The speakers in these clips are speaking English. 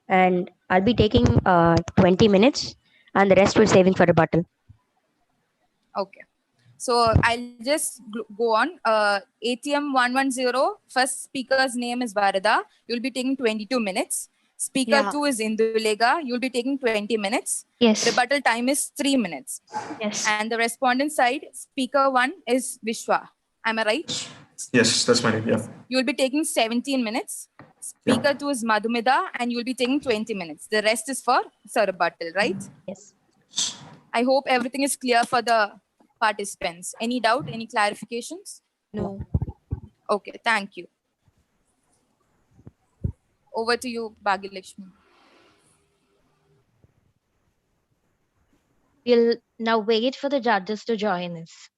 and I'll be taking 20 minutes, and the rest we're saving for rebuttal. Okay. So I'll just go on. ATM 110, first speaker's name is Varada. You'll be taking 22 minutes. Speaker Yeah. 2 is Indulega. You'll be taking 20 minutes. Yes. Rebuttal time is 3 minutes. Yes. And the respondent side, speaker 1 is Vishwa. Am I right? Yes, that's my name. Yeah. You'll be taking 17 minutes. Speaker Yeah. 2 is Madhumida, and you'll be taking 20 minutes. The rest is for rebuttal, right? Yes. I hope everything is clear for the participants. Any doubt, any clarifications? No. Okay, thank you. Over to you, Bhagilakshmi. We'll now wait for the judges to join us.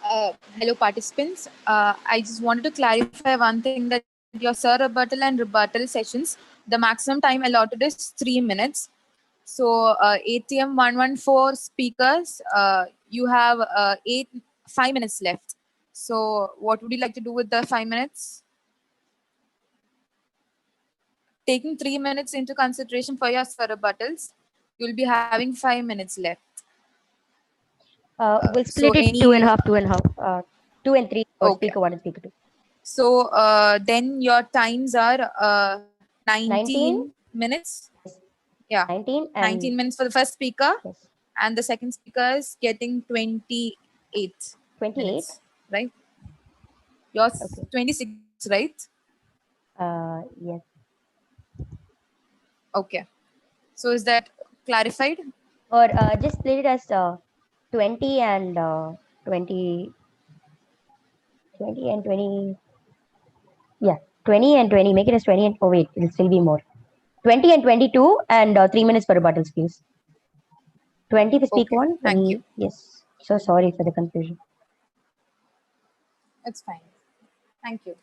Hello, participants. I just wanted to clarify one thing, that your sir rebuttal and rebuttal sessions, the maximum time allotted is 3 minutes. So, ATM 114 speakers, you have 5 minutes left. So, what would you like to do with the 5 minutes? Taking 3 minutes into consideration for your sir rebuttals, you'll be having 5 minutes left. We'll So split it any two and a half, two and a half, 2 and 3 for Okay. speaker 1 and speaker 2. So then your times are 19 19? minutes. Yes. Yeah, 19 19 and minutes for the first speaker, yes, and the second speaker is getting 28 28. minutes, right? Yours Okay. 26, right? Yes. Okay. So is that clarified? Or just split it as 20 and 20, 20 and 20. Yeah, 20 and 20. Make it as 20 and oh wait, it'll still be more. 20 and 22 and 3 minutes for rebuttals, please. 20 for speaker Okay. 1, Thank 20. you. Yes. So sorry for the confusion. It's fine. Thank you.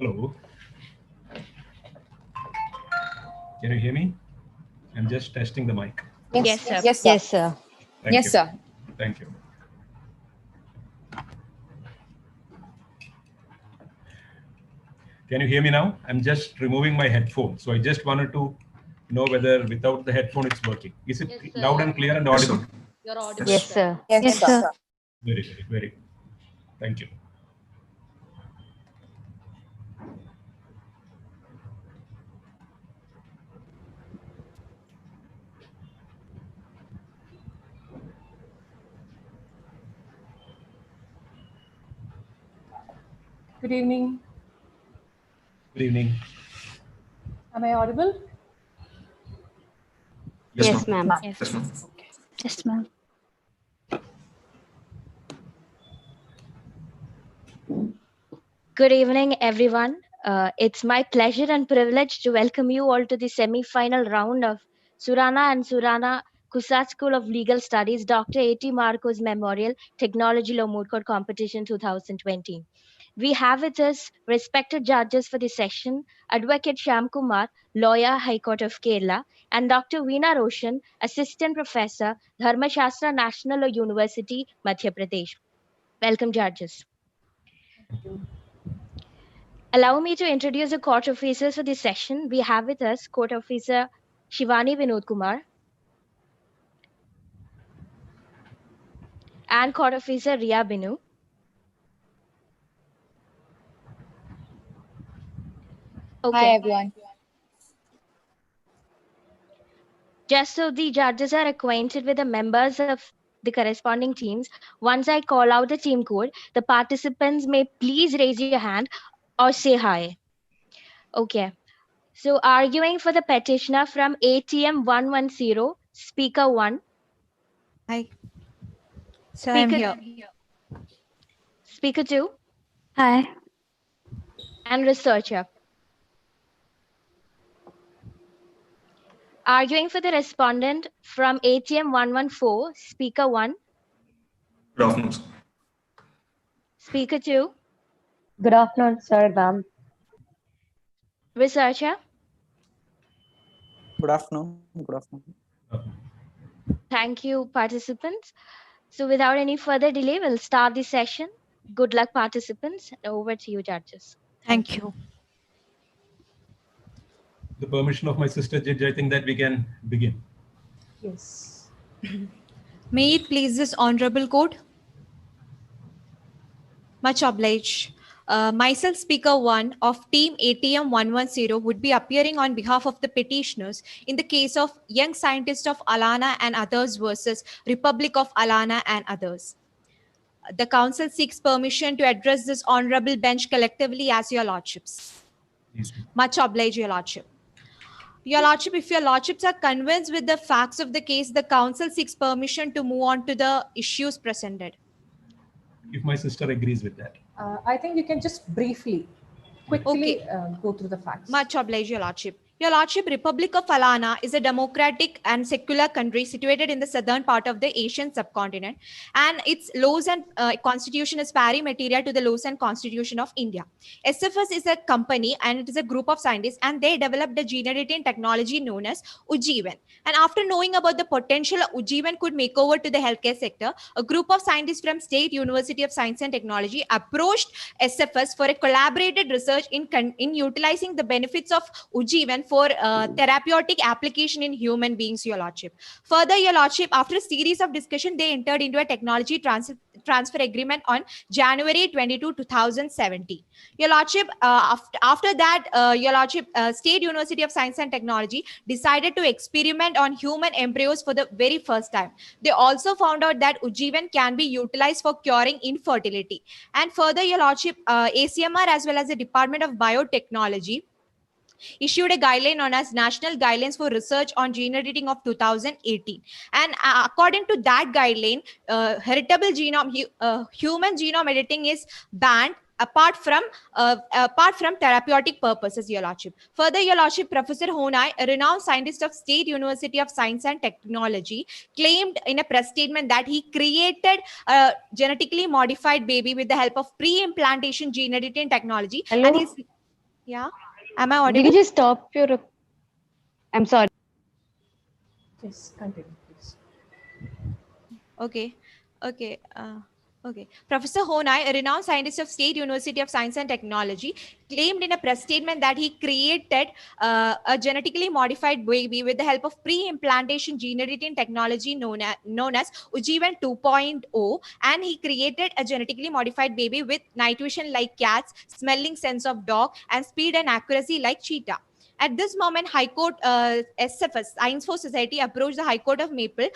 Hello. Can you hear me? I'm just testing the mic. Yes, sir. Yes, sir. Yes, sir. Thank Yes, you. sir. Thank you. Can you hear me now? I'm just removing my headphone. So I just wanted to know whether without the headphone it's working. Is it loud and clear and audible? You're audible. Yes, sir. Yes, sir. Very good. Very good. Thank you. Good evening. Good evening. Am I audible? Yes, ma'am. Yes. Yes, ma'am. Good evening, everyone. It's my pleasure and privilege to welcome you all to the semi-final round of SURANA and SURANA CUSAT School of Legal Studies Dr. A.T. Markose Memorial Technology Law Moot Court Competition 2020. We have with us respected judges for the session, Advocate Shyam Kumar, Lawyer, High Court of Kerala, and Dr. Veena Roshan, Assistant Professor, Dharmashastra National Law University, Madhya Pradesh. Welcome, judges. Allow me to introduce the court officers for this session. We have with us Court Officer Shivani Vinod Kumar and Court Officer Ria Binu. Hi, Okay, everyone. just so the judges are acquainted with the members of the corresponding teams, once I call out the team code, the participants may please raise your hand or say hi. Okay, so arguing for the petitioner from ATM 110, Speaker 1. Hi. So I'm Speaker, here. Speaker 2 Hi. and researcher. Arguing for the respondent from ATM 114, Speaker 1. Good afternoon, sir. Speaker 2, Good afternoon, sir, ma'am. researcher. Good afternoon. Good afternoon. Thank you, participants. So without any further delay, we'll start the session. Good luck, participants. Over to you, judges. Thank you. The permission of my sister judge, I think that we can begin. Yes. May it please this honorable court? Much obliged. Myself, Speaker 1 of Team ATM 110 would be appearing on behalf of the petitioners in the case of Young Scientist of Alana and others versus Republic of Alana and others. The council seeks permission to address this honorable bench collectively as your lordships. Please do. Much obliged, your lordship. Your lordship, if your lordships are convinced with the facts of the case, the council seeks permission to move on to the issues presented. If my sister agrees with that. I think you can just quickly go through the facts. Much obliged, your lordship. Your lordship, Republic of Alana is a democratic and secular country situated in the southern part of the Asian subcontinent, and its laws and constitution is pari material to the laws and constitution of India. SFS is a company and it is a group of scientists, and they developed a gene editing technology known as Ujjivan. And after knowing about the potential Ujjivan could make over to the healthcare sector, a group of scientists from State University of Science and Technology approached SFS for a collaborated research in utilizing the benefits of Ujjivan for therapeutic application in human beings, your lordship. Further, your lordship, after a series of discussion, they entered into a technology transfer agreement on January 22, 2017. Your lordship, after that, your lordship, State University of Science and Technology decided to experiment on human embryos for the very first time. They also found out that Ujjivan can be utilized for curing infertility. And further, your lordship, ACMR as well as the Department of Biotechnology issued a guideline known as National Guidelines for Research on Gene Editing of 2018. And according to that guideline, heritable genome, human genome editing is banned apart from therapeutic purposes, your lordship. Further, your lordship, Professor Honai, a renowned scientist of State University of Science and Technology, claimed in a press statement that he created a genetically modified baby with the help of pre-implantation gene editing technology. Hello? And he's Yeah. Am I Did audible? you just stop your? I'm sorry. Yes, continue, please. Okay. Okay. Okay. Professor Honai, a renowned scientist of State University of Science and Technology, claimed in a press statement that he created a genetically modified baby with the help of pre-implantation gene editing technology known as Ujivan 2.0, and he created a genetically modified baby with night vision like cats, smelling sense of dog, and speed and accuracy like cheetah. At this moment, High Court SFS, Science for Society, approached the High Court of Maple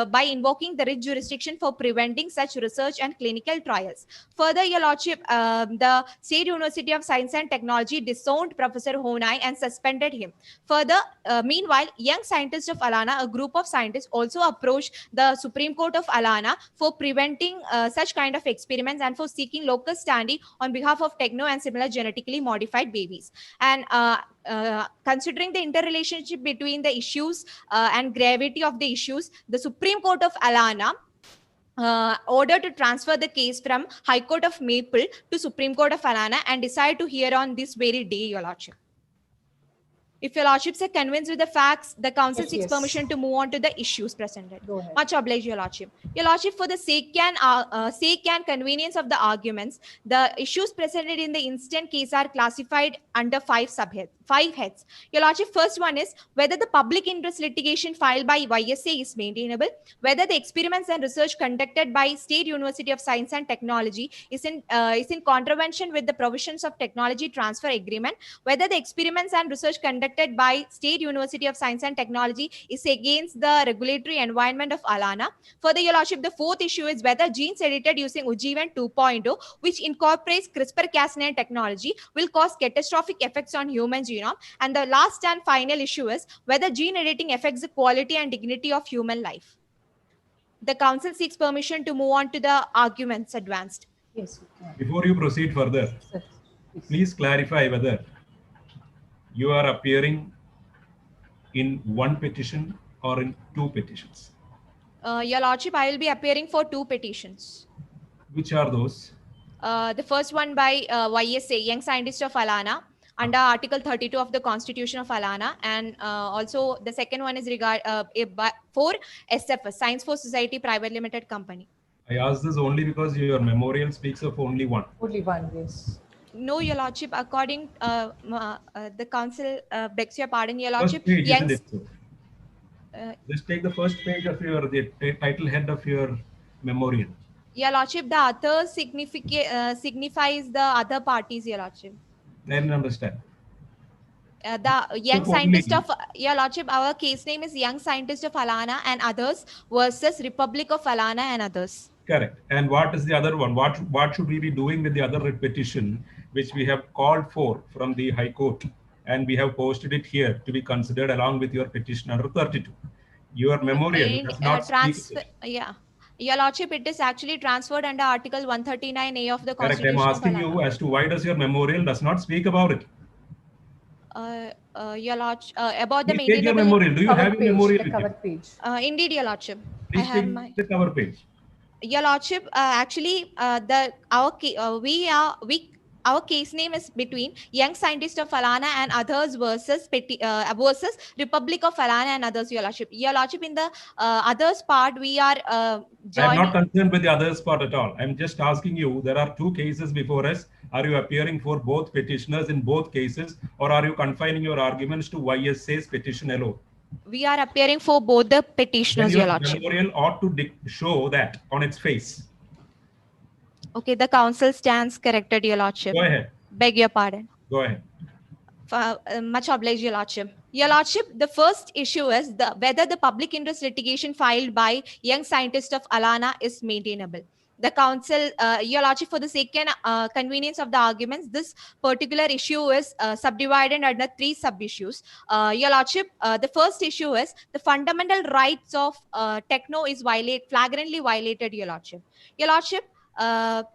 by invoking the writ jurisdiction for preventing such research and clinical trials. Further, Your Lordship, the State University of Science and Technology disowned Professor Honai and suspended him. Further, meanwhile, Young Scientists of Alana, a group of scientists, also approached the Supreme Court of Alana for preventing such kind of experiments and for seeking local standing on behalf of techno and similar genetically modified babies. And considering the interrelationship between the issues and gravity of the issues, the Supreme Court of Alana ordered to transfer the case from High Court of Maple to Supreme Court of Alana and decide to hear on this very day, Your Lordship. If Your Lordships are convinced with the facts, the Council Yes, seeks yes. permission to move on to the issues presented. Go ahead. Much obliged, Your Lordship. Your Lordship, for the sake and convenience of the arguments, the issues presented in the instant case are classified under five heads. Your Lordship, first one is whether the public interest litigation filed by YSA is maintainable, whether the experiments and research conducted by State University of Science and Technology is in contravention with the provisions of Technology Transfer Agreement, whether the experiments and research conducted by State University of Science and Technology is against the regulatory environment of Alana. Further, Your Lordship, the fourth issue is whether genes edited using Ujivan 2.0, which incorporates CRISPR-Cas9 technology, will cause catastrophic effects on human genome. And the last and final issue is whether gene editing affects the quality and dignity of human life. The Council seeks permission to move on to the arguments advanced. Yes, you can. Before you proceed further, Sir, please clarify whether you are appearing in one petition or in two petitions. Your Lordship, I will be appearing for two petitions. Which are those? The first one by YSA, Young Scientists of Alana, under Article 32 of the Constitution of Alana, and also the second one is for SFS, Science for Society Private Limited Company. I ask this only because your memorial speaks of only one. only one, yes. No, Your Lordship, according the Council begs your pardon, Your First Lordship. page, Young, isn't it, so? Just take the first page of the title head of your memorial. Your Lordship, the other signifies the other parties, Your Lordship. I didn't understand. The Young Scientist of, Your Lordship, our case name is Young Scientist of Alana and others versus Republic of Alana and others. Correct. And what is the other one? What should we be doing with the other petition, which we have called for from the High Court, and we have posted it here to be considered along with your petition under 32. Your memorial does not speak. Yeah. Your Lordship, it is actually transferred under Article 139A of the Correct. Constitution. I'm asking you as to why does your memorial does not speak about it? Your Lordship, about the Please take your memorial. Do you Cover have page, a memorial? the cover page. Indeed, Your Lordship. Please I have take my the cover page. Your Lordship, actually, our case name is between Young Scientist of Alana and others versus Republic of Alana and others, Your Lordship. Your Lordship, in the others part, we are I'm joining. not concerned with the others part at all. I'm just asking you, there are two cases before us. Are you appearing for both petitioners in both cases, or are you confining your arguments to YSA's petition alone? We are appearing for both the petitioners, Then Your your Lordship. memorial ought to show that on its face. Okay, the Council stands corrected, Your Lordship. Go ahead. Beg your pardon. Go ahead. Much obliged, Your Lordship. Your Lordship, the first issue is whether the public interest litigation filed by Young Scientist of Alana is maintainable. The Council, Your Lordship, for the sake and convenience of the arguments, this particular issue is subdivided under three sub-issues. Your Lordship, the first issue is the fundamental rights of techno is flagrantly violated, Your Lordship. Your Lordship, the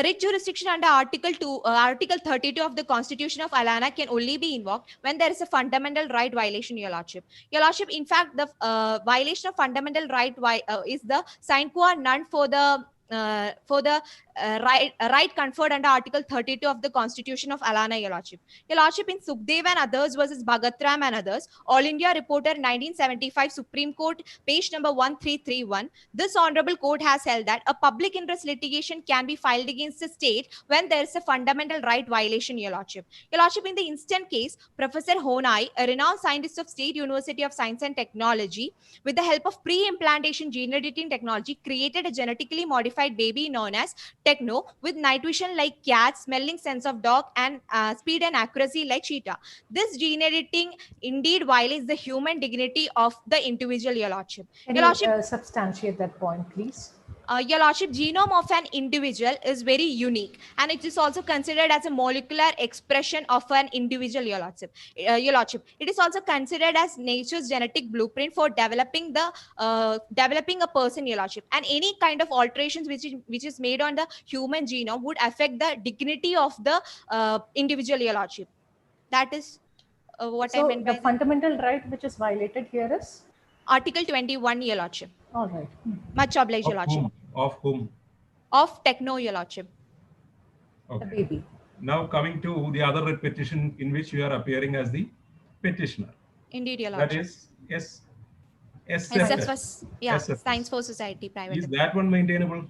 writ jurisdiction under Article 32 of the Constitution of Alana can only be invoked when there is a fundamental right violation, Your Lordship. Your Lordship, in fact, the violation of fundamental right is the sine qua non for the right conferred under Article 32 of the Constitution of Alana, Your Lordship. Your Lordship, in Sukhdev and others versus Bhagatram and others, All India Reporter 1975 Supreme Court, page number 1331, this Honorable Court has held that a public interest litigation can be filed against the state when there is a fundamental right violation, Your Lordship. Your Lordship, in the instant case, Professor Honai, a renowned scientist of State University of Science and Technology, with the help of pre-implantation gene editing technology, created a genetically modified baby known as Techno, with night vision like cat, smelling sense of dog, and speed and accuracy like cheetah. This gene editing indeed violates the human dignity of the individual, Your Lordship. Can Your Lordship, you substantiate that point, please? Your Lordship, genome of an individual is very unique, and it is also considered as a molecular expression of an individual, Your Lordship. Your Lordship, it is also considered as nature's genetic blueprint for developing a person, Your Lordship. And any kind of alterations which is made on the human genome would affect the dignity of the individual, Your Lordship. That is what I meant by the fundamental right which is violated here is Article 21, Your Lordship. all right. Much obliged, Your Lordship. Of whom? Of Techno, Your Lordship. The Okay. baby. Now coming to the other writ petition in which you are appearing as the petitioner. Indeed, Your That Lordship. is SFS. SFS, yeah, SFS. Science for Society Private. Is that one maintainable?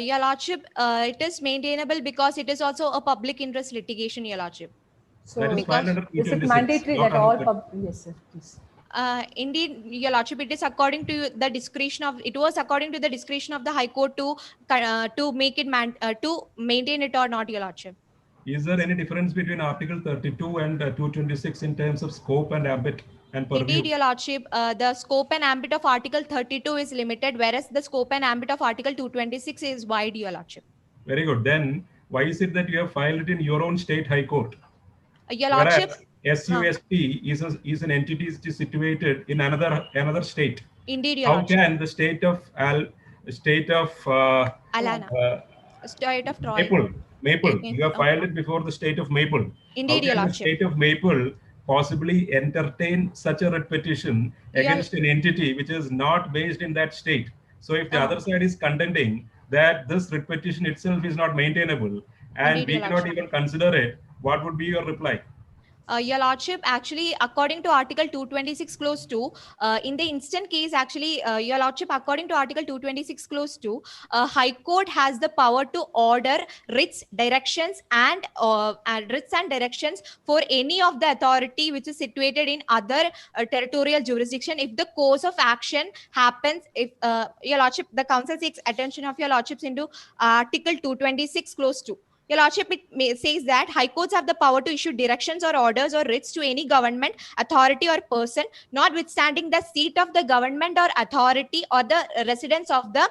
Your Lordship, it is maintainable because it is also a public interest litigation, Your Lordship. So That is filed under is it 226, mandatory not that all under yes, sir, please. Indeed, Your Lordship, it is according to the discretion of, it was according to the discretion of the High Court to make it to maintain it or not, Your Lordship. Is there any difference between Article 32 and 226 in terms of scope and ambit and purview? Indeed, Your Lordship, the scope and ambit of Article 32 is limited, whereas the scope and ambit of Article 226 is wide, Your Lordship. Very good. Then why is it that you have filed it in your own state high court? Your Lordship, SUSP is an entity which is situated in another state. indeed, Your How Lordship. can the state of Alana, state of Troy. Maple. Okay. You have filed it before the state of Maple. Indeed, Your How can the Lordship. state of Maple possibly entertain such a writ petition against an entity which is not based in that state? So if the other side is contending that this writ petition itself is not maintainable and Indeed, we Your cannot Lordship. even consider it, what would be your reply? Your Lordship, actually, according to Article 226 Clause 2, in the instant case, actually, Your Lordship, according to Article 226 Clause 2, High Court has the power to order writs, directions, and directions for any of the authority which is situated in other territorial jurisdiction if the course of action happens, if Your Lordship, the Council seeks attention of Your Lordships into Article 226 Clause 2. Your Lordship, it says that High Courts have the power to issue directions or orders or writs to any government, authority, or person, notwithstanding the seat of the government or authority or the residence of the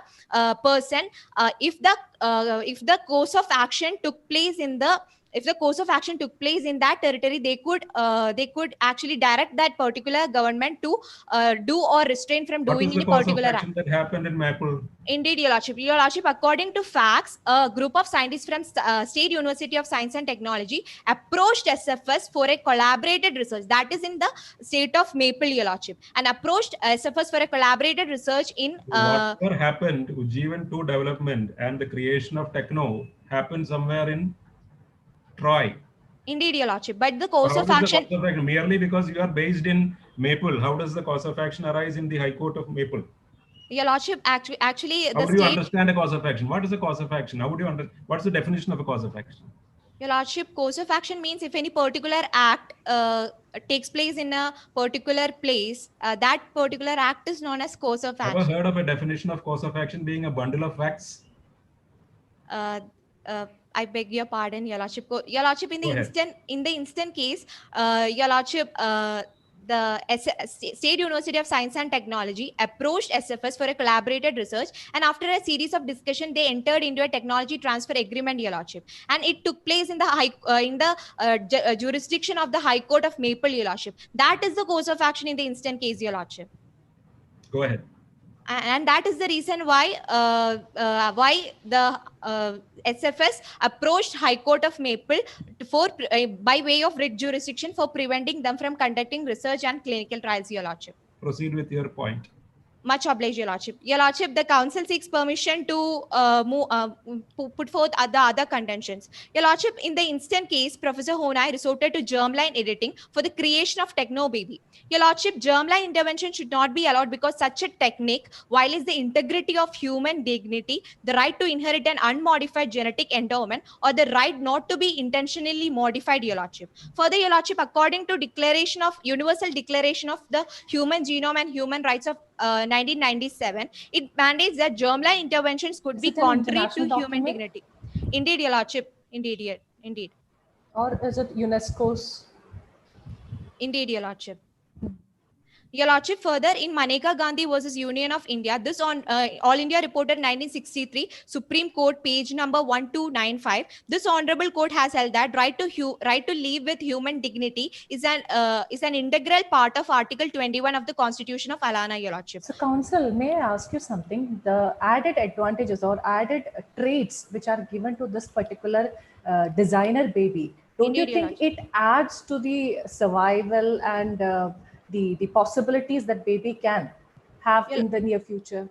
person, if the course of action took place in the that territory, they could actually direct that particular government to do or restrain from What doing is the any course of particular act. action that happened in Maple? Indeed, Your Lordship. Your Lordship, according to facts, a group of scientists from State University of Science and Technology approached SFS for a collaborated research. That is in the state of Maple, Your Lordship, and approached SFS for a collaborated research in. Whatever happened, Ujjivan 2 development and the creation of Techno happened somewhere in Troy. Indeed, Your Lordship. But the course How of does the action. cause of action, merely because you are based in Maple, how does the cause of action arise in the High Court of Maple? Your Lordship, actually, How the do you state. understand a cause of action? What is a cause of action? How would you understand? What's the definition of a cause of action? Your Lordship, course of action means if any particular act takes place in a particular place, that particular act is known as course of Ever action. heard of a definition of cause of action being a bundle of facts? I beg your pardon, Your Lordship. Your Lordship, in Go the ahead. instant case, Your Lordship, the State University of Science and Technology approached SFS for a collaborated research, and after a series of discussion, they entered into a technology transfer agreement, Your Lordship, and it took place in the jurisdiction of the High Court of Maple, Your Lordship. That is the course of action in the instant case, Your Lordship. Go ahead. And that is the reason why the SFS approached High Court of Maple by way of writ jurisdiction for preventing them from conducting research and clinical trials, Your Lordship. Proceed with your point. Much obliged, Your Lordship. Your Lordship, the Council seeks permission to put forth the other contentions. Your Lordship, in the instant case, Professor Honai resorted to germline editing for the creation of Techno Baby. Your Lordship, germline intervention should not be allowed because such a technique violates the integrity of human dignity, the right to inherit an unmodified genetic endowment, or the right not to be intentionally modified, Your Lordship. Further, Your Lordship, according to Universal Declaration of the Human Genome and Human Rights of 1997, it mandates that germline interventions could be it an contrary to international human document? dignity. Indeed, Your Lordship. Indeed. Or is it UNESCO's? Indeed, Your Lordship. Your Lordship, further in Maneka Gandhi versus Union of India, this on All India Reporter 1963, Supreme Court, page number 1295. This honorable court has held that right to live with human dignity is an integral part of Article 21 of the Constitution of Alana, Your Lordship. So, Council, may I ask you something? The added advantages or added traits which are given to this particular designer baby, don't Indeed, you Your think it adds to the survival and the possibilities that baby can have in the near future?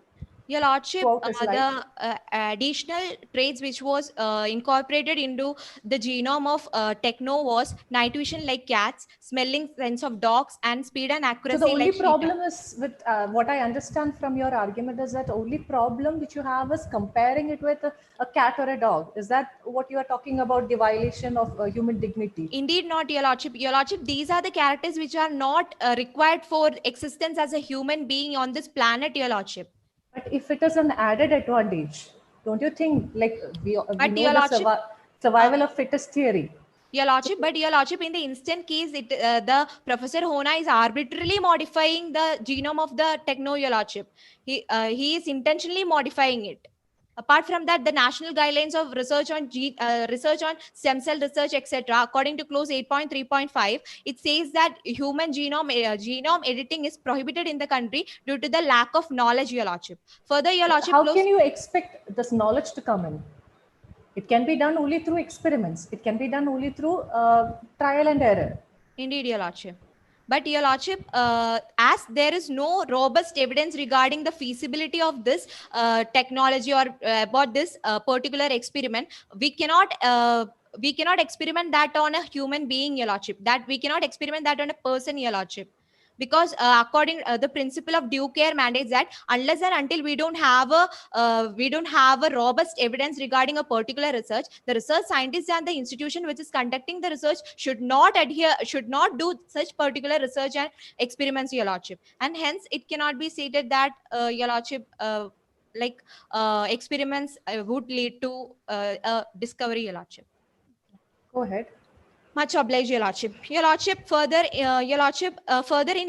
Your Lordship, throughout his life? the additional traits which was incorporated into the genome of Techno was night vision like cats, smelling sense of dogs, and speed and accuracy So the only like cheetah. problem is with what I understand from your argument is that only problem which you have is comparing it with a cat or a dog. Is that what you are talking about, the violation of human dignity? Indeed not, Your Lordship. Your Lordship, these are the characters which are not required for existence as a human being on this planet, Your Lordship. But if it is an added advantage, don't you think, like we know Your the Lordship, survival of fittest theory? Your Lordship, but Your Lordship, in the instant case, the Professor Hona is arbitrarily modifying the genome of the Techno, Your Lordship. He is intentionally modifying it. Apart from that, the national guidelines of research on stem cell research, etc., according to clause 8.3.5, it says that human genome editing is prohibited in the country due to the lack of knowledge, Your Lordship. Further, Your Lordship, how can you expect this knowledge to come in? It can be done only through experiments. It can be done only through trial and error. Indeed, Your Lordship. But Your Lordship, as there is no robust evidence regarding the feasibility of this technology or about this particular experiment, we cannot experiment that on a human being, Your Lordship. That we cannot experiment that on a person, Your Lordship. Because according the principle of due care mandates that unless and until we don't have a robust evidence regarding a particular research, the research scientist and the institution which is conducting the research should not do such particular research and experiments, Your Lordship. And hence it cannot be stated that Your Lordship, experiments would lead to a discovery, Your Lordship. Go ahead. Much obliged, Your Lordship. Your Lordship, further in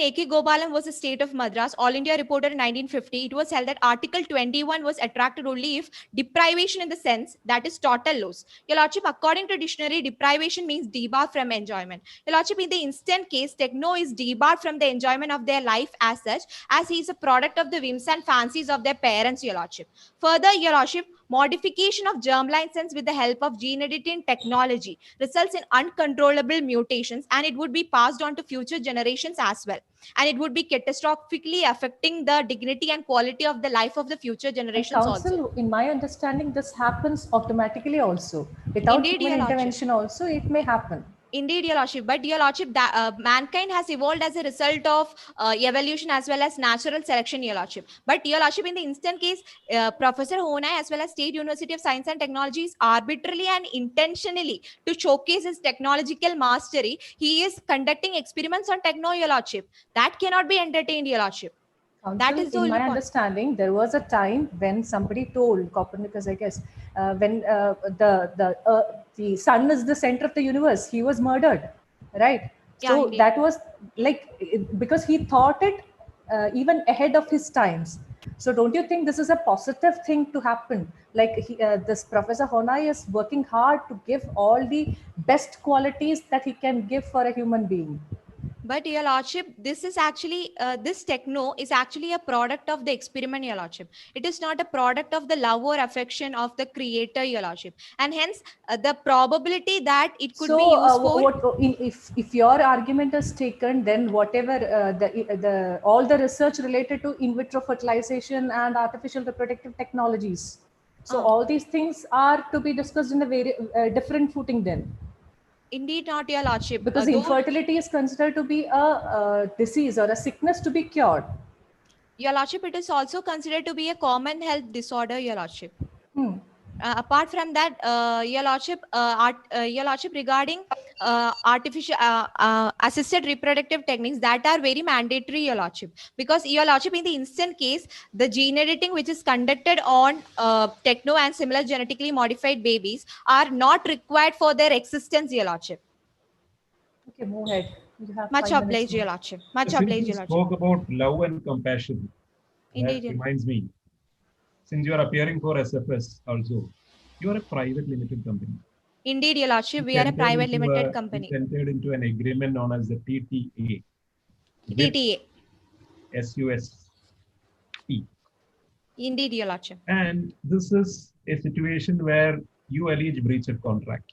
A.K. Gopalan versus State of Madras, All India Reporter in 1950, it was held that Article 21 was attracted only if deprivation in the sense that is total loss. Your Lordship, according to dictionary, deprivation means debar from enjoyment. Your Lordship, in the instant case, Techno is debarred from the enjoyment of their life as such, as he is a product of the whims and fancies of their parents, Your Lordship. Further, Your Lordship, modification of germline cells with the help of gene editing technology results in uncontrollable mutations, and it would be passed on to future generations as well. And it would be catastrophically affecting the dignity and quality of the life of the future generations. Council, also. in my understanding, this happens automatically also. Without human intervention also, it may happen. Indeed, Your Lordship. But Your Lordship, mankind has evolved as a result of evolution as well as natural selection, Your Lordship. But Your Lordship, in the instant case, Professor Honai as well as State University of Science and Technology is arbitrarily and intentionally to showcase his technological mastery. He is conducting experiments on Techno, Your Lordship. That cannot be entertained, Your Lordship. Council, that is the in my point. understanding, there was a time when somebody told Copernicus, I guess, when the sun is the center of the universe, he was murdered, right? Yeah, so indeed. that was like, because he thought it even ahead of his times. So don't you think this is a positive thing to happen? Like this Professor Honai is working hard to give all the best qualities that he can give for a human being. But Your Lordship, this is actually, this techno is actually a product of the experiment, Your Lordship. It is not a product of the love or affection of the creator, Your Lordship. And hence, the probability that it could be used for... If your argument is taken, then whatever all the research related to in vitro fertilization and artificial reproductive technologies, so all these things are to be discussed in a very different footing then. Indeed not, Your Lordship. Because infertility is considered to be a disease or a sickness to be cured. Your Lordship, it is also considered to be a common health disorder, Your Lordship. Apart from that, Your Lordship, regarding artificial assisted reproductive techniques that are very mandatory, Your Lordship, because Your Lordship, in the instant case, the gene editing which is conducted on techno and similar genetically modified babies are not required for their existence, Your Lordship. Okay, move ahead. You have Much 5 obliged, minutes Your more. Lordship. Much Since obliged, you Your Lordship. spoke about love and compassion, Indeed, that reminds me, since you are appearing for SFS also, you are a private limited company. Indeed, Your Lordship, we are a private limited company. It entered into an agreement known as the TTA. TTA. SUST. Indeed, Your Lordship. And this is a situation where you allege breach of contract.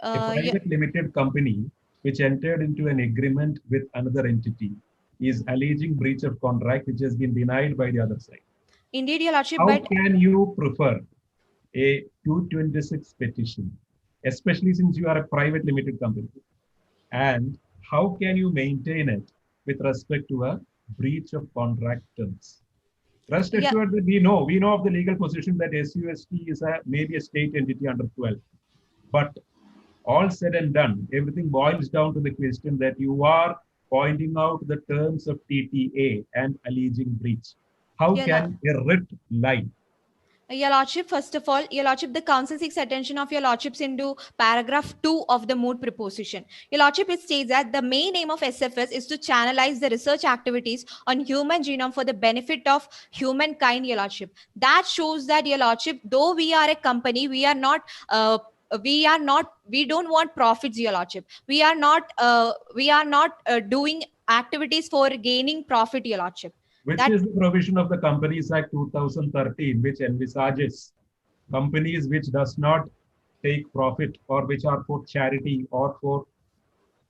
A private limited company which entered into an agreement with another entity is alleging breach of contract which has been denied by the other side. Indeed, Your Lordship. How can you prefer a 226 petition, especially since you are a private limited company? And how can you maintain it with respect to a breach of contract terms? Rest assured that we know of the legal position that SUST is maybe a state entity under 12. But all said and done, everything boils down to the question that you are pointing out the terms of TTA and alleging breach. How can a writ lie? Your Lordship, first of all, Your Lordship, the council seeks attention of Your Lordships into paragraph 2 of the MOOT proposition. Your Lordship, it states that the main aim of SFS is to channelize the research activities on human genome for the benefit of humankind, Your Lordship. That shows that, Your Lordship, though we are a company, we don't want profits, Your Lordship. We are not doing activities for gaining profit, Your Lordship. Which is the provision of the Companies Act 2013, which envisages companies which does not take profit or which are for charity or for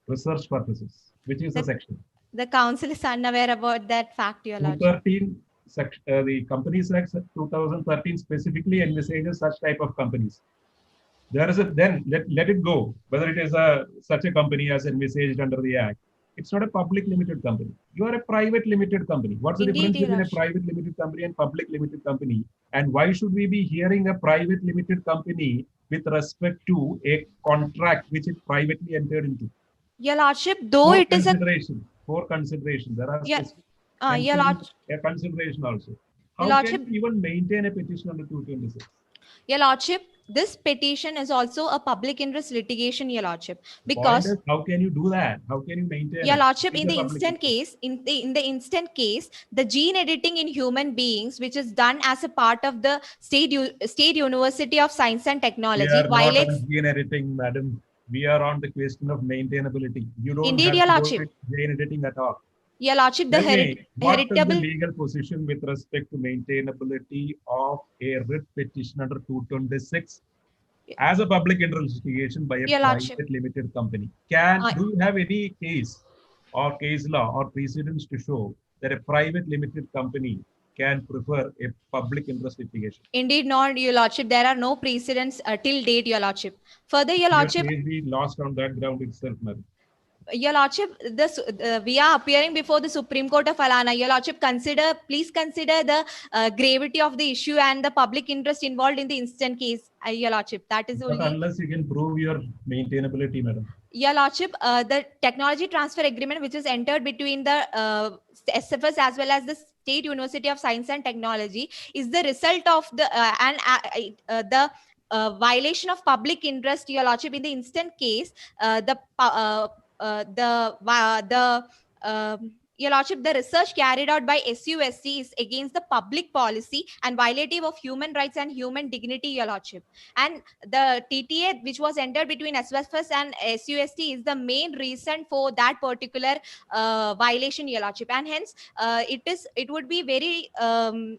research purposes. Which is the section? The council is unaware about that fact, Your Lordship. The Companies Act 2013 specifically envisages such type of companies. There is then let it go whether it is such a company as envisaged under the Act. It's not a public limited company. You are a private limited company. What's the difference between a private limited company and public limited company? And why should we be hearing a private limited company with respect to a contract which it privately entered into? Your Lordship, though it is for consideration, there are a consideration also. How can you even maintain a petition under 226? Your Lordship, this petition is also a public interest litigation, Your Lordship, because how can you do that? How can you maintain? Your Lordship, in the instant case, the gene editing in human beings, which is done as a part of the State University of Science and Technology, violates not on gene editing, madam. We are on the question of maintainability. You don't Indeed, have Your to Lordship. go gene editing at all. Your Lordship, the what is the legal position with respect to maintainability of a writ petition under 226 as a public interest litigation by a private limited company? Do you have any case or case law or precedents to show that a private limited company can prefer a public interest litigation? Indeed not, Your Lordship. There are no precedents till date, Your Lordship. Further, Your Lordship, we lost on that ground itself, madam. Your Lordship, we are appearing before the Supreme Court of Alana. Your Lordship, please consider the gravity of the issue and the public interest involved in the instant case, Your Lordship. That is only. Unless you can prove your maintainability, madam. Your Lordship, the technology transfer agreement which is entered between the SFS as well as the State University of Science and Technology is the result of the violation of public interest, Your Lordship. In the instant case, Your Lordship, the research carried out by SUSC is against the public policy and violative of human rights and human dignity, Your Lordship. And the TTA which was entered between SFS and SUSC is the main reason for that particular violation, Your Lordship. And hence, it would be very,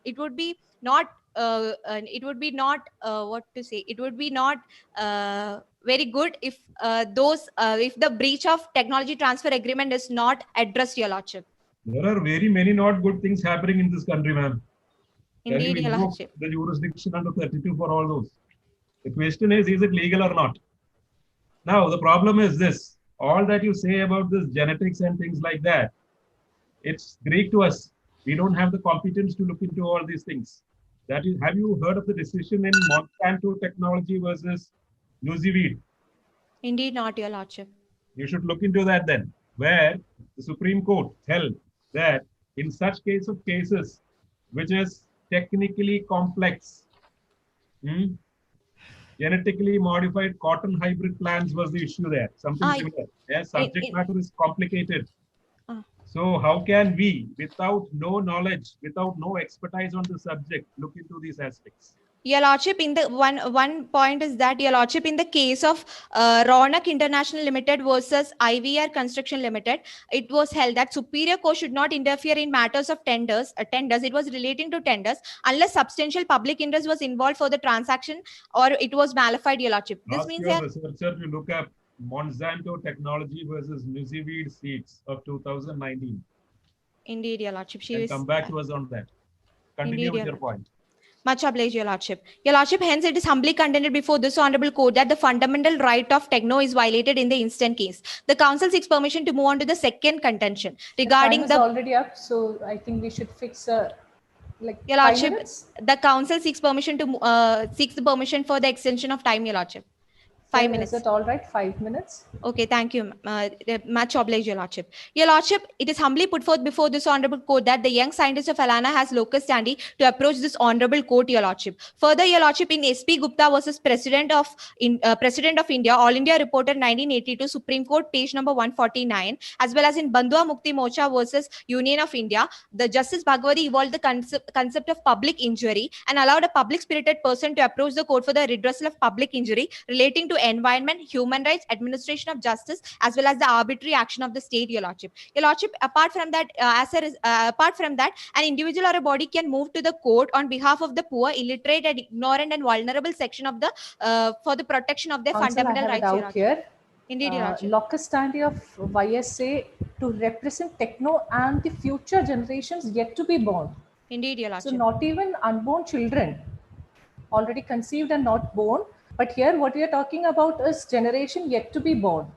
it would be not, what to say? It would be not very good if if the breach of technology transfer agreement is not addressed, Your Lordship. There are very many not good things happening in this country, ma'am. Can you Indeed, Your invoke Lordship. the jurisdiction under 32 for all those? The question is it legal or not? Now, the problem is this. All that you say about this genetics and things like that, it's Greek to us. We don't have the competence to look into all these things. That is, have you heard of the decision in Monsanto technology versus Nuziweed? Indeed not, Your Lordship. You should look into that then, where the Supreme Court held that in such cases, which is technically complex, genetically modified cotton hybrid plants was the issue there. Something similar. Yeah, subject matter is complicated. So how can we, without no knowledge, without no expertise on the subject, look into these aspects? Your Lordship, in the one point is that, Your Lordship, in the case of Ronak International Limited versus IVR Construction Limited, it was held that Superior Court should not interfere in matters of tenders. It was relating to tenders unless substantial public interest was involved for the transaction or it was malified, Your Lordship. This means your researcher to look up Monsanto technology versus Nuziweed seeds of 2019. Indeed, Your Lordship. Come back to us on that. Continue with your point. Much obliged, Your Lordship. Your Lordship, hence it is humbly contended before this honorable court that the fundamental right of techno is violated in the instant case. The council seeks permission to move on to the second contention regarding the time is already up, so I think we should fix like Your Lordship, the council seeks permission to seeks the permission for the extension of time, Your Lordship. 5 minutes. Is it all right? 5 minutes? Okay, thank you. Much obliged, Your Lordship. Your Lordship, it is humbly put forth before this honorable court that the young scientist of Alana has locus standi to approach this honorable court, Your Lordship. Further, Your Lordship, in SP Gupta versus President of India, All India Reporter 1982, Supreme Court, page number 149, as well as in Bandhua Mukti Mocha versus Union of India, the Justice Bhagwati evolved the concept of public injury and allowed a public-spirited person to approach the court for the redressal of public injury relating to environment, human rights, administration of justice, as well as the arbitrary action of the state, Your Lordship. Your Lordship, apart from that, an individual or a body can move to the court on behalf of the poor, illiterate, and ignorant and vulnerable section of the for the protection of their fundamental rights. I have a doubt here. Indeed, Your Lordship. Locus standi of YSA to represent techno and the future generations yet to be born. Indeed, Your Lordship. So not even unborn children, already conceived and not born. But here what we are talking about is generation yet to be born.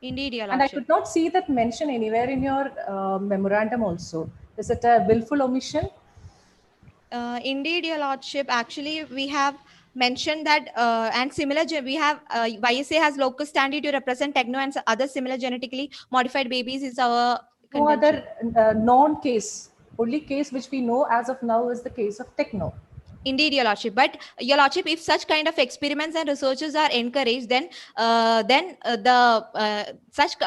Indeed, Your Lordship. And I could not see that mention anywhere in your memorandum also. Is it a willful omission? Indeed, Your Lordship. Actually, we have mentioned that and similar, we have YSA has locus standi to represent techno and other similar genetically modified babies is our contention. No other known case. Only case which we know as of now is the case of techno. Indeed, Your Lordship. But Your Lordship, if such kind of experiments and researches are encouraged, then such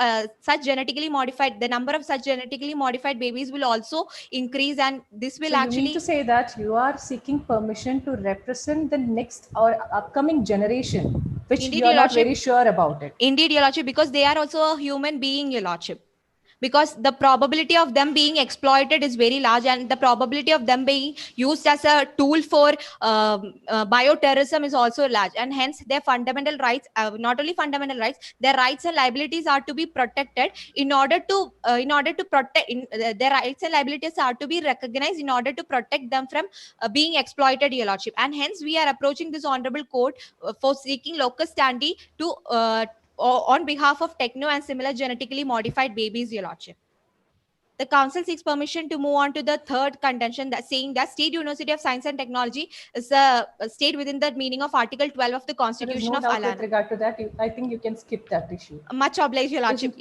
genetically modified, the number of such genetically modified babies will also increase, and this will actually. You mean to say that you are seeking permission to represent the next or upcoming generation, which you are not very sure about it. Indeed, Your Lordship, because they are also a human being, Your Lordship. Because the probability of them being exploited is very large, and the probability of them being used as a tool for bioterrorism is also large, and hence their fundamental rights, not only fundamental rights, their rights and liabilities are to be protected in order to protect their rights and liabilities are to be recognized in order to protect them from being exploited, Your Lordship. And hence we are approaching this honorable court for seeking locus standi to on behalf of techno and similar genetically modified babies, Your Lordship. The council seeks permission to move on to the third contention, that saying that State University of Science and Technology is a state within the meaning of Article 12 of the Constitution of Alana. With regard to that, I think you can skip that issue. Much obliged, Your Lordship.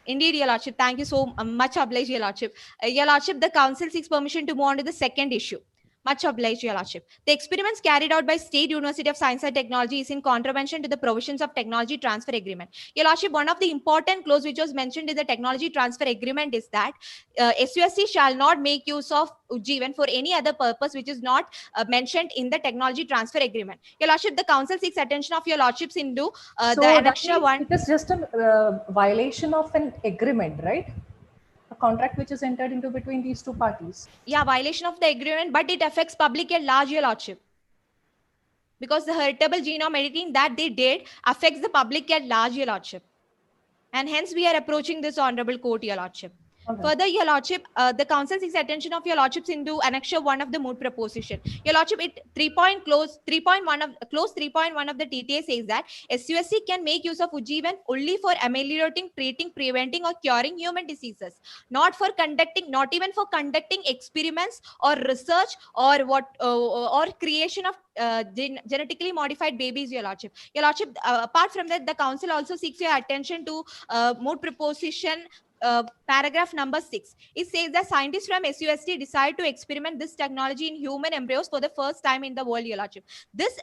Indeed, Your Lordship. Thank you so much obliged, Your Lordship. Your Lordship, the council seeks permission to move on to the second issue. Much obliged, Your Lordship. The experiments carried out by State University of Science and Technology is in contravention to the provisions of Technology Transfer Agreement. Your Lordship, one of the important clause which was mentioned in the Technology Transfer Agreement is that SUSC shall not make use of Ujjivan for any other purpose which is not mentioned in the Technology Transfer Agreement. Your Lordship, the Council seeks attention of Your Lordships into So the that Annexure means 1. it is just a violation of an agreement, right? A contract which is entered into between these two parties. Yeah, violation of the agreement, but it affects public at large, Your Lordship. Because the heritable genome editing that they did affects the public at large, Your Lordship. And hence we are approaching this Honorable Court, Your Lordship. Okay. Further, Your Lordship, the Council seeks attention of Your Lordships into Annexure 1 of the MOOT proposition. Your Lordship, clause 3.1 of the TTA says that SUSC can make use of Ujjivan only for ameliorating, treating, preventing, or curing human diseases, not even for conducting experiments or research or creation of genetically modified babies, Your Lordship. Your Lordship, apart from that, the Council also seeks your attention to MOOT proposition paragraph number 6. It says that scientists from SUST decide to experiment this technology in human embryos for the first time in the world, Your Lordship. This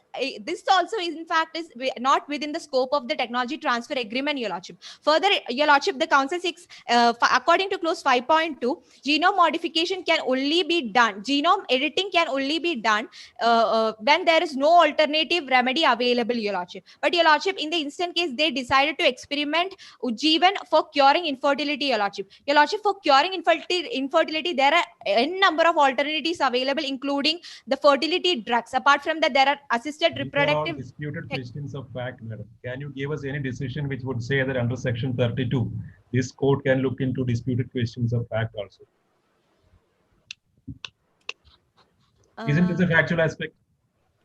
also is in fact is not within the scope of the Technology Transfer Agreement, Your Lordship. Further, Your Lordship, the Council seeks, according to clause 5.2, genome modification can only be done, genome editing can only be done when there is no alternative remedy available, Your Lordship. But Your Lordship, in the instant case, they decided to experiment Ujjivan for curing infertility, Your Lordship. Your Lordship, for curing infertility, there are n number of alternatives available, including the fertility drugs. Apart from that, there are assisted These are reproductive. all disputed questions of fact, madam. Can you give us any decision which would say that under section 32, this court can look into disputed questions of fact also? Isn't this a factual aspect?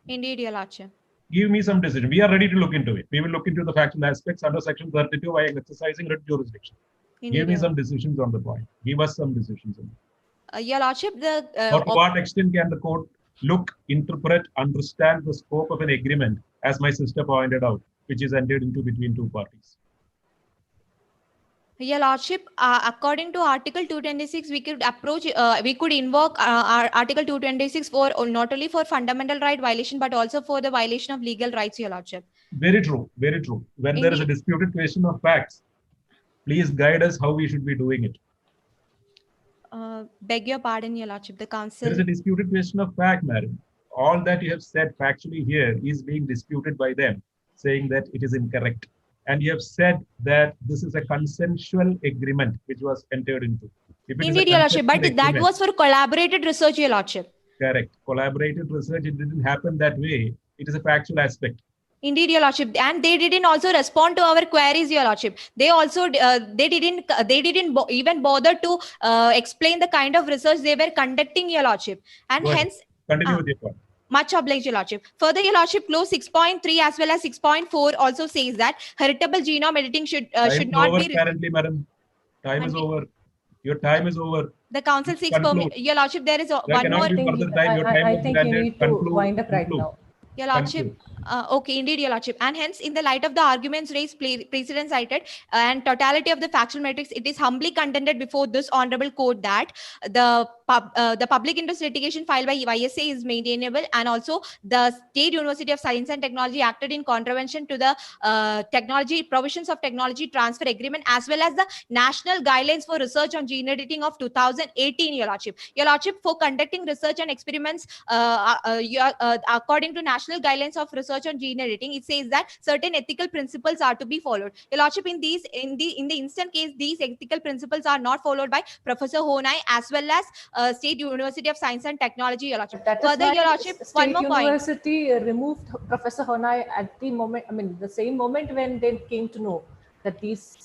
Indeed, Your Lordship. Give me some decision. We are ready to look into it. We will look into the factual aspects under section 32 by exercising writ jurisdiction. Indeed, Give me Your some decisions on the point. Give us some decisions on it. Your Lordship, Or to what extent can the court look, interpret, understand the scope of an agreement, as my sister pointed out, which is entered into between two parties? Your Lordship, according to Article 226, we could approach, we could invoke our Article 226 for not only for fundamental right violation, but also for the violation of legal rights, Your Lordship. Very true, very true. When there is a disputed question of facts, please guide us how we should be doing it. Beg your pardon, Your Lordship, the Council. There is a disputed question of fact, madam. All that you have said factually here is being disputed by them, saying that it is incorrect. And you have said that this is a consensual agreement which was entered into. Indeed, Your Lordship, but that was for collaborated research, Your Lordship. Correct. Collaborated research, it didn't happen that way. It is a factual aspect. Indeed, Your Lordship, and they didn't also respond to our queries, Your Lordship. They also they didn't even bother to explain the kind of research they were conducting, Your Lordship, and hence continue with your point. Much obliged, Your Lordship. Further, Your Lordship, clause 6.3 as well as 6.4 also says that heritable genome editing should not be. Currently, madam, time is over. Your time is over. The Council seeks permission. Your Lordship, there is one more thing. I think you need to wind up right now. Your Lordship, okay, indeed, Your Lordship. And hence, in the light of the arguments raised, precedent cited, and totality of the factual metrics, it is humbly contended before this honorable court that the public interest litigation filed by YSA is maintainable, and also the State University of Science and Technology acted in contravention to the provisions of Technology Transfer Agreement, as well as the National Guidelines for Research on Gene Editing of 2018, Your Lordship. Your Lordship, for conducting research and experiments, according to National Guidelines of Research on Gene Editing, it says that certain ethical principles are to be followed. Your Lordship, in the instant case, these ethical principles are not followed by Professor Honai as well as State University of Science and Technology, Your Lordship. Further, Your Lordship, one more point. State University removed Professor Honai at the moment, the same moment when they came to know that these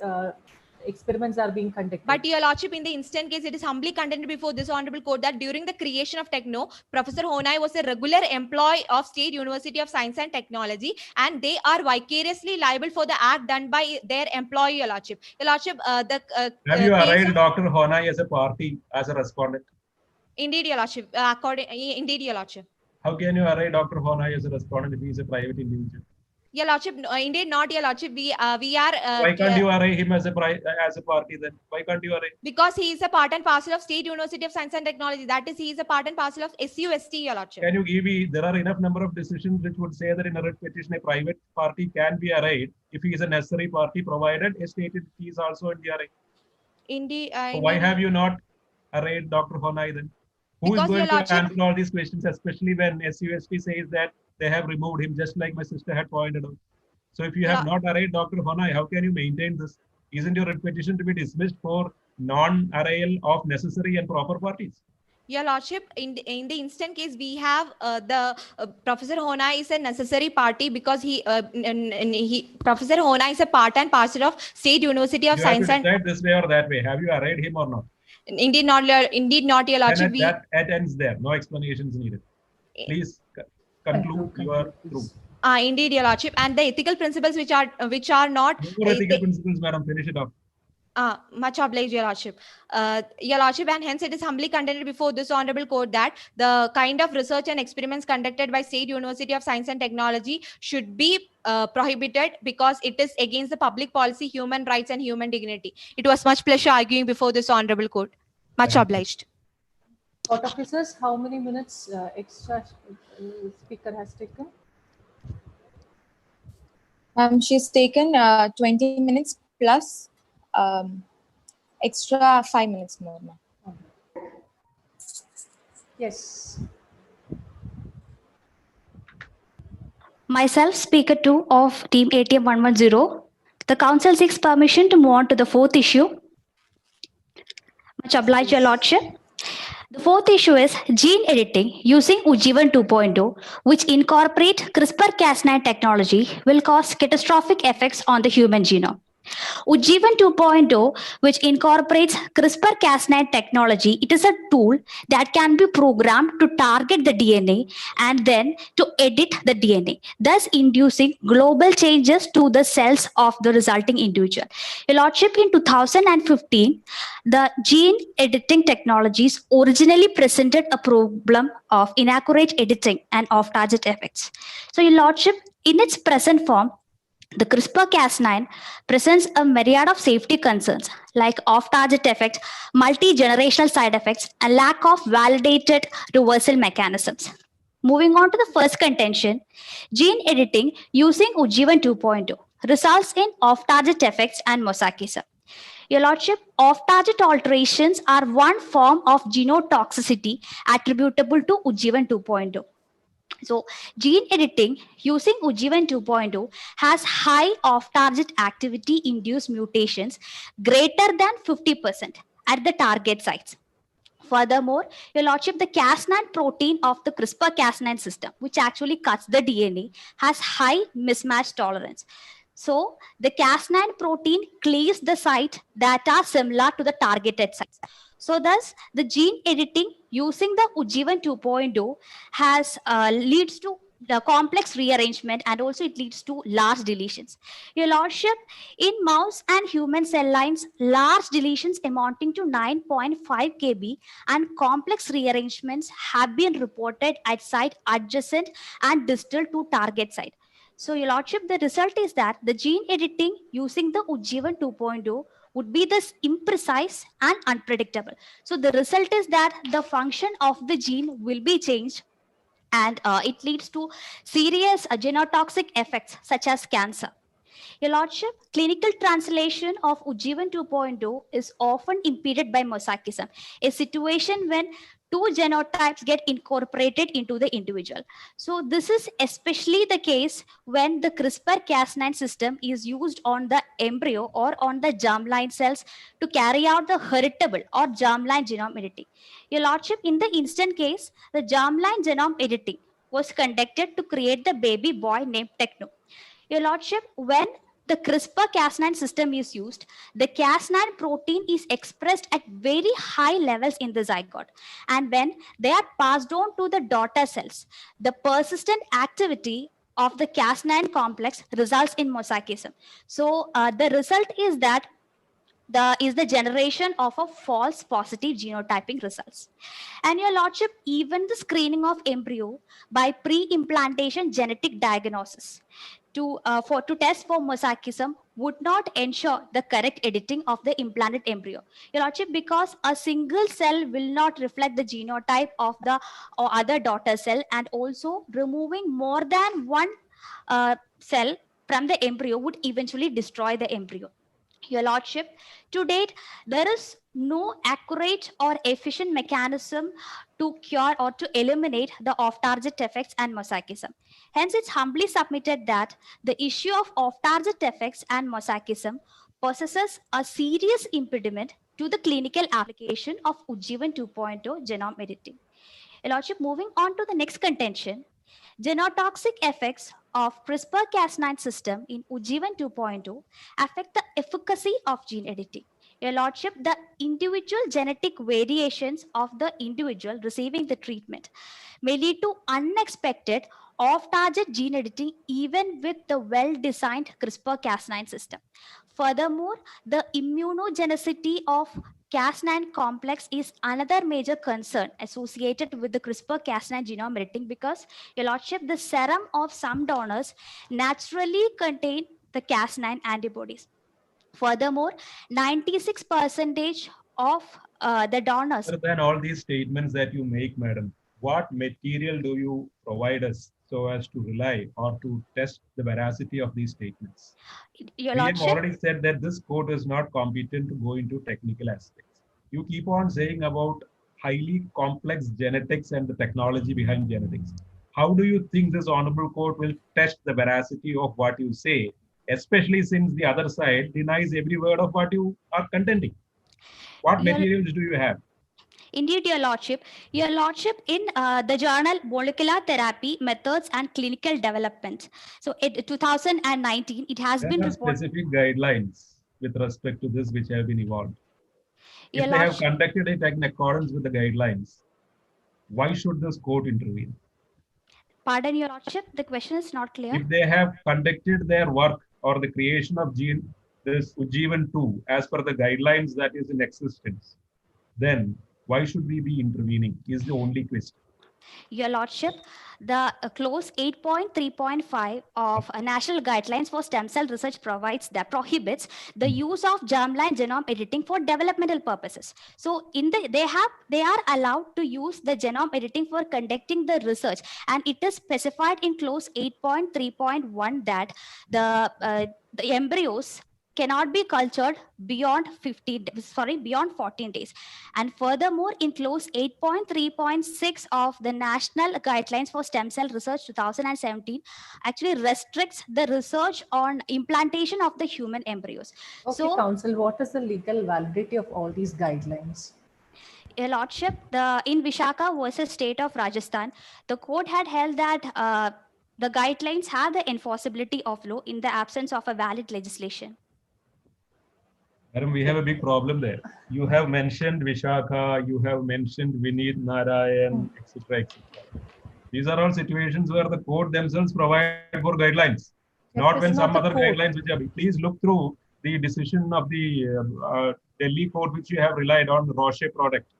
experiments are being conducted. But Your Lordship, in the instant case, it is humbly contended before this honorable court that during the creation of Techno, Professor Honai was a regular employee of State University of Science and Technology, and they are vicariously liable for the act done by their employee, Your Lordship. Your Lordship, have you arraigned Dr. Honai as a party, as a respondent? Indeed, Your Lordship. Indeed, Your Lordship. How can you arraign Dr. Honai as a respondent if he is a private individual? Your Lordship, indeed not, Your Lordship. We are. Why can't you array him as a party then? Why can't you array? Because he is a part and parcel of State University of Science and Technology. That is, he is a part and parcel of SUST, Your Lordship. Can you give me? There are enough number of decisions which would say that in a writ petition a private party can be arrayed if he is a necessary party, provided a state entity is also in the array. Indeed. So why have you not arrayed Dr. Honai then? Who is Because, going Your to Lordship, answer all these questions, especially when SUST says that they have removed him, just like my sister had pointed out. So if you have not arrayed Dr. Honai, how can you maintain this? Isn't your writ petition to be dismissed for non-arrayal of necessary and proper parties? Your Lordship, in the instant case, we have Professor Honai is a necessary party because Professor Honai is a part and parcel of State University of Science and. You have to decide this way or that way. Have you arrayed him or not? Indeed not, Your Lordship. That ends there. No explanations needed. Please conclude. You are through. Indeed, Your Lordship, and the ethical principles which are not. No ethical principles, madam. Finish it off. Much obliged, Your Lordship. Your Lordship, and hence it is humbly contended before this honorable court that the kind of research and experiments conducted by State University of Science and Technology should be prohibited because it is against the public policy, human rights, and human dignity. It was much pleasure arguing before this honorable court. Much obliged. Court officers, how many minutes extra speaker has taken? She's taken 20 minutes plus extra 5 minutes more. Yes. Myself, Speaker 2 of Team ATM 110. The Council seeks permission to move on to the fourth issue. Much obliged, Your Lordship. The fourth issue is gene editing using Ujjivan 2.0, which incorporate CRISPR-Cas9 technology, will cause catastrophic effects on the human genome. Ujjivan 2.0, which incorporates CRISPR-Cas9 technology, it is a tool that can be programmed to target the DNA and then to edit the DNA, thus inducing global changes to the cells of the resulting individual. Your Lordship, in 2015, the gene editing technologies originally presented a problem of inaccurate editing and off-target effects. So, Your Lordship, in its present form, the CRISPR-Cas9 presents a myriad of safety concerns like off-target effects, multi-generational side effects, and lack of validated reversal mechanisms. Moving on to the first contention, gene editing using Ujjivan 2.0 results in off-target effects and mosaicism. Your Lordship, off-target alterations are one form of genotoxicity attributable to Ujjivan 2.0. So, gene editing using Ujjivan 2.0 has high off-target activity-induced mutations greater than 50% at the target sites. Furthermore, Your Lordship, the Cas9 protein of the CRISPR-Cas9 system, which actually cuts the DNA, has high mismatch tolerance. So, the Cas9 protein cleaves the site that are similar to the targeted sites. So, thus, the gene editing using the Ujjivan 2.0 has leads to the complex rearrangement, and also it leads to large deletions. Your Lordship, in mouse and human cell lines, large deletions amounting to 9.5 kb and complex rearrangements have been reported at site adjacent and distal to target site. So, Your Lordship, the result is that the gene editing using the Ujjivan 2.0 would be this imprecise and unpredictable. So, the result is that the function of the gene will be changed, and it leads to serious genotoxic effects such as cancer. Your Lordship, clinical translation of Ujjivan 2.0 is often impeded by mosaicism, a situation when two genotypes get incorporated into the individual. So this is especially the case when the CRISPR-Cas9 system is used on the embryo or on the germline cells to carry out the heritable or germline genome editing. Your Lordship, in the instant case, the germline genome editing was conducted to create the baby boy named Techno. Your Lordship, when the CRISPR-Cas9 system is used, the Cas9 protein is expressed at very high levels in the zygote. And when they are passed on to the daughter cells, the persistent activity of the Cas9 complex results in mosaicism. So the result is that the generation of a false positive genotyping results. And Your Lordship, even the screening of embryo by pre-implantation genetic diagnosis to test for mosaicism would not ensure the correct editing of the implanted embryo, Your Lordship, because a single cell will not reflect the genotype of the or other daughter cell, and also removing more than one cell from the embryo would eventually destroy the embryo. Your Lordship, to date, there is no accurate or efficient mechanism to cure or to eliminate the off-target effects and mosaicism. Hence, it's humbly submitted that the issue of off-target effects and mosaicism possesses a serious impediment to the clinical application of Ujjivan 2.0 genome editing. Your Lordship, moving on to the next contention, genotoxic effects of CRISPR-Cas9 system in Ujjivan 2.0 affect the efficacy of gene editing. Your Lordship, the individual genetic variations of the individual receiving the treatment may lead to unexpected off-target gene editing even with the well-designed CRISPR-Cas9 system. Furthermore, the immunogenicity of Cas9 complex is another major concern associated with the CRISPR-Cas9 genome editing because, Your Lordship, the serum of some donors naturally contain the Cas9 antibodies. Furthermore, 96% of the donors. Other than all these statements that you make, madam, what material do you provide us so as to rely or to test the veracity of these statements? Your We have Lordship, already said that this court is not competent to go into technical aspects. You keep on saying about highly complex genetics and the technology behind genetics. How do you think this honorable court will test the veracity of what you say, especially since the other side denies every word of what you are contending? What Your- materials do you have? Indeed, Your Lordship, in the journal Molecular Therapy Methods and Clinical Development. So, in 2019, it has There been are reported. specific guidelines with respect to this which have been evolved. Your If they have Lordship, conducted it in accordance with the guidelines, why should this court intervene? pardon, Your Lordship, the question is not clear. If they have conducted their work or the creation of gene, this Ujjivan 2, as per the guidelines that is in existence, then why should we be intervening is the only question. Your Lordship, the clause 8.3.5 of National Guidelines for Stem Cell Research prohibits the use of germline genome editing for developmental purposes. So, they are allowed to use the genome editing for conducting the research, and it is specified in clause 8.3.1 that the embryos cannot be cultured beyond 14 days. And furthermore, in clause 8.3.6 of the National Guidelines for Stem Cell Research 2017 actually restricts the research on implantation of the human embryos. Okay, So, counsel, what is the legal validity of all these guidelines? Your Lordship, in Vishaka versus State of Rajasthan, the court had held that the guidelines have the enforceability of law in the absence of a valid legislation. Madam, we have a big problem there. You have mentioned Vishaka, you have mentioned Vineet Narayan, etc., etc. These are all situations where the court themselves provide for guidelines, not when some other guidelines which are. Please look through the decision of the Delhi court which you have relied on, the Roche product.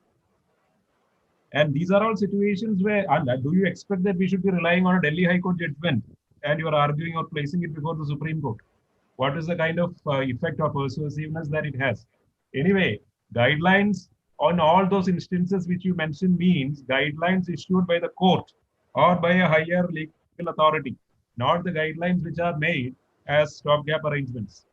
And these are all situations where, do you expect that we should be relying on a Delhi High Court judgment and you are arguing or placing it before the Supreme Court? What is the kind of effect or persuasiveness that it has? Anyway, guidelines on all those instances which you mentioned means guidelines issued by the court or by a higher legal authority, not the guidelines which are made as stopgap arrangements.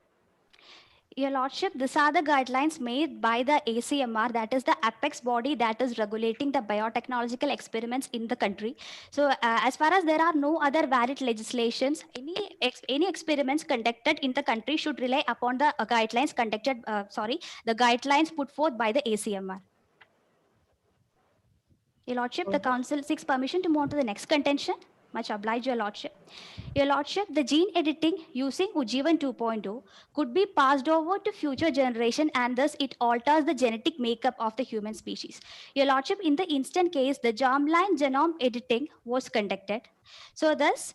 Your Lordship, these are the guidelines made by the ACMR, that is the apex body that is regulating the biotechnological experiments in the country. So, as far as there are no other valid legislations, any experiments conducted in the country should rely upon the guidelines the guidelines put forth by the ACMR. Your Lordship, the Council seeks permission to move on to the next contention. Much obliged, Your Lordship. Your Lordship, the gene editing using Ujjivan 2.0 could be passed over to future generation, and thus it alters the genetic makeup of the human species. Your Lordship, in the instant case, the germline genome editing was conducted. So thus,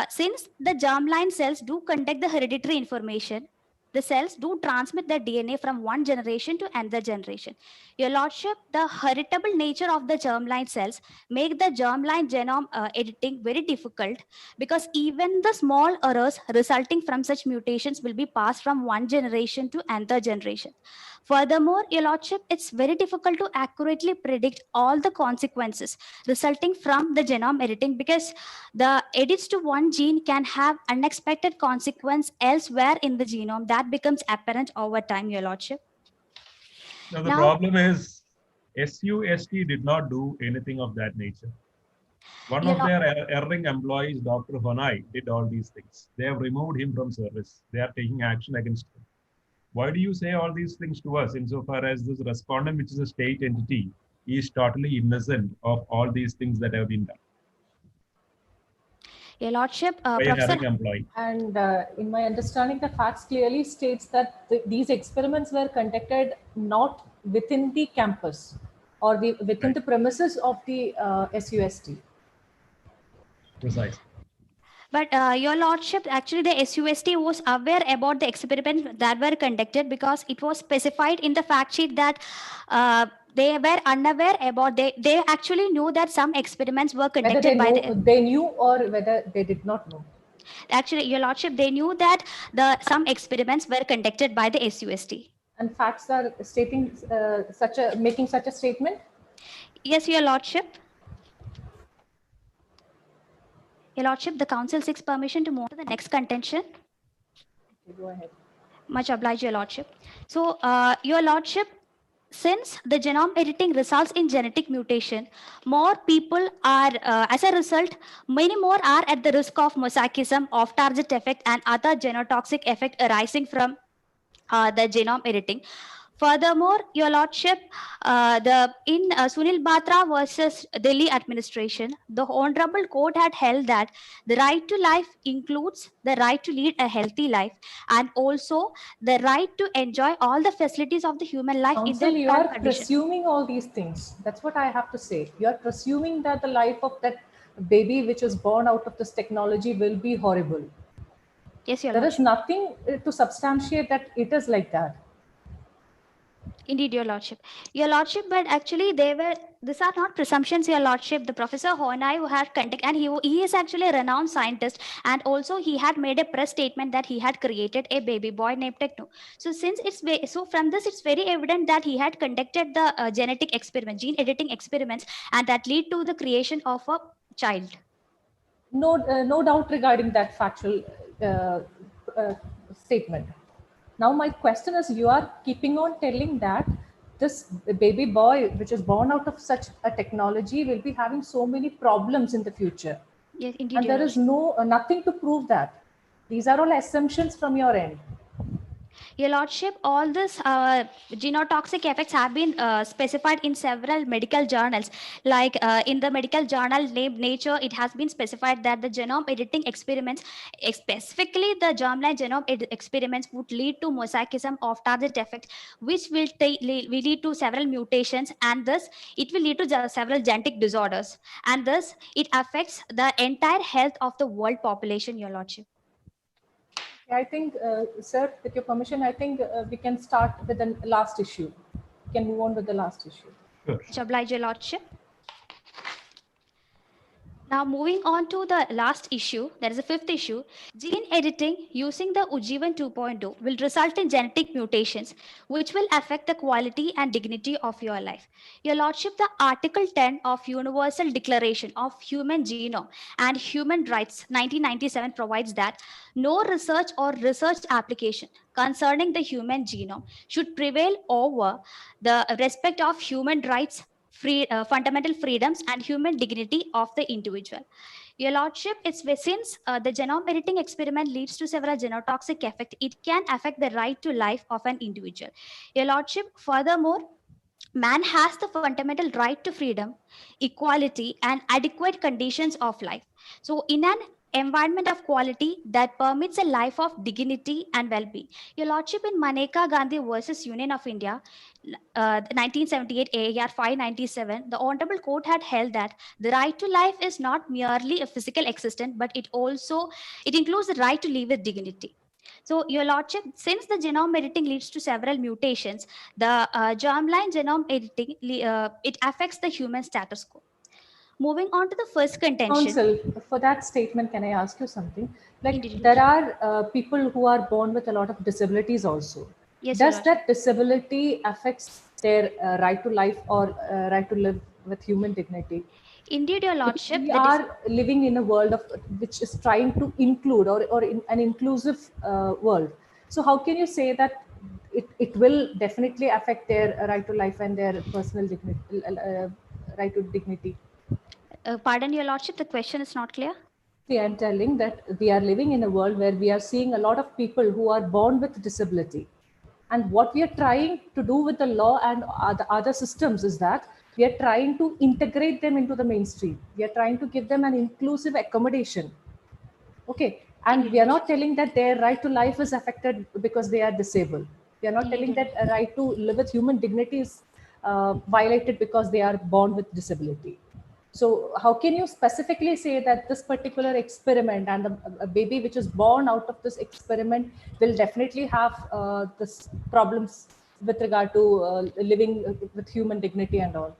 since the germline cells do conduct the hereditary information, the cells do transmit the DNA from one generation to another generation. Your Lordship, the heritable nature of the germline cells make the germline genome editing very difficult, because even the small errors resulting from such mutations will be passed from one generation to another generation. Furthermore, Your Lordship, it's very difficult to accurately predict all the consequences resulting from the genome editing, because the edits to one gene can have unexpected consequence elsewhere in the genome that becomes apparent over time, Your Lordship. Now, the Now, problem is SUST did not do anything of that nature. One Your of their erring employees, Dr. Honai, did all these things. They have removed him from service. They are taking action against him. Why do you say all these things to us insofar as this respondent, which is a state entity, is totally innocent of all these things that have been done Your Lordship, by an Professor. erring employee? And in my understanding, the facts clearly states that these experiments were conducted not within the campus or within the premises of the SUST. Precisely. But Your Lordship, actually the SUST was aware about the experiments that were conducted, because it was specified in the fact sheet that they were unaware about, they actually knew that some experiments were conducted They knew or whether they did not know. Actually, Your Lordship, they knew that some experiments were conducted by the SUST. And facts are stating making such a statement? Yes, Your Lordship. Your Lordship, the Council seeks permission to move to the next contention. Okay, go ahead. Much obliged, Your Lordship. So, Your Lordship, since the genome editing results in genetic mutation, more people are, as a result, many more are at the risk of mosaicism, off-target effect, and other genotoxic effect arising from the genome editing. Furthermore, Your Lordship, in Sunil Batra versus Delhi administration, the Honorable Court had held that the right to life includes the right to lead a healthy life, and also the right to enjoy all the facilities of the human life. Counsel, in their you are condition. presuming all these things. That's what I have to say. You are presuming that the life of that baby which is born out of this technology will be horrible. Yes, Your There Lordship. is nothing to substantiate that it is like that. Indeed, Your Lordship. Your Lordship, but actually these are not presumptions, Your Lordship. The Professor Honai who had conducted, and he is actually a renowned scientist, and also he had made a press statement that he had created a baby boy named Techno. So from this, it's very evident that he had conducted the genetic experiment, gene editing experiments, and that lead to the creation of a child. No doubt regarding that factual statement. Now my question is, you are keeping on telling that this baby boy which is born out of such a technology will be having so many problems in the future. Yes, indeed. And there is nothing to prove that. These are all assumptions from your end. Your Lordship, all this genotoxic effects have been specified in several medical journals. Like in the medical journal named Nature, it has been specified that the genome editing experiments, specifically the germline genome experiments, would lead to mosaicism of target effect, which will lead to several mutations, and thus it will lead to several genetic disorders. And thus it affects the entire health of the world population, Your Lordship. I think, sir, with your permission, I think we can start with the last issue. We can move on with the last issue. Sure. Oblige, Your Lordship. Now, moving on to the last issue, that is the fifth issue. Gene editing using the Ujjivan 2.0 will result in genetic mutations, which will affect the quality and dignity of your life. Your Lordship, the Article 10 of Universal Declaration of Human Genome and Human Rights 1997 provides that no research or research application concerning the human genome should prevail over the respect of human rights, fundamental freedoms, and human dignity of the individual. Your Lordship, it's since the genome editing experiment leads to several genotoxic effects, it can affect the right to life of an individual. Your Lordship, furthermore, man has the fundamental right to freedom, equality, and adequate conditions of life. So in an environment of quality that permits a life of dignity and well-being. Your Lordship, in Maneka Gandhi versus Union of India, 1978 AAR 597, the Honorable Court had held that the right to life is not merely a physical existence, but it includes the right to live with dignity. So, Your Lordship, since the genome editing leads to several mutations, the germline genome editing it affects the human status quo. Moving on to the first contention. Counsel, for that statement, can I ask you something? Like, Indeed, there are people who are born with a lot of disabilities also. Yes, Your Does Lordship. that disability affects their right to life or right to live with human dignity? Indeed, Your Lordship. We are living in a world of which is trying to include or in an inclusive world. So how can you say that it will definitely affect their right to life and their personal dignity, right to dignity? Pardon, Your Lordship, the question is not clear. See, I'm telling that we are living in a world where we are seeing a lot of people who are born with disability. And what we are trying to do with the law and the other systems is that we are trying to integrate them into the mainstream. We are trying to give them an inclusive accommodation. Okay. And we are not telling that their right to life is affected because they are disabled. We are not telling that a right to live with human dignity is violated because they are born with disability. So how can you specifically say that this particular experiment and a baby which is born out of this experiment will definitely have this problems with regard to living with human dignity and all?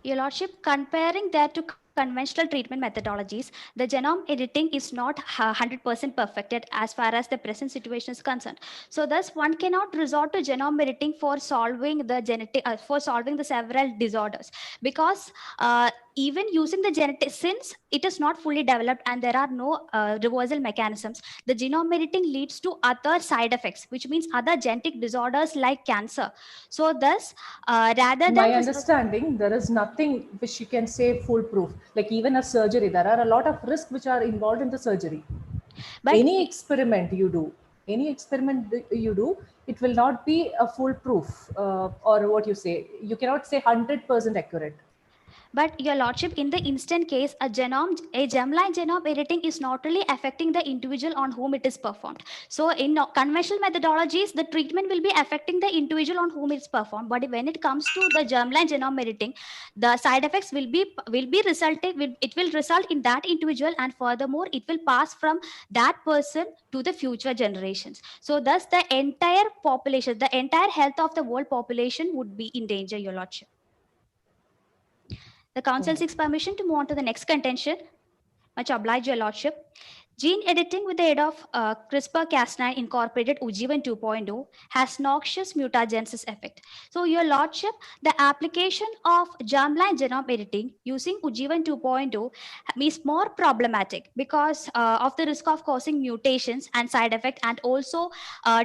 Your Lordship, comparing that to conventional treatment methodologies, the genome editing is not 100% perfected as far as the present situation is concerned. So thus one cannot resort to genome editing for solving the several disorders, because even using the genetic, since it is not fully developed and there are no reversal mechanisms, the genome editing leads to other side effects, which means other genetic disorders like cancer. So thus, rather than my understanding, there is nothing which you can say foolproof. Like even a surgery, there are a lot of risks which are involved in the surgery. But any experiment you do, it will not be a foolproof or what you say. You cannot say 100% accurate. But Your Lordship, in the instant case, a germline genome editing is not really affecting the individual on whom it is performed. So in conventional methodologies, the treatment will be affecting the individual on whom it's performed. But when it comes to the germline genome editing, the side effects will result in that individual, and furthermore, it will pass from that person to the future generations. So thus the entire population, the entire health of the world population would be in danger, Your Lordship. The council seeks permission to move on to the next contention. Much obliged, Your Lordship. Gene editing with the aid of CRISPR-Cas9 incorporated Ujivan 2.0 has noxious mutagenesis effect. So, Your Lordship, the application of germline genome editing using Ujivan 2.0 is more problematic because of the risk of causing mutations and side effect, and also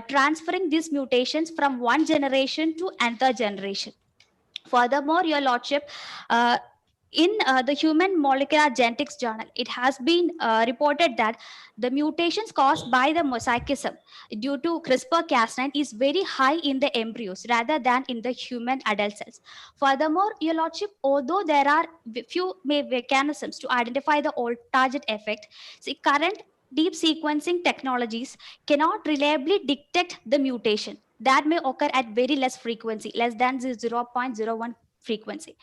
transferring these mutations from one generation to another generation. Furthermore, Your Lordship, in the Human Molecular Genetics Journal, it has been reported that the mutations caused by the mosaicism due to CRISPR-Cas9 is very high in the embryos rather than in the human adult cells. Furthermore, Your Lordship, although there are few mechanisms to identify the old target effect, current deep sequencing technologies cannot reliably detect the mutation that may occur at very less frequency, less than 0.01 frequency.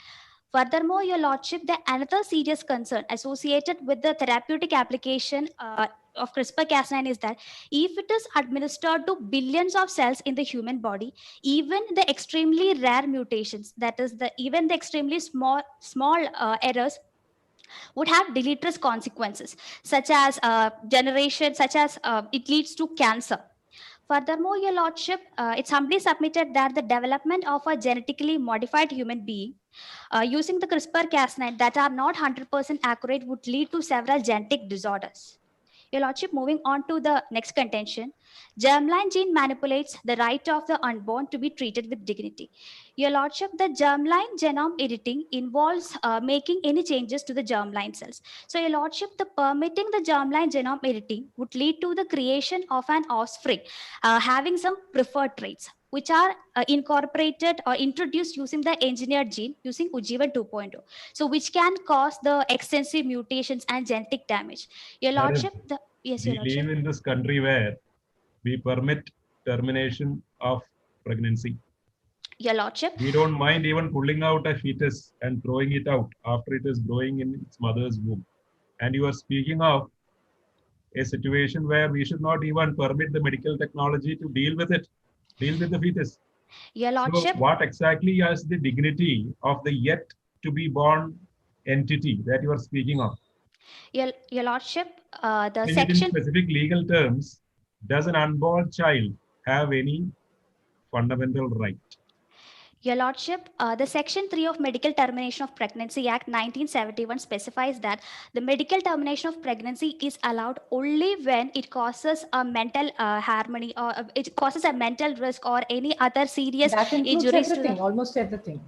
Furthermore, Your Lordship, the another serious concern associated with the therapeutic application of CRISPR-Cas9 is that if it is administered to billions of cells in the human body, even the extremely rare mutations, that is, even the extremely small errors, would have deleterious consequences, such as it leads to cancer. Furthermore, Your Lordship, it's humbly submitted that the development of a genetically modified human being using the CRISPR-Cas9 that are not 100% accurate would lead to several genetic disorders. Your Lordship, moving on to the next contention, germline gene manipulates the right of the unborn to be treated with dignity. Your Lordship, the germline genome editing involves making any changes to the germline cells. So, Your Lordship, the permitting the germline genome editing would lead to the creation of an offspring having some preferred traits, which are incorporated or introduced using the engineered gene using Ujivan 2.0. So, which can cause the extensive mutations and genetic damage. Your Lordship, yes, Your Lordship. We live in this country where we permit termination of pregnancy. Your Lordship. We don't mind even pulling out a fetus and throwing it out after it is growing in its mother's womb. And you are speaking of a situation where we should not even permit the medical technology to deal with it, deal with the fetus. Your So Lordship, what exactly is the dignity of the yet to be born entity that you are speaking of? your Lordship, the And yet in section, specific legal terms, does an unborn child have any fundamental right? Your Lordship, the Section 3 of Medical Termination of Pregnancy Act 1971 specifies that the medical termination of pregnancy is allowed only when it causes a mental harmony, or it causes a mental risk or any other serious That includes injuries to everything, the, almost everything.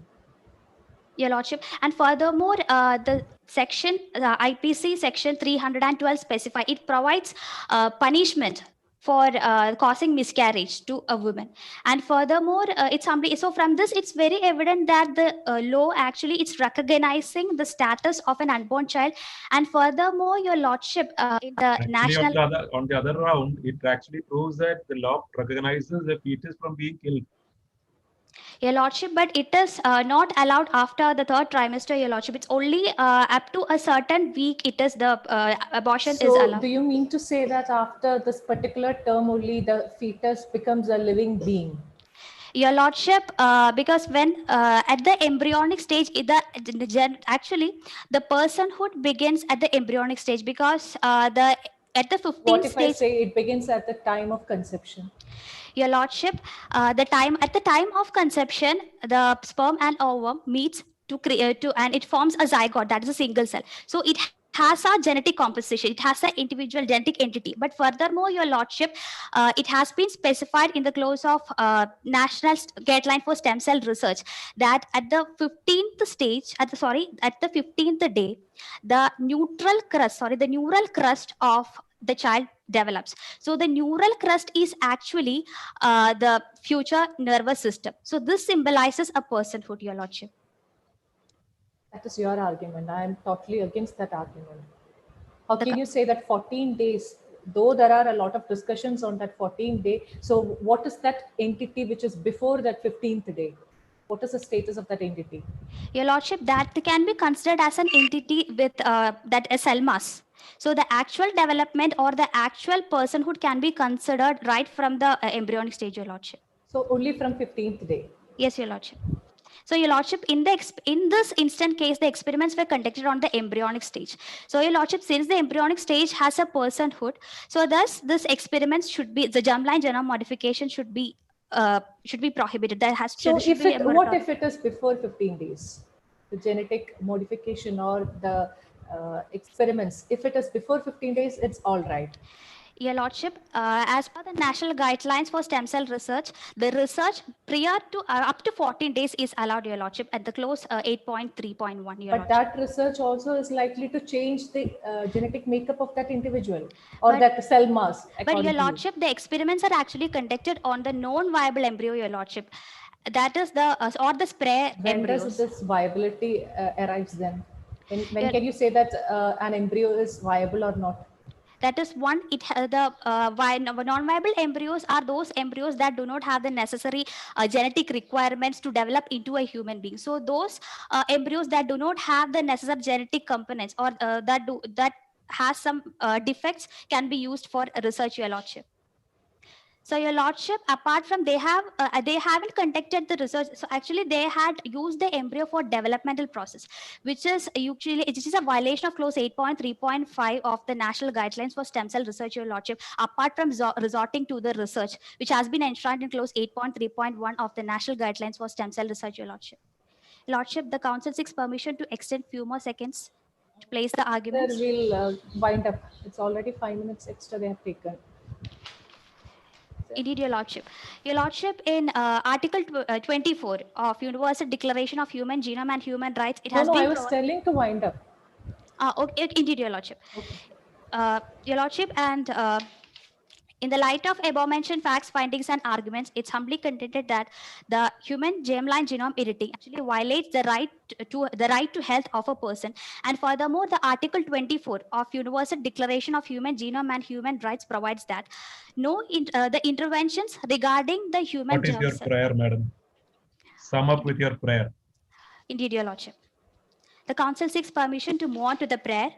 Your Lordship. And furthermore, the section, IPC section 312 specify, it provides punishment for causing miscarriage to a woman. And furthermore, it's somebody, so from this, it's very evident that the law actually, it's recognizing the status of an unborn child. And furthermore, Your Lordship, in the Actually, national... on the other round, it actually proves that the law recognizes the fetus from being killed. Your Lordship, but it is not allowed after the third trimester, Your Lordship. It's only up to a certain week, it is the abortion is So allowed. do you mean to say that after this particular term only the fetus becomes a living being? Your Lordship, because when at the embryonic stage, actually the personhood begins at the embryonic stage, because at the 15th What if I stage, say it begins at the time of conception? Your Lordship, at the time of conception, the sperm and ovum meets to create and it forms a zygote, that is a single cell. So it has a genetic composition, it has an individual genetic entity. But furthermore, Your Lordship, it has been specified in the clause of National Guideline for Stem Cell Research that at the 15th stage, at the 15th day, the neural crust of the child develops. So the neural crust is actually the future nervous system. So this symbolizes a personhood, Your Lordship. That is your argument. I am totally against that argument. How can you say that 14 days, though there are a lot of discussions on that 14 day, so what is that entity which is before that 15th day? What is the status of that entity? Your Lordship, that can be considered as an entity with that a cell mass. So the actual development or the actual personhood can be considered right from the embryonic stage, Your Lordship. So only from 15th day? Yes, Your Lordship. So, Your Lordship, in this instant case, the experiments were conducted on the embryonic stage. So, Your Lordship, since the embryonic stage has a personhood, so thus this experiments should be, the germline genome modification should be prohibited. There has So should be a what if it is before 15 days? The genetic modification or the experiments, if it is before 15 days, it's all right. Your Lordship, as per the national guidelines for stem cell research, the research prior to up to 14 days is allowed, Your Lordship, at the clause 8.3.1. But that research also is likely to change the genetic makeup of that individual or that cell mass. But Your Lordship, the experiments are actually conducted on the non-viable embryo, Your Lordship. That is the or the spray embryos. When does this viability arrives then? When can you say that an embryo is viable or not? That is one, non-viable embryos are those embryos that do not have the necessary genetic requirements to develop into a human being. So those embryos that do not have the necessary genetic components or that has some defects can be used for research, Your Lordship. So, Your Lordship, apart from they haven't conducted the research. So actually they had used the embryo for developmental process, which is usually, it is a violation of clause 8.3.5 of the national guidelines for stem cell research, Your Lordship, apart from resorting to the research, which has been enshrined in clause 8.3.1 of the national guidelines for stem cell research, Your Lordship. Lordship, the council seeks permission to extend few more seconds to place the arguments. Sir, we'll wind up. It's already 5 minutes extra they have taken. Indeed, Your Lordship. Your Lordship, in Article 24 of Universal Declaration of Human Genome and Human Rights, it has been... I was telling to wind up. Okay, indeed, Your Lordship. Okay. Your Lordship, and in the light of above-mentioned facts, findings, and arguments, it's humbly contended that the human germline genome editing actually violates the right to health of a person. And furthermore, the Article 24 of Universal Declaration of Human Genome and Human Rights provides that the interventions regarding the human germ cell. What is your prayer, madam? Sum up with your prayer. Indeed, Your Lordship. The council seeks permission to move on to the prayer.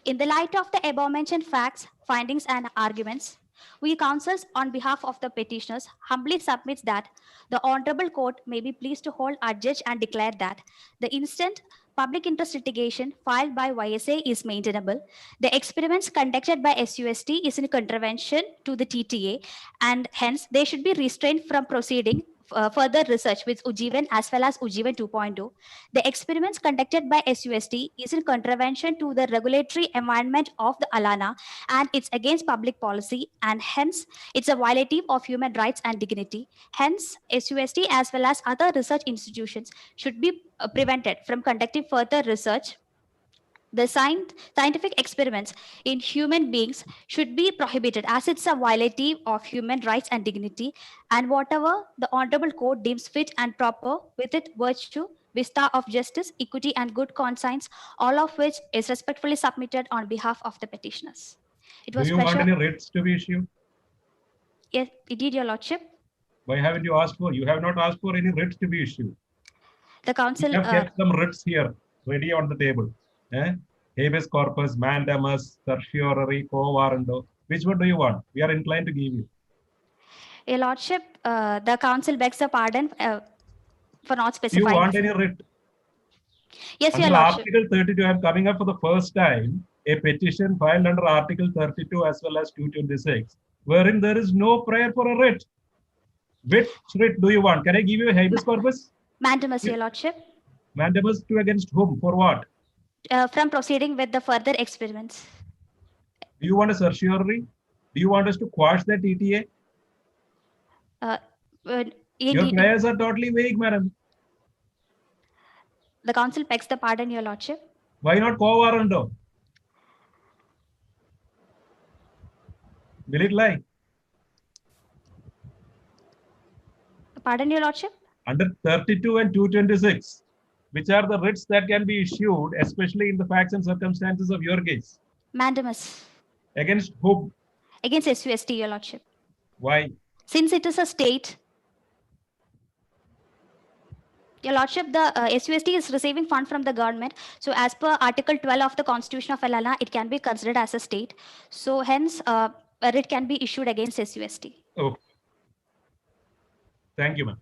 In the light of the above-mentioned facts, findings, and arguments, we counsels on behalf of the petitioners humbly submits that the Honorable Court may be pleased to hold adjudge and declare that the instant public interest litigation filed by YSA is maintainable. The experiments conducted by SUST is in contravention to the TTA, and hence they should be restrained from proceeding further research with Ujjivan as well as Ujjivan 2.0. The experiments conducted by SUST is in contravention to the regulatory environment of the ALANA, and it's against public policy, and hence it's a violative of human rights and dignity. Hence, SUST as well as other research institutions should be prevented from conducting further research. The scientific experiments in human beings should be prohibited as it's a violative of human rights and dignity, and whatever the Honorable Court deems fit and proper with its virtue, vista of justice, equity, and good conscience, all of which is respectfully submitted on behalf of the petitioners. It was Do you want pleasure. any writs to be issued? Yes, indeed, Your Lordship. Why haven't you asked for? You have not asked for any writs to be issued. The council We have kept some writs here, ready on the table. Habeas corpus, mandamus, certiorari, quo warranto. Which one do you want? We are inclined to give you. Your Lordship, the council begs a pardon for not Do you specifying. want any writ? Yes, Your Under Lordship. Article 32, I am coming up for the first time, a petition filed under Article 32 as well as 226, wherein there is no prayer for a writ. Which writ do you want? Can I give you a habeas corpus? Mandamus, Your Lordship. Mandamus to against whom? For what? From proceeding with the further experiments. Do you want a certiorari? Do you want us to quash that ETA? Your prayers are totally vague, madam. The council begs the pardon, Your Lordship. Why not quo warranto? Will it lie? Pardon, Your Lordship? Under 32 and 226, which are the writs that can be issued, especially in the facts and circumstances of your case? Mandamus. Against whom? Against SUST, Your Lordship. Why? Since it is a state, Your Lordship, the SUST is receiving fund from the government. So as per Article 12 of the Constitution of ALANA, it can be considered as a state. So hence, a writ can be issued against SUST. Okay. Thank you, ma'am.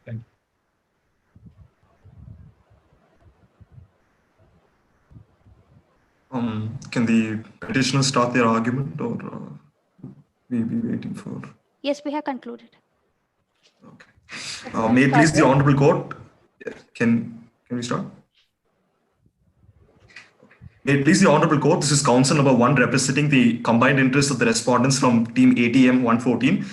Thank you. Can the petitioner start their argument, or we be waiting for? Yes, we have concluded. Okay. May it please the Honorable Court. Can we start? May it please the Honorable Court, this is counsel number 1 representing the combined interests of the respondents from team ATM 114.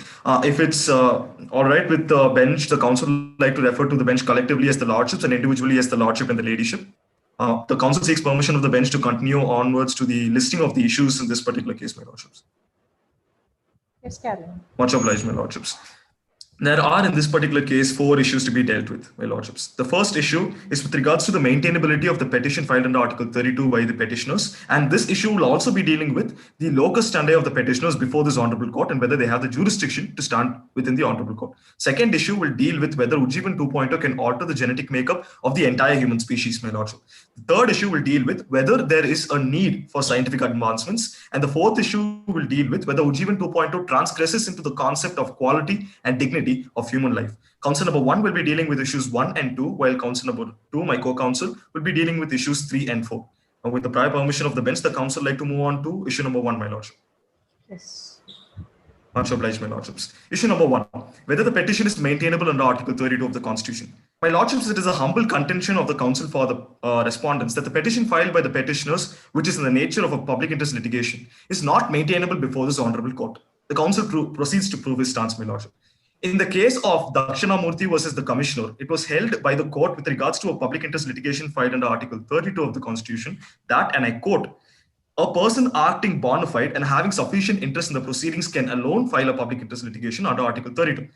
If it's all right with the bench, the counsel would like to refer to the bench collectively as the lordships and individually as the lordship and the ladyship. The counsel seeks permission of the bench to continue onwards to the listing of the issues in this particular case, my lordships. Yes, carry on. Much obliged, my lordships. There are in this particular case 4 issues to be dealt with, my lordships. The first issue is with regards to the maintainability of the petition filed under Article 32 by the petitioners, and this issue will also be dealing with the locus standi of the petitioners before this Honorable Court and whether they have the jurisdiction to stand within the Honorable Court. Second issue will deal with whether Ujjivan 2.0 can alter the genetic makeup of the entire human species, my lordship. The third issue will deal with whether there is a need for scientific advancements, and the fourth issue will deal with whether Ujjivan 2.0 transgresses into the concept of quality and dignity of human life. Counsel number 1 will be dealing with issues 1 and 2, while counsel number 2, my co-counsel, will be dealing with issues 3 and 4. Now, with the prior permission of the bench, the counsel like to move on to issue number 1, my lordship. Yes. Much obliged, my lordships. Issue number 1, whether the petition is maintainable under Article 32 of the Constitution. My lordships, it is a humble contention of the counsel for the respondents that the petition filed by the petitioners, which is in the nature of a public interest litigation, is not maintainable before this Honorable Court. The counsel proceeds to prove his stance, my lordship. In the case of Dakshinamurthy versus the commissioner, it was held by the court with regards to a public interest litigation filed under Article 32 of the Constitution that, and I quote, a person acting bona fide and having sufficient interest in the proceedings can alone file a public interest litigation under Article 32. In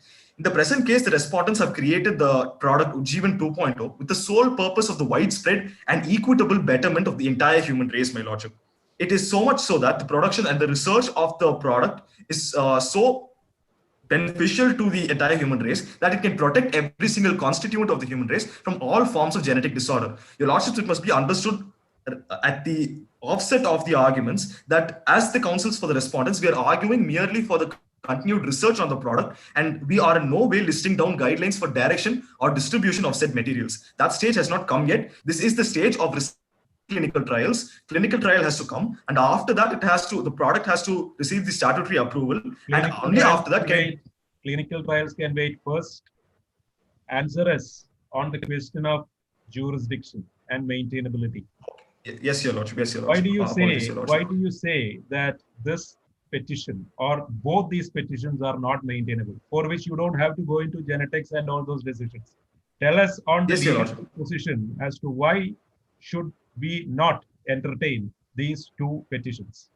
the present case, the respondents have created the product Ujjivan 2.0 with the sole purpose of the widespread and equitable betterment of the entire human race, my lordship. It is so much so that the production and the research of the product is so beneficial to the entire human race, that it can protect every single constituent of the human race from all forms of genetic disorder. Your Lordships, it must be understood at the offset of the arguments that as the counsels for the respondents, we are arguing merely for the continued research on the product, and we are in no way listing down guidelines for direction or distribution of said materials. That stage has not come yet. This is the stage of clinical trials. Clinical trial has to come, and after that, the product has to receive the statutory approval, and only after that clinical trials can wait. First, answer us on the question of jurisdiction and maintainability. Yes, Your Lordship. Yes, Your Why Lordship. do you say that this petition or both these petitions are not maintainable, for which you don't have to go into genetics and all those decisions? Tell us on the legal position as to why should we not entertain these two petitions.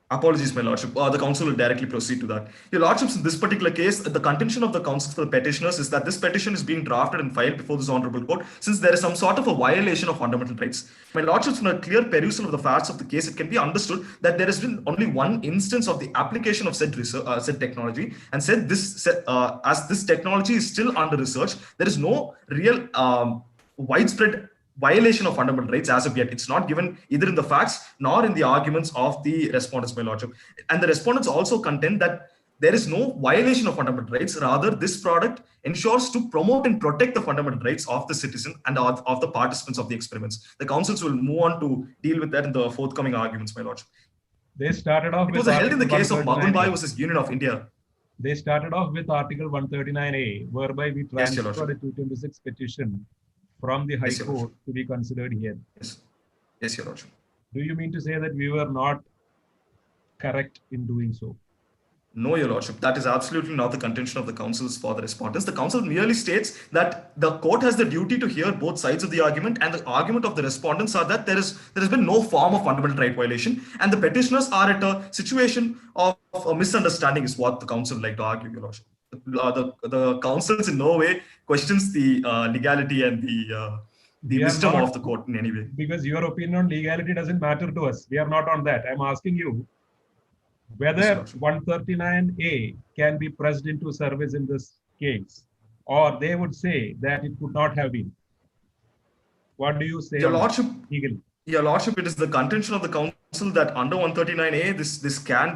Apologies, my Lordship. The counsel will directly proceed to that. Your Lordships, in this particular case, the contention of the counsel for the petitioners is that this petition is being drafted and filed before this Honorable Court, since there is some sort of a violation of fundamental rights. My Lordships, from a clear perusal of the facts of the case, it can be understood that there has been only one instance of the application of said technology, and as this technology is still under research, there is no real widespread violation of fundamental rights as of yet. It's not given either in the facts nor in the arguments of the respondents, my Lordship. And the respondents also contend that there is no violation of fundamental rights. Rather, this product ensures to promote and protect the fundamental rights of the citizen and of the participants of the experiments. The counsels will move on to deal with that in the forthcoming arguments, my Lordship. They started off with held in the case of Magunbai versus Union of India. They started off with Article 139A, whereby we transferred a 226 petition from the High Court to be considered here. Yes, Your Lordship. Do you mean to say that we were not correct in doing so? No, Your Lordship. That is absolutely not the contention of the counsels for the respondents. The counsel merely states that the court has the duty to hear both sides of the argument, and the argument of the respondents are that there has been no form of fundamental right violation, and the petitioners are at a situation of a misunderstanding, is what the counsel would like to argue, Your Lordship. The counsels in no way questions the legality and the wisdom of the court in any way. Because your opinion on legality doesn't matter to us. We are not on that. I'm asking you whether 139A can be pressed into service in this case, or they would say that it could not have been. What do you say? Your Lordship, legally? Your Lordship, it is the contention of the counsel that under 139A,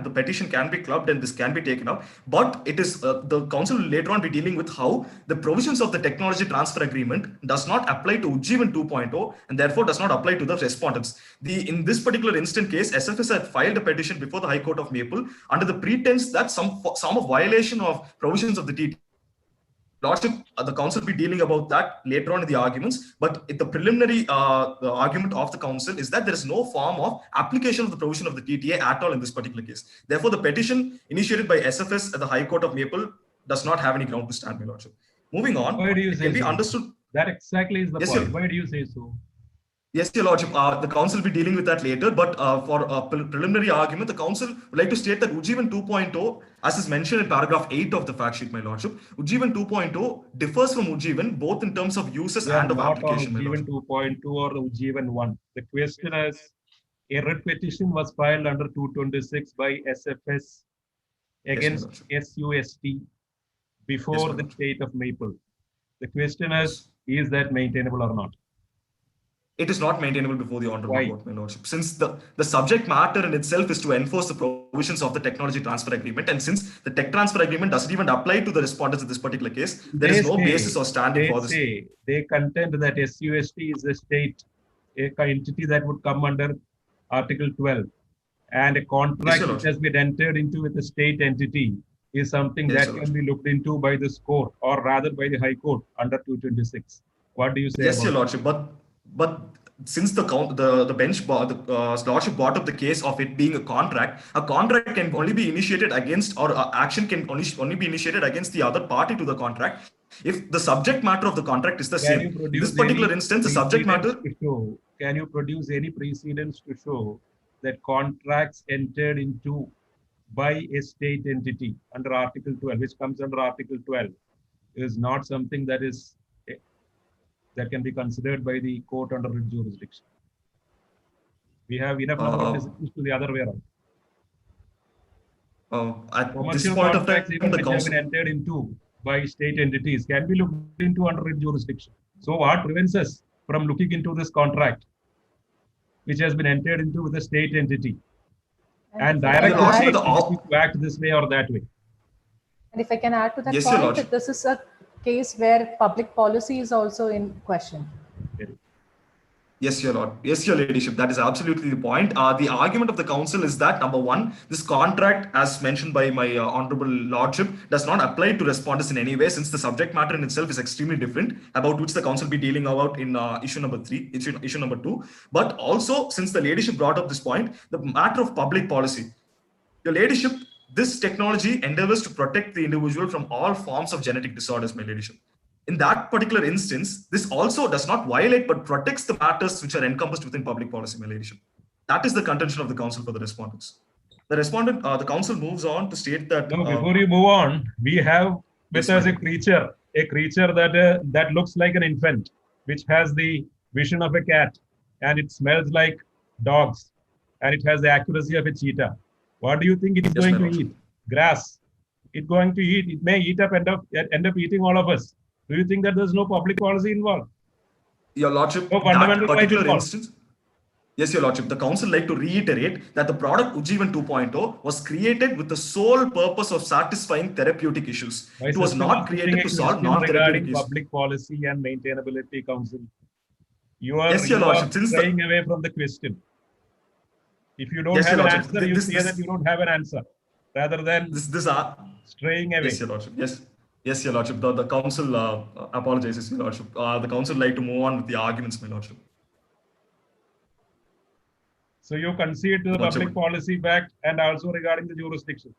the petition can be clubbed and this can be taken up. But it is the counsel will later on be dealing with how the provisions of the technology transfer agreement does not apply to Ujjivan 2.0 and therefore does not apply to the respondents. In this particular instant case, SFS had filed a petition before the High Court of Maple under the pretense that some of violation of provisions of the TT. Lordship, the counsel will be dealing about that later on in the arguments, but the preliminary the argument of the counsel is that there is no form of application of the provision of the TTA at all in this particular case. Therefore, the petition initiated by SFS at the High Court of Maple does not have any ground to stand, my Lordship. Moving on, why do you say can be so? Understood. That exactly is the point. Sir. Why do you say so? Yes, Your Lordship. The counsel will be dealing with that later, but for a preliminary argument, the counsel would like to state that Ujjivan 2.0, as is mentioned in paragraph 8 of the fact sheet, my Lordship, Ujjivan 2.0 differs from Ujjivan both in terms of uses and of application. Ujjivan 2.2 or Ujjivan 1. The question is, a writ petition was filed under 226 by SFS against SUST before the state of Maple. The question is that maintainable or not? It is not maintainable before the Honorable Court, my Lordship. Since the subject matter in itself is to enforce the provisions of the technology transfer agreement, and since the tech transfer agreement doesn't even apply to the respondents in this particular case, there is no basis or standing for this. They contend that SUST is a state, an entity that would come under Article 12, and a contract which has been entered into with a state entity is something that can be looked into by this court, or rather by the High Court under 226. What do you say? Yes, Your Lordship, but since the bench, the Lordship brought up the case of it being a contract can only be initiated against, or action can only be initiated against the other party to the contract if the subject matter of the contract is the same. In this particular instance, the subject matter. Can you produce any precedents to show that contracts entered into by a state entity under Article 12, which comes under Article 12, is not something that can be considered by the court under its jurisdiction? We have enough number of decisions to the other way around. At this Commercial point of contracts, time, even the which have council. been entered into by state entities, can be looked into under its jurisdiction. So what prevents us from looking into this contract, which has been entered into with a state entity, and direct the state entity to act this way or that way? And if I can add to that Yes, Your point, Lordship. this is a case where public policy is also in question. Yes, Your Lord. Yes, Your Ladyship. That is absolutely the point. The argument of the council is that, number one, this contract, as mentioned by my Honorable Lordship, does not apply to respondents in any way, since the subject matter in itself is extremely different, about which the council be dealing about in issue number 3, issue number 2. But also, since the Ladyship brought up this point, the matter of public policy. Your Ladyship, this technology endeavors to protect the individual from all forms of genetic disorders, my Ladyship. In that particular instance, this also does not violate but protects the matters which are encompassed within public policy, my Ladyship. That is the contention of the council for the respondents. The council moves on to state that. No, before you move on, we have with us a creature that looks like an infant, which has the vision of a cat, and it smells like dogs, and it has the accuracy of a cheetah. What do you think it is going to eat? Grass. It's going to eat. It may end up eating all of us. Do you think that there's no public policy involved? Your Lordship, no fundamental that particular right instance. Yes, Your Lordship. The council like to reiterate that the product Ujjivan 2.0 was created with the sole purpose of satisfying therapeutic issues. It was not created to solve non-therapeutic issues. Public policy and maintainability council. You are straying away from the question. If you don't have an answer, you say that you don't have an answer, rather than straying away. Yes, Your Lordship. Yes, Your Lordship. The council apologizes, Your Lordship. The council like to move on with the arguments, my Lordship. So you concede to the public policy fact and also regarding the jurisdiction?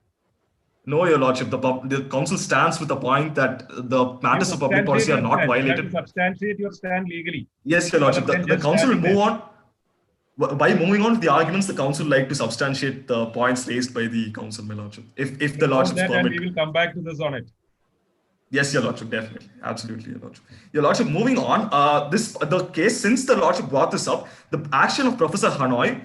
No, Your Lordship. The council stands with the point that the matters of public policy are not violated. You have to substantiate your stand legally. Yes, Your Lordship. The council will move on. By moving on to the arguments, the council like to substantiate the points raised by the council, my Lordship. If the Lordship's permit. We will come back to this on it. Yes, Your Lordship, definitely. Absolutely, Your Lordship. Your Lordship, moving on, the case, since the Lordship brought this up, the action of Professor Hanoi,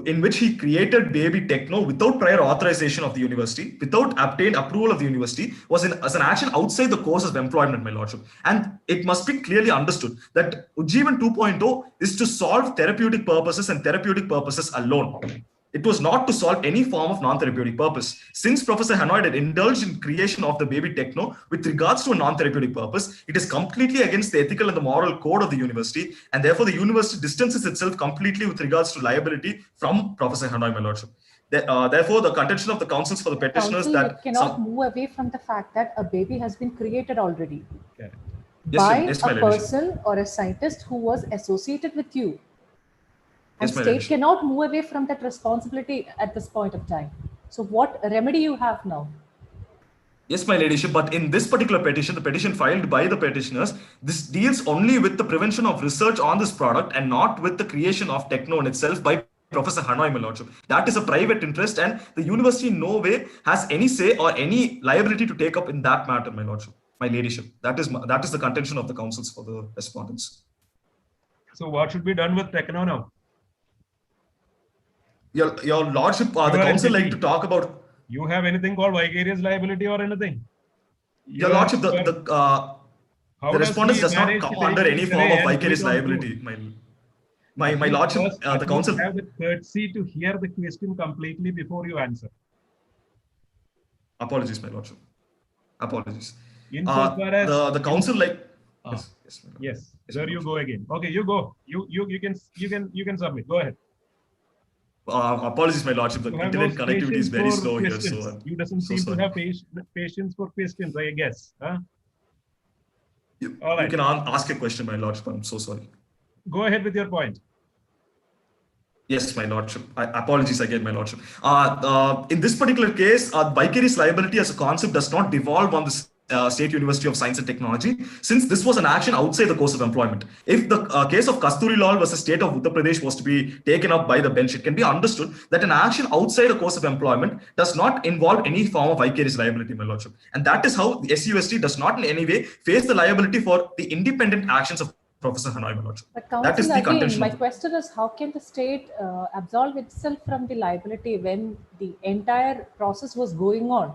in which he created baby techno without prior authorization of the university, without obtained approval of the university, was as an action outside the course of employment, my Lordship. And it must be clearly understood that Ujjivan 2.0 is to solve therapeutic purposes and therapeutic purposes alone. It was not to solve any form of non-therapeutic purpose. Since Professor Hanoi had indulged in creation of the baby techno with regards to a non-therapeutic purpose, it is completely against the ethical and the moral code of the university, and therefore the university distances itself completely with regards to liability from Professor Hanoi, my Lordship. Therefore, the contention of the councils for the petitioners that cannot move away from the fact that a baby has been created already by a person or a scientist who was associated with you. And state cannot move away from that responsibility at this point of time. So what remedy you have now? Yes, my ladyship, but in this particular petition, the petition filed by the petitioners, this deals only with the prevention of research on this product and not with the creation of techno in itself by Professor Hanoi, my lordship. That is a private interest, and the university in no way has any say or any liability to take up in that matter, my lordship, my ladyship. That is the contention of the councils for the respondents. So what should be done with techno now? Your lordship, the council like to talk about. You have anything called vicarious liability or anything? Your lordship, the respondents does not come under any form of vicarious liability. My lordship, the council have the courtesy to hear the question completely before you answer. Apologies, my lordship. Apologies. As the council yes. There you go again. Okay, you go. You can submit. Go ahead. Apologies, my lordship. The internet connectivity is very slow here, so you doesn't seem to have patience for questions, I guess. Huh? All right. You can ask a question, my lordship. I'm so sorry. Go ahead with your point. Yes, my lordship. Apologies again, my lordship. In this particular case, vicarious liability as a concept does not devolve on the State University of Science and Technology, since this was an action outside the course of employment. If the case of Kasturi Lal versus State of Uttar Pradesh was to be taken up by the bench, it can be understood that an action outside the course of employment does not involve any form of vicarious liability, my lordship. And that is how the SUST does not in any way face the liability for the independent actions of Professor Hanoi, my lordship. But That is counsel, the again, contention. my question is, how can the state absolve itself from the liability when the entire process was going on?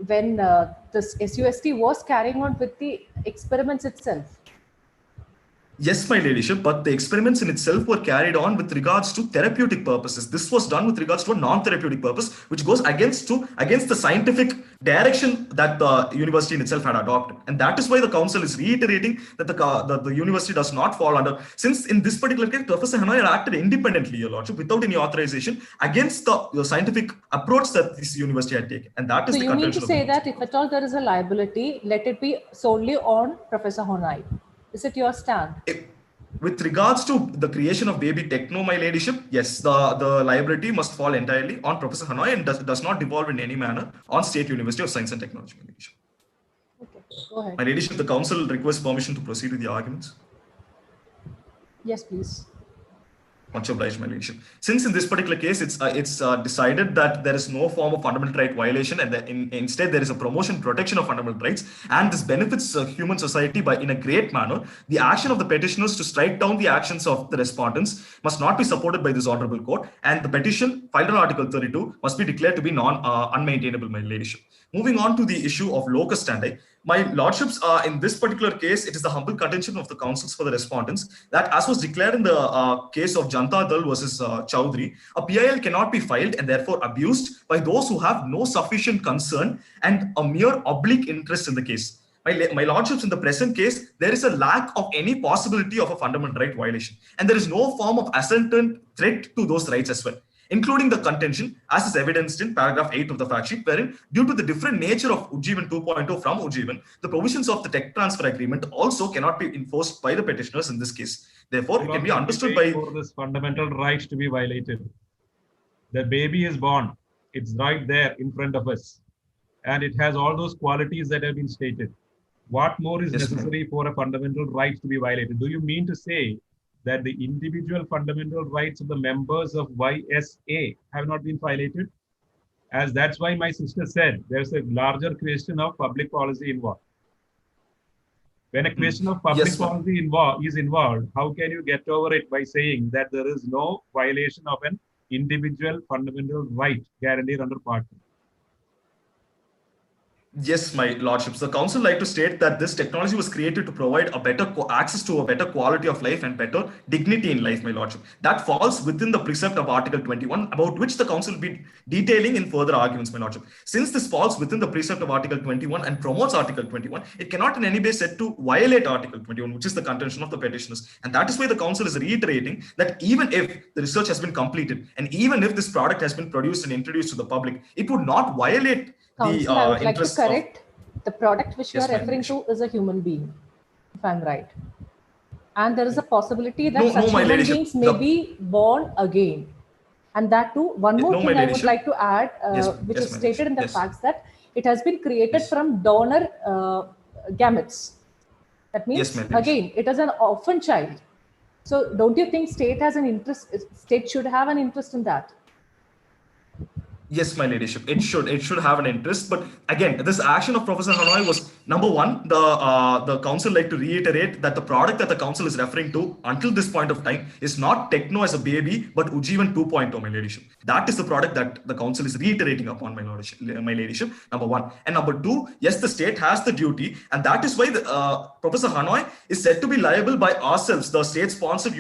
When this SUST was carrying on with the experiments itself? Yes, my ladyship, but the experiments in itself were carried on with regards to therapeutic purposes. This was done with regards to a non-therapeutic purpose, which goes against the scientific direction that the university in itself had adopted. And that is why the council is reiterating that the university does not fall under, since in this particular case, Professor Hanoi had acted independently, your lordship, without any authorization against the scientific approach that this university had taken. And that is So the you mean to contention. say that if at all there is a liability, let it be solely on Professor Hanoi? Is it your stand? With regards to the creation of baby techno, my ladyship, yes, the liability must fall entirely on Professor Hanoi and does not devolve in any manner on State University of Science and Technology, my ladyship. Okay, go ahead. My ladyship, the council requests permission to proceed with the arguments. Yes, please. Much obliged, my ladyship. Since in this particular case, it's decided that there is no form of fundamental right violation, and that instead there is a promotion protection of fundamental rights, and this benefits human society in a great manner. The action of the petitioners to strike down the actions of the respondents must not be supported by this honorable court, and the petition filed on Article 32 must be declared to be unmaintainable, my ladyship. Moving on to the issue of locus standi, my lordships, in this particular case, it is the humble contention of the counsels for the respondents that, as was declared in the case of Janta Dal versus Chowdhury, a PIL cannot be filed and therefore abused by those who have no sufficient concern and a mere oblique interest in the case. My lordships, in the present case, there is a lack of any possibility of a fundamental right violation, and there is no form of ascertained threat to those rights as well, including the contention, as is evidenced in paragraph 8 of the fact sheet, wherein due to the different nature of Ujjivan 2.0 from Ujjivan, the provisions of the tech transfer agreement also cannot be enforced by the petitioners in this case. Therefore, it can be understood by... For this fundamental right to be violated. The baby is born. It's right there in front of us. And it has all those qualities that have been stated. What more is necessary for a fundamental right to be violated? Do you mean to say that the individual fundamental rights of the members of YSA have not been violated? As that's why my sister said, there's a larger question of public policy involved. When a question of public policy is involved, how can you get over it by saying that there is no violation of an individual fundamental right guaranteed under Part 2? Yes, my lordships. The council like to state that this technology was created to provide a better access to a better quality of life and better dignity in life, my lordship. That falls within the precept of Article 21, about which the council will be detailing in further arguments, my lordship. Since this falls within the precept of Article 21 and promotes Article 21, it cannot in any way said to violate Article 21, which is the contention of the petitioners. And that is why the council is reiterating that even if the research has been completed and even if this product has been produced and introduced to the public, it would not violate Counsel, I would like to correct. The product which you are referring to is a human being, if I'm right. And there is a possibility that such human beings may be born again. And that too, one more thing I would like to add, which is stated in the facts, that it has been created from donor gametes. That means, again, it is an orphan child. So don't you think state has an interest, state should have an interest in that? Yes, my ladyship, it should have an interest. But again, this action of Professor Hanoi was, number one, the council like to reiterate that the product that the council is referring to until this point of time is not techno as a baby, but Ujjivan 2.0, my ladyship. That is the product that the council is reiterating upon, my ladyship, number one. And number two, yes, the state has the duty, and that is why Professor Hanoi is said to be liable by ourselves, the state-sponsored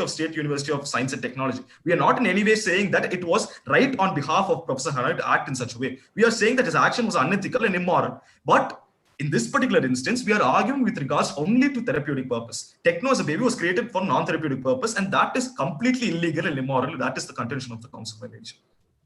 State University of Science and Technology. We are not in any way saying that it was right on behalf of Professor Hanoi to act in such a way. We are saying that his action was unethical and immoral. But in this particular instance, we are arguing with regards only to therapeutic purpose. Techno as a baby was created for non-therapeutic purpose, and that is completely illegal and immoral. That is the contention of the council, my lordship.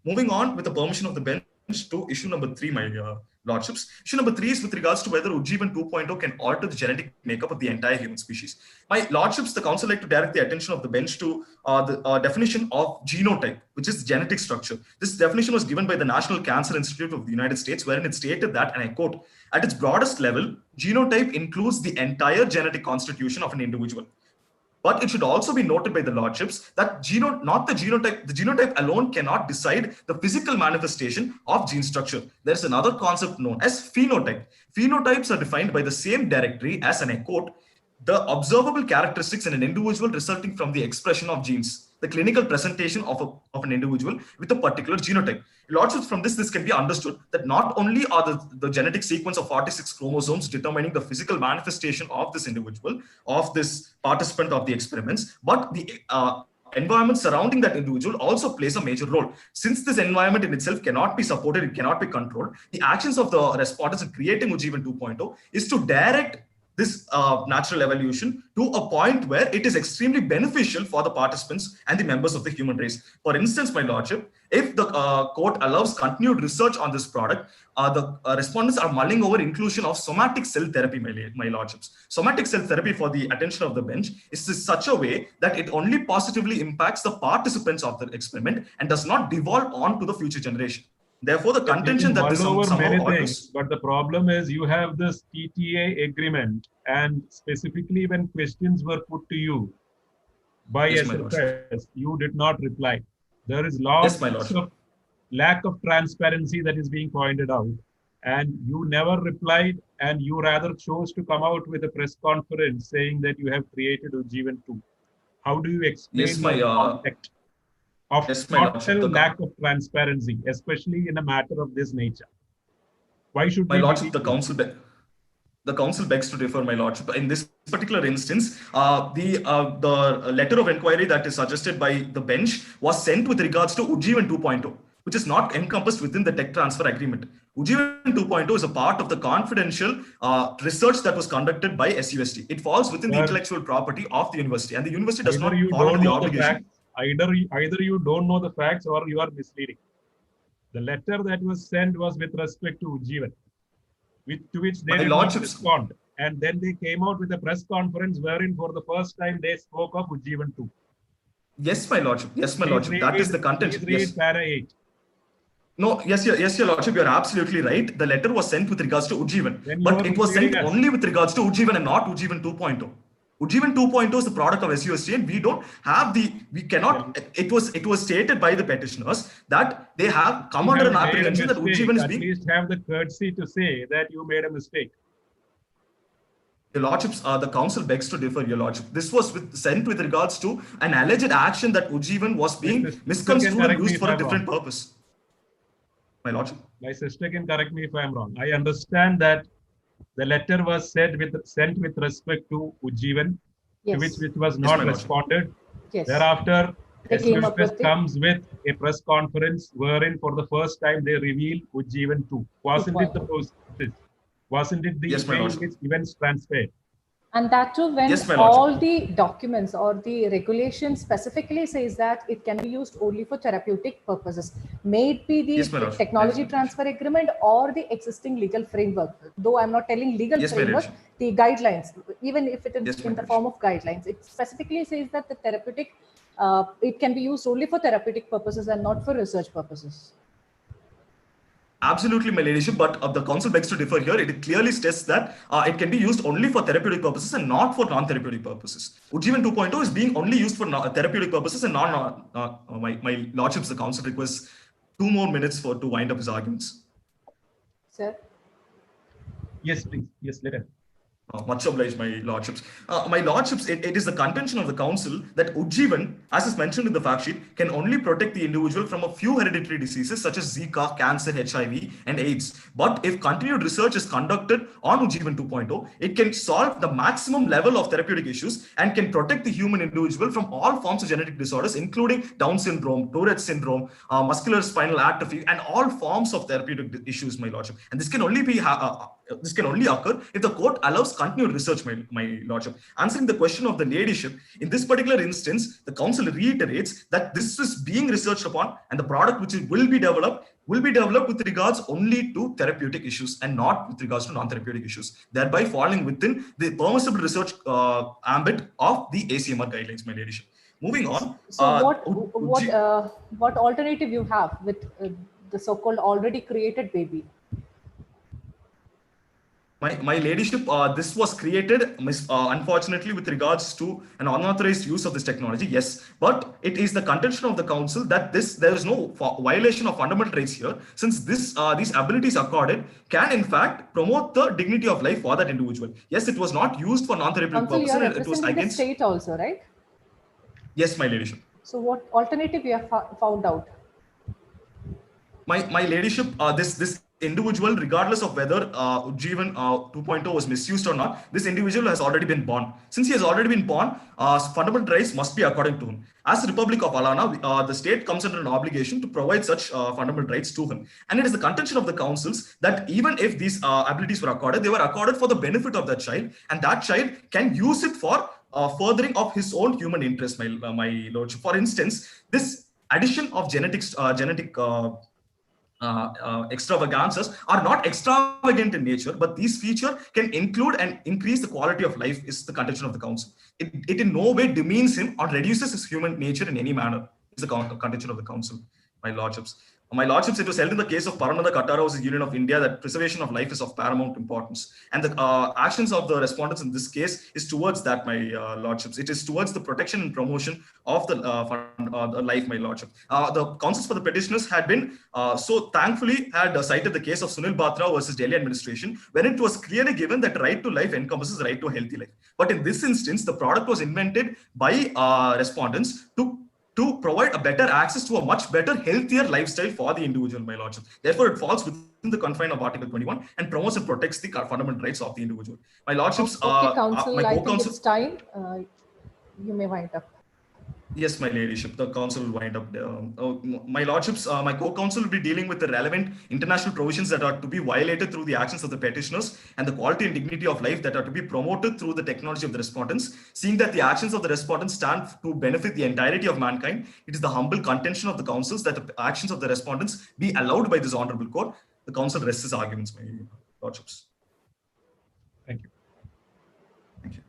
Moving on with the permission of the bench to issue number 3, my lordships. Issue number 3 is with regards to whether Ujjivan 2.0 can alter the genetic makeup of the entire human species. My lordships, the council like to direct the attention of the bench to the definition of genotype, which is genetic structure. This definition was given by the National Cancer Institute of the United States, wherein it stated that, and I quote, at its broadest level, genotype includes the entire genetic constitution of an individual. But it should also be noted by the lordships that the genotype alone cannot decide the physical manifestation of gene structure. There's another concept known as phenotype. Phenotypes are defined by the same directory as, and I quote, the observable characteristics in an individual resulting from the expression of genes, the clinical presentation of an individual with a particular genotype. Lordships, from this can be understood that not only are the genetic sequence of 46 chromosomes determining the physical manifestation of this individual, of this participant of the experiments, but the environment surrounding that individual also plays a major role. Since this environment in itself cannot be supported, it cannot be controlled, the actions of the respondents in creating Ujjivan 2.0 is to direct this natural evolution to a point where it is extremely beneficial for the participants and the members of the human race. For instance, my lordship, if the court allows continued research on this product, the respondents are mulling over inclusion of somatic cell therapy, my lordships. Somatic cell therapy, for the attention of the bench, is in such a way that it only positively impacts the participants of the experiment and does not devolve on to the future generation. Therefore, the contention that this somehow things, but the problem is you have this TTA agreement, and specifically when questions were put to you by SFS, you did not reply. There is lots of lack of transparency that is being pointed out, and you never replied, and you rather chose to come out with a press conference saying that you have created Ujjivan 2. How do you explain the context of total lack of transparency, especially in a matter of this nature? Why should my lordship, the council begs to differ, my lordship. In this particular instance, the letter of inquiry that is suggested by the bench was sent with regards to Ujjivan 2.0, which is not encompassed within the tech transfer agreement. Ujjivan 2.0 is a part of the confidential research that was conducted by SUST. It falls within the intellectual property of the university, and the university does not follow the obligation. Either you don't know the facts or you are misleading. The letter that was sent was with respect to Ujjivan, to which they did not respond. And then they came out with a press conference wherein for the first time they spoke of Ujjivan 2. Yes, my lordship. Yes, my lordship. That is the content. Please read para 8. No, yes, your lordship, you're absolutely right. The letter was sent with regards to Ujjivan, but it was sent only with regards to Ujjivan and not Ujjivan 2.0. Ujjivan 2.0 is the product of SUST, and we don't have it was stated by the petitioners that they have come under an apprehension that Ujjivan is being... At least have the courtesy to say that you made a mistake. Your lordships, the council begs to differ, your lordship. This was sent with regards to an alleged action that Ujjivan was being misconstrued and used for a different purpose. My lordship. My sister can correct me if I'm wrong. I understand that the letter was sent with respect to Ujjivan, to which was not responded. Yes. Thereafter, SUSS comes with a press conference wherein for the first time they reveal Ujjivan 2. Wasn't it the process? Wasn't it the email which events transpired? And that too, when all the documents or the regulation specifically says that it can be used only for therapeutic purposes, may it be the technology transfer agreement or the existing legal framework. Though I'm not telling legal framework, the guidelines, even if it is in the form of guidelines, it specifically says that the therapeutic, it can be used only for therapeutic purposes and not for research purposes. Absolutely, my ladyship, but the council begs to differ here. It clearly states that it can be used only for therapeutic purposes and not for non-therapeutic purposes. Ujjivan 2.0 is being only used for therapeutic purposes and my lordships, the council requests 2 more minutes to wind up his arguments. Sir? Yes, please. Yes, let him. Much obliged, my lordships. My lordships, it is the contention of the council that Ujjivan, as is mentioned in the fact sheet, can only protect the individual from a few hereditary diseases such as Zika, cancer, HIV, and AIDS. But if continued research is conducted on Ujjivan 2.0, it can solve the maximum level of therapeutic issues and can protect the human individual from all forms of genetic disorders, including Down syndrome, Tourette's syndrome, muscular spinal atrophy, and all forms of therapeutic issues, my lordship. And this can only be this can only occur if the court allows continued research, my lordship. Answering the question of the ladyship, in this particular instance, the council reiterates that this is being researched upon and the product which will be developed with regards only to therapeutic issues and not with regards to non-therapeutic issues, thereby falling within the permissible research ambit of the ACMR guidelines, my ladyship. Moving on. So what alternative you have with the so-called already created baby? My ladyship, this was created, unfortunately, with regards to an unauthorized use of this technology. Yes, but it is the contention of the council that there is no violation of fundamental rights here, since these abilities accorded can in fact promote the dignity of life for that individual. Yes, it was not used for non-therapeutic Council, you are purposes. It was representing the against. state also, right? Yes, my ladyship. So what alternative you have found out? My ladyship, this individual, regardless of whether Ujjivan 2.0 was misused or not, this individual has already been born. Since he has already been born, fundamental rights must be according to him. As the Republic of Alana, the state comes under an obligation to provide such fundamental rights to him. And it is the contention of the councils that even if these abilities were accorded, they were accorded for the benefit of that child, and that child can use it for furthering of his own human interest, my lordship. For instance, this addition of genetic extravagances are not extravagant in nature, but these features can include and increase the quality of life, is the contention of the council. It in no way demeans him or reduces his human nature in any manner, is the contention of the council, my lordships. My lordships, it was held in the case of Paranada Qatar versus Union of India that preservation of life is of paramount importance. And the actions of the respondents in this case is towards that, my lordships. It is towards the protection and promotion of the life, my lordship. The counsels for the petitioners had been, so thankfully had cited the case of Sunil Batra versus Delhi administration, when it was clearly given that right to life encompasses right to a healthy life. But in this instance, the product was invented by respondents to provide a better access to a much better, healthier lifestyle for the individual, my lordship. Therefore, it falls within the confine of Article 21 and promotes and protects the fundamental rights of the individual. My lordships, okay, council, my I think co-counsel. it's time. You may wind up. Yes, my ladyship, the council will wind up. My lordships, my co-counsel will be dealing with the relevant international provisions that are to be violated through the actions of the petitioners and the quality and dignity of life that are to be promoted through the technology of the respondents. Seeing that the actions of the respondents stand to benefit the entirety of mankind, it is the humble contention of the councils that the actions of the respondents be allowed by this honorable court. The council rests its arguments, my lordships. Thank you. Thank you.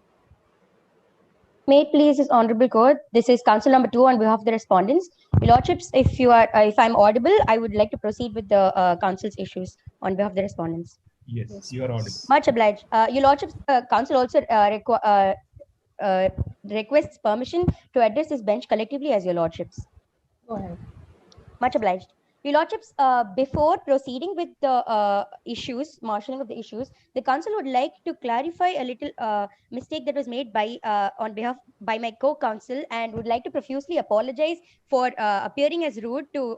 May it please this honorable court. This is counsel number 2 on behalf of the respondents. Your lordships, if I'm audible, I would like to proceed with the council's issues on behalf of the respondents. Yes, you are audible. Much obliged. Your lordships, council also requests permission to address this bench collectively as your lordships. Go ahead. Much obliged. Your lordships, before proceeding with the marshalling of the issues, the council would like to clarify a little mistake that was made by my co-counsel, and would like to profusely apologize for appearing as rude to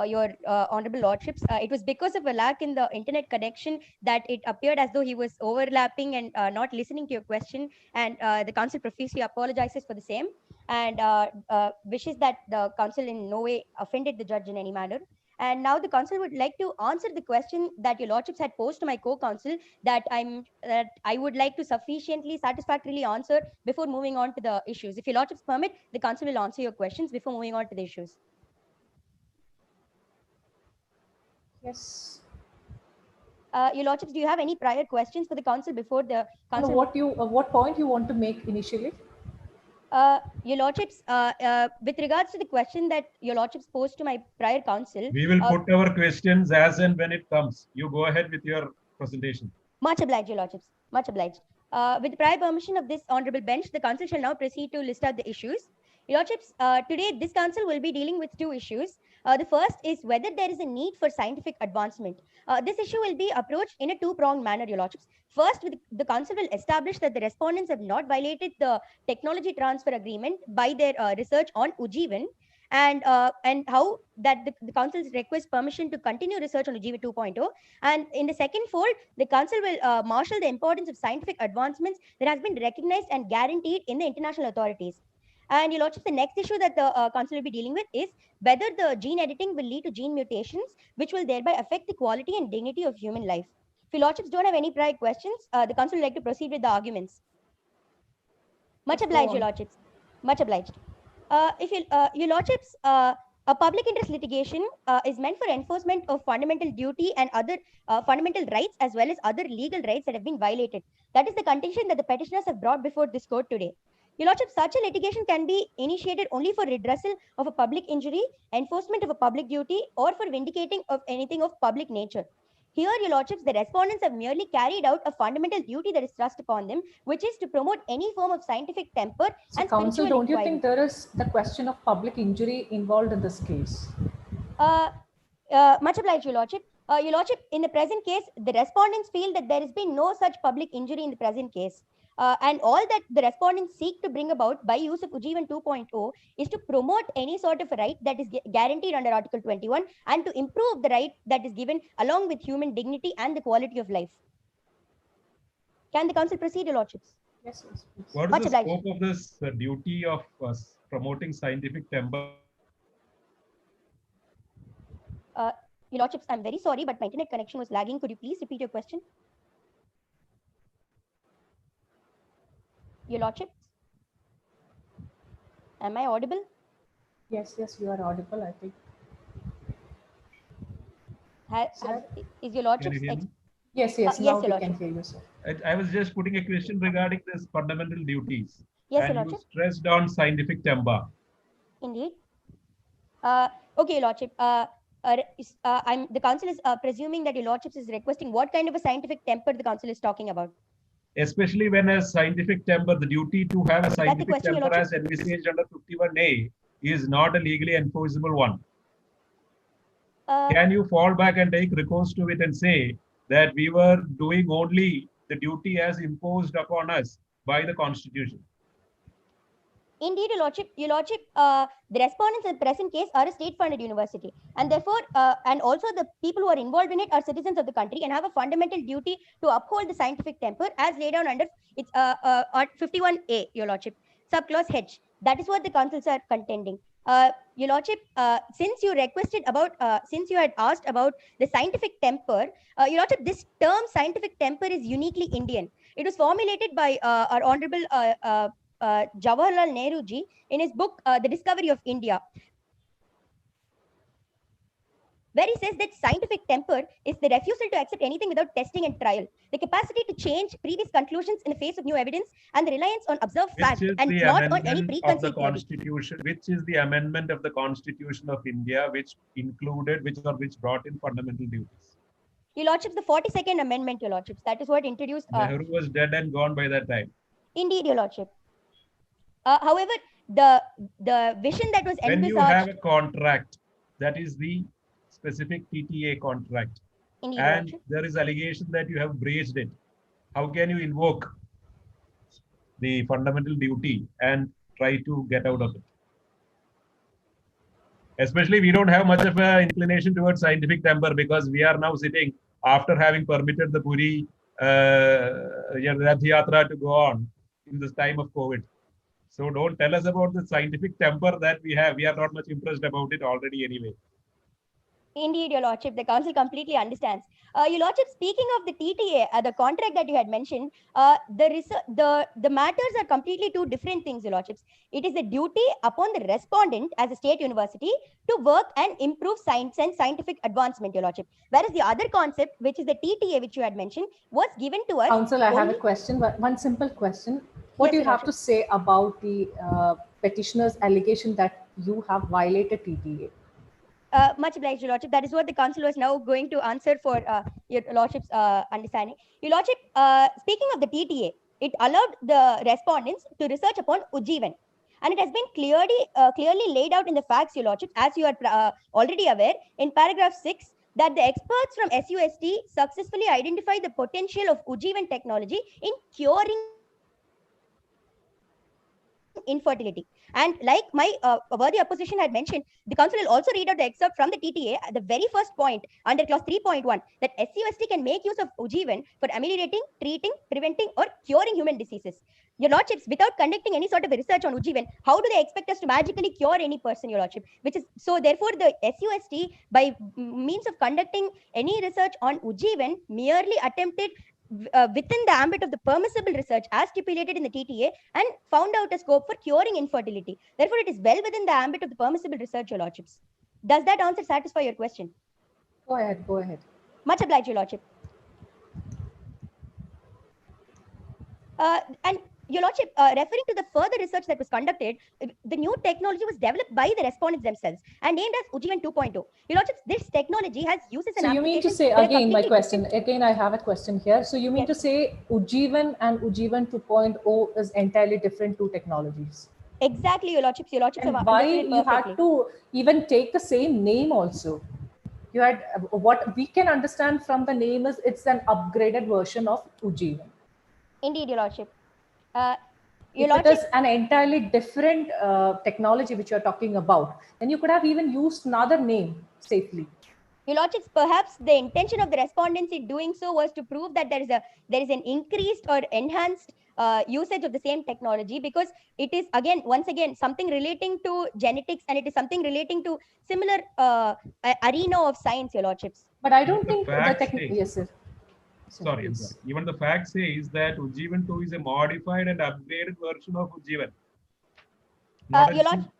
your honorable lordships. It was because of a lack in the internet connection that it appeared as though he was overlapping and not listening to your question, and the council profusely apologizes for the same, and wishes that the council in no way offended the judge in any manner. And now the council would like to answer the question that your lordships had posed to my co-counsel that I would like to satisfactorily answer before moving on to the issues. If your lordships permit, the council will answer your questions before moving on to the issues. Yes. Your lordships, do you have any prior questions for the council before the council? What point you want to make initially? Your lordships, with regards to the question that your lordships posed to my prior counsel, we will put our questions as and when it comes. You go ahead with your presentation. Much obliged, your lordships. Much obliged. With prior permission of this honorable bench, the council shall now proceed to list out the issues. Your lordships, today this council will be dealing with 2 issues. The first is whether there is a need for scientific advancement. This issue will be approached in a 2-pronged manner, your lordships. First, the council will establish that the respondents have not violated the technology transfer agreement by their research on Ujjivan, and how that the council's request permission to continue research on Ujjivan 2.0. And in the second fold, the council will marshal the importance of scientific advancements that has been recognized and guaranteed in the international authorities. And your lordship, the next issue that the council will be dealing with is whether the gene editing will lead to gene mutations, which will thereby affect the quality and dignity of human life. If your lordships don't have any prior questions, the council would like to proceed with the arguments. Much obliged, your lordships. Much obliged. Your lordships, a public interest litigation is meant for enforcement of fundamental duty and other fundamental rights, as well as other legal rights that have been violated. That is the contention that the petitioners have brought before this court today. Your lordship, such a litigation can be initiated only for redressal of a public injury, enforcement of a public duty, or for vindicating of anything of public nature. Here, your lordships, the respondents have merely carried out a fundamental duty that is thrust upon them, which is to promote any form of scientific temper So, and counsel, spiritual don't you inquiry. think there is the question of public injury involved in this case? Much obliged, your lordship. Your lordship, in the present case, the respondents feel that there has been no such public injury in the present case. And all that the respondents seek to bring about by use of Ujjivan 2.0 is to promote any sort of a right that is guaranteed under Article 21 and to improve the right that is given along with human dignity and the quality of life. Can the council proceed, your lordships? Yes, yes, please. What is Much the obliged. scope of this duty of promoting scientific temper? Your lordships, I'm very sorry, but my internet connection was lagging. Could you please repeat your question? Your lordships? Am I audible? Yes, yes, you are audible, I think. Is your lordship's... Can you hear me? Yes, yes, yes, now your we can lordship. hear you, sir. I was just putting a question regarding this fundamental duties. Yes, and your you lordship. stressed on scientific temper. Indeed. Okay, your lordship. The council is presuming that your lordships is requesting what kind of a scientific temper the council is talking about. Especially when a scientific temper, the duty to have a scientific question, Your temper as Lordship? envisaged under 51A is not a legally enforceable one. Can you fall back and take recourse to it and say that we were doing only the duty as imposed upon us by the Constitution? Indeed, your lordship, the respondents in the present case are a state-funded university, and therefore, and also the people who are involved in it are citizens of the country and have a fundamental duty to uphold the scientific temper as laid down under its 51A, your lordship, subclause H. That is what the councils are contending. Your lordship, since you requested about, since you had asked about the scientific temper, your lordship, this term scientific temper is uniquely Indian. It was formulated by our honorable Jawaharlal Nehru ji in his book The Discovery of India, where he says that scientific temper is the refusal to accept anything without testing and trial, the capacity to change previous conclusions in the face of new evidence, and the reliance on observed fact and not on any preconceived theory. Which is the amendment of the Constitution of India which included, which brought in fundamental duties? Your lordships, the 42nd Amendment, your lordships. That is what introduced. Nehru was dead and gone by that time. Indeed, your lordship. However, the vision that was when envisaged. you have a contract, that is the specific TTA contract, Indeed, and lordship. there is allegation that you have breached it, how can you invoke the fundamental duty and try to get out of it? Especially, we don't have much of an inclination towards scientific temper because we are now sitting after having permitted the Puri Rath Yatra to go on in this time of COVID. So don't tell us about the scientific temper that we have. We are not much impressed about it already anyway. Indeed, your lordship, the council completely understands. Your lordship, speaking of the TTA, the contract that you had mentioned, the matters are completely two different things, your lordships. It is a duty upon the respondent as a state university to work and improve science and scientific advancement, your lordship. Whereas the other concept, which is the TTA, which you had mentioned, was given to us. Council, I have a question, one simple question. What do you have to say about the petitioner's allegation that you have violated TTA? Much obliged, your lordship. That is what the council was now going to answer for your lordship's understanding. Your lordship, speaking of the TTA, it allowed the respondents to research upon Ujjivan. And it has been clearly laid out in the facts, your lordship, as you are already aware, in paragraph 6, that the experts from SUST successfully identified the potential of Ujjivan technology in curing infertility. And like my worthy opposition had mentioned, the council will also read out the excerpt from the TTA at the very first point under clause 3.1 that SUST can make use of Ujjivan for ameliorating, treating, preventing, or curing human diseases. Your lordships, without conducting any sort of a research on Ujjivan, how do they expect us to magically cure any person, your lordship? Which is so therefore the SUST, by means of conducting any research on Ujjivan, merely attempted within the ambit of the permissible research as stipulated in the TTA and found out a scope for curing infertility. Therefore, it is well within the ambit of the permissible research, your lordships. Does that answer satisfy your question? Go ahead, go ahead. Much obliged, your lordship. And Your Lordship, referring to the further research that was conducted, the new technology was developed by the respondents themselves and named as Ujjivan 2.0. Your Lordship, this technology has uses and So you mean to applications say, that are again, my completely question, different. again, I have a question here. So you mean Yes. to say Ujjivan and Ujjivan 2.0 is entirely different two technologies? Exactly, Your Lordships. Your Lordships have And why understood it you perfectly. had to even take the same name also? You had, what we can understand from the name is it's an upgraded version of Ujjivan. Indeed, Your Lordship. Your If it Lordship, is an entirely different technology which you're talking about, then you could have even used another name safely. Your Lordships, perhaps the intention of the respondents in doing so was to prove that there is an increased or enhanced usage of the same technology, because it is once again something relating to genetics, and it is something relating to similar arena of science, Your Lordships. But I don't The think the facts technique. say- Yes, sir. Sorry, I'm sorry. Even the fact says that Ujjivan 2 is a modified and upgraded version of Ujjivan. Your Lordship,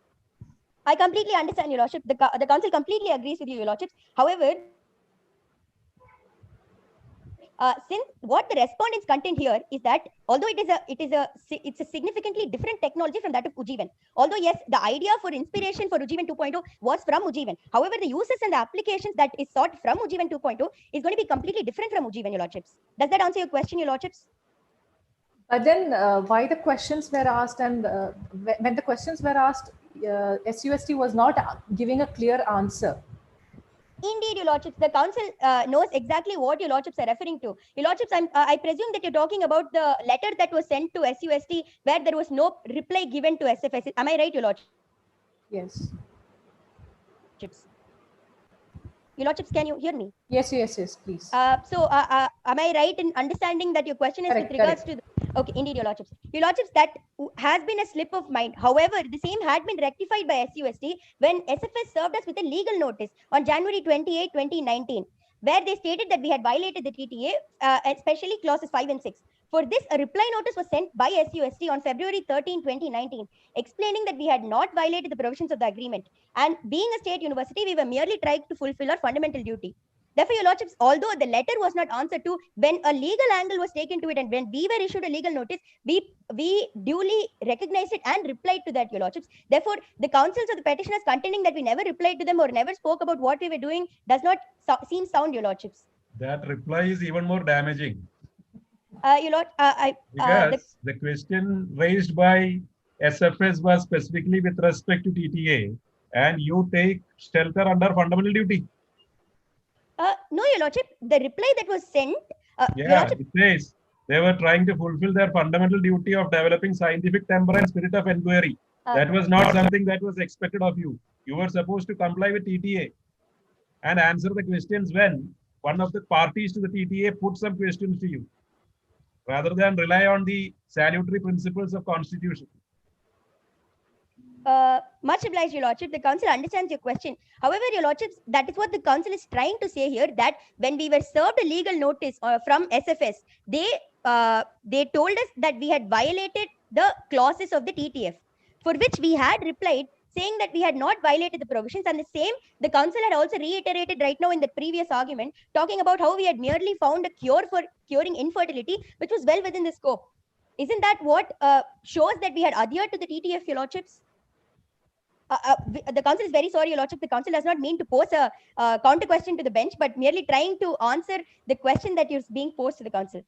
I completely understand, Your Lordship. The council completely agrees with you, Your Lordships. However, since what the respondents contend here is that although it's a significantly different technology from that of Ujjivan. Although yes, the idea for inspiration for Ujjivan 2.0 was from Ujjivan. However, the uses and the applications that is sought from Ujjivan 2.0 is going to be completely different from Ujjivan, Your Lordships. Does that answer your question, Your Lordships? But then why the questions were asked, and when the questions were asked, SUST was not giving a clear answer. Indeed, Your Lordships, the council knows exactly what Your Lordships are referring to. Your Lordships, I presume that you're talking about the letter that was sent to SUST where there was no reply given to SFS. Am I right, Your Lordships? Yes. Your Lordships, can you hear me? Yes, please. Am I right in understanding that your question is Correct, with regards to okay, indeed, Your Lordships. Your Lordships, that has been a slip of mind. However, the same had been rectified by SUST when SFS served us with a legal notice on January 28, 2019, where they stated that we had violated the TTA, especially clauses 5 and 6. For this, a reply notice was sent by SUST on February 13, 2019, explaining that we had not violated the provisions of the agreement. And being a state university, we were merely trying to fulfill our fundamental duty. Therefore, Your Lordships, although the letter was not answered to, when a legal angle was taken to it and when we were issued a legal notice, we duly recognized it and replied to that, Your Lordships. Therefore, the counsels of the petitioners contending that we never replied to them or never spoke about what we were doing does not seem sound, Your Lordships. That reply is even more damaging. Your Lord, because the question raised by SFS was specifically with respect to TTA, and you take shelter under fundamental duty. No, Your Lordship, the reply that was sent. Yeah, it says they were trying to fulfill their fundamental duty of developing scientific temper and spirit of inquiry. That was not something that was expected of you. You were supposed to comply with TTA and answer the questions when one of the parties to the TTA put some questions to you, rather than rely on the salutary principles of Constitution. Much obliged, Your Lordship. The council understands your question. However, Your Lordships, that is what the council is trying to say here, that when we were served a legal notice from SFS, they told us that we had violated the clauses of the TTF, for which we had replied saying that we had not violated the provisions, and the same the council had also reiterated right now in the previous argument, talking about how we had merely found a cure for curing infertility, which was well within the scope. Isn't that what shows that we had adhered to the TTF, Your Lordships? The council is very sorry, Your Lordship. The council does not mean to pose a counter question to the bench, but merely trying to answer the question that is being posed to the council.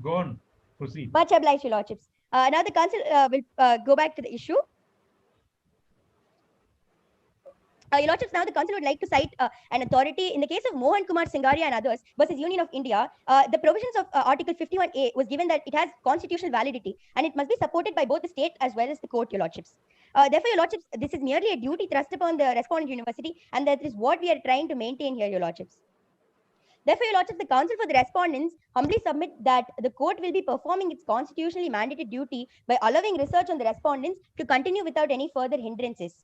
Go on, proceed. Much obliged, Your Lordships. Now the council will go back to the issue. Your Lordships, now the council would like to cite an authority in the case of Mohan Kumar Singaria and others versus Union of India. The provisions of Article 51A was given that it has constitutional validity and it must be supported by both the state as well as the court, Your Lordships. Therefore, Your Lordships, this is merely a duty thrust upon the respondent university, and that is what we are trying to maintain here, Your Lordships. Therefore, Your Lordships, the council for the respondents humbly submit that the court will be performing its constitutionally mandated duty by allowing research on the respondents to continue without any further hindrances.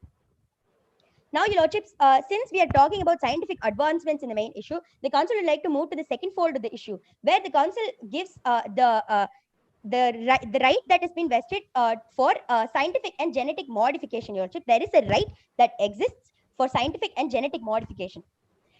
Now, Your Lordships, since we are talking about scientific advancements in the main issue, the council would like to move to the second fold of the issue, where the council gives the right that has been vested for scientific and genetic modification, Your Lordship. There is a right that exists for scientific and genetic modification.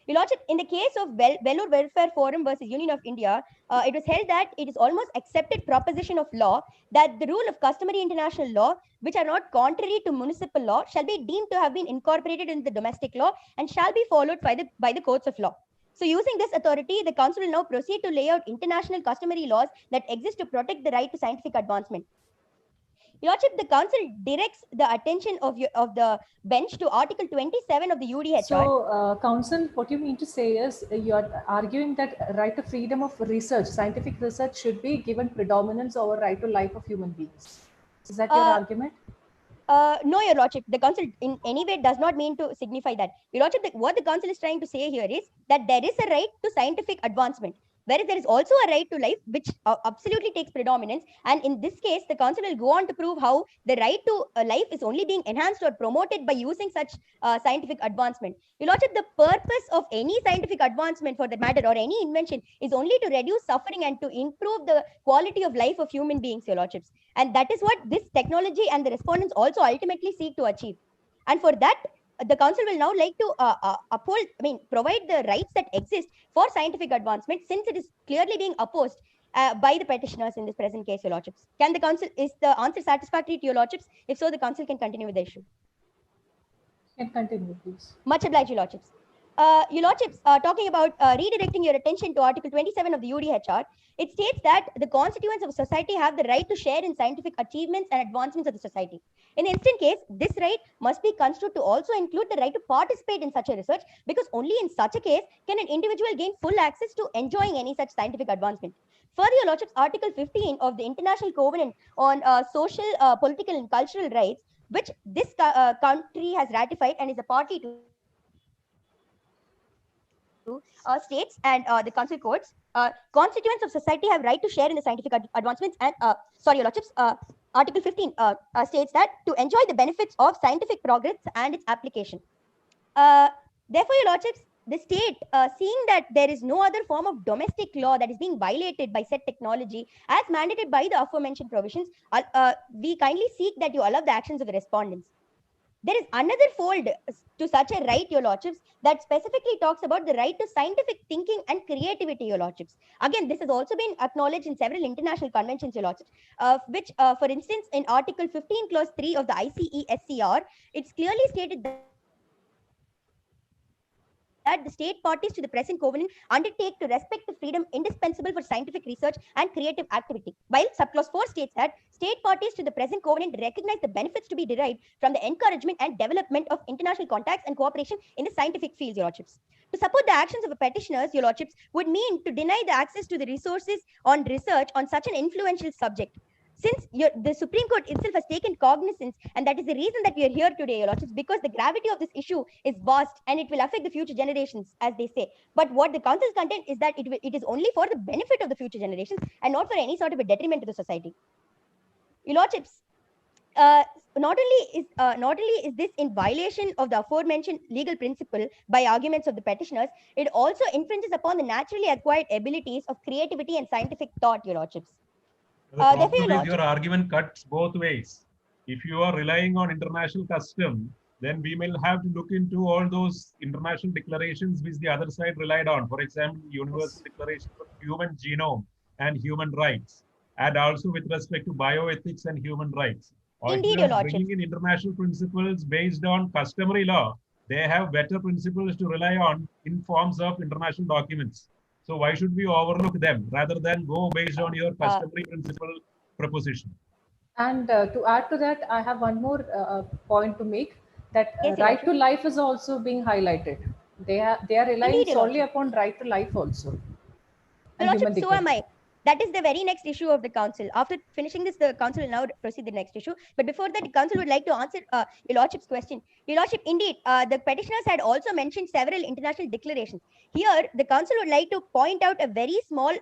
Your Lordship, in the case of Vellore Welfare Forum versus Union of India, it was held that it is almost accepted proposition of law that the rule of customary international law, which are not contrary to municipal law, shall be deemed to have been incorporated in the domestic law and shall be followed by the courts of law. So using this authority, the Council will now proceed to lay out international customary laws that exist to protect the right to scientific advancement. Your Lordship, the Council directs the attention of the bench to Article 27 of the UDHR. So, Council, what you mean to say is you are arguing that right to freedom of research, scientific research, should be given predominance over right to life of human beings. Is that your argument? No, Your Lordship, the Council in any way does not mean to signify that. Your Lordship, what the Council is trying to say here is that there is a right to scientific advancement, whereas there is also a right to life, which absolutely takes predominance. And in this case, the Council will go on to prove how the right to life is only being enhanced or promoted by using such scientific advancement. Your Lordship, the purpose of any scientific advancement for that matter or any invention is only to reduce suffering and to improve the quality of life of human beings, Your Lordships. And that is what this technology and the respondents also ultimately seek to achieve. And for that, the Council will now like to provide the rights that exist for scientific advancement, since it is clearly being opposed by the petitioners in this present case, Your Lordships. Can the Council, is the answer satisfactory to Your Lordships? If so, the Council can continue with the issue. Can continue, please. Much obliged, Your Lordships. Your Lordships, talking about redirecting your attention to Article 27 of the UDHR, it states that the constituents of a society have the right to share in scientific achievements and advancements of the society. In the instant case, this right must be construed to also include the right to participate in such a research, because only in such a case can an individual gain full access to enjoying any such scientific advancement. Further, Your Lordships, Article 15 of the International Covenant on Social, Political and Cultural Rights, which this country has ratified and is a party to, states and the Council quotes, constituents of society have right to share in the scientific advancements. And sorry, Your Lordships, Article 15 states that to enjoy the benefits of scientific progress and its application. Therefore, Your Lordships, the state, seeing that there is no other form of domestic law that is being violated by said technology as mandated by the aforementioned provisions, we kindly seek that you allow the actions of the respondents. There is another fold to such a right, Your Lordships, that specifically talks about the right to scientific thinking and creativity, Your Lordships. Again, this has also been acknowledged in several international conventions, Your Lordships, which, for instance, in Article 15, Clause 3 of the ICE-SCR, it's clearly stated that the state parties to the present covenant undertake to respect the freedom indispensable for scientific research and creative activity. While subclause 4 states that state parties to the present covenant recognize the benefits to be derived from the encouragement and development of international contacts and cooperation in the scientific fields, Your Lordships. To support the actions of a petitioners, Your Lordships, would mean to deny the access to the resources on research on such an influential subject. Since the Supreme Court itself has taken cognizance, and that is the reason that we are here today, Your Lordships, because the gravity of this issue is vast and it will affect the future generations, as they say. But what the Council's content is that it is only for the benefit of the future generations and not for any sort of a detriment to the society. Your Lordships, not only is this in violation of the aforementioned legal principle by arguments of the petitioners, it also infringes upon the naturally acquired abilities of creativity and scientific thought, Your Lordships. The problem is your argument cuts both ways. If you are relying on international custom, then we will have to look into all those international declarations which the other side relied on. For example, Universal Declaration of Human Genome and Human Rights, and also with respect to bioethics and human rights. Or Indeed, if you Your are Lordship. bringing in international principles based on customary law, they have better principles to rely on in forms of international documents. So why should we overlook them rather than go based on your customary principle proposition? And to add to that, I have one more point to make, that Yes, right to life is also being highlighted. They are relying Indeed, Your solely Lordship. upon right to life also. Your And human Lordship, so am dignity. I. That is the very next issue of the Council. After finishing this, the Council will now proceed to the next issue. But before that, the Council would like to answer Your Lordship's question. Your Lordship, indeed, the petitioners had also mentioned several international declarations. Here, the Council would like to point out a very small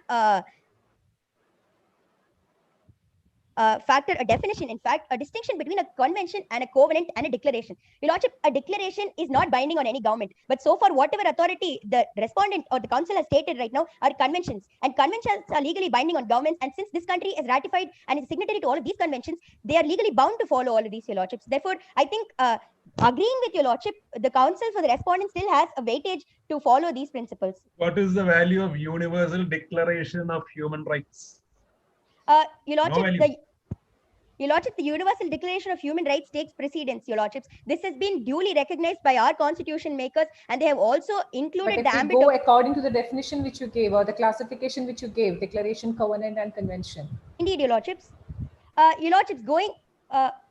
factor, a definition, in fact, a distinction between a convention and a covenant and a declaration. Your Lordship, a declaration is not binding on any government, but so far, whatever authority the respondent or the council has stated right now are conventions, and conventions are legally binding on governments. And since this country is ratified and is signatory to all of these conventions, they are legally bound to follow all of these, Your Lordships. Therefore, I think agreeing with Your Lordship, the council for the respondent still has a weightage to follow these principles. What is the value of Universal Declaration of Human Rights? Your Lordship, No Your Lordship, the Universal Declaration of Human Rights takes precedence, Your Lordships. This has been duly recognized by our constitution makers, and they have also included but the if we ambit go of... according to the definition which you gave or the classification which you gave, declaration, covenant, and convention. Indeed, Your Lordships. Your Lordships, going...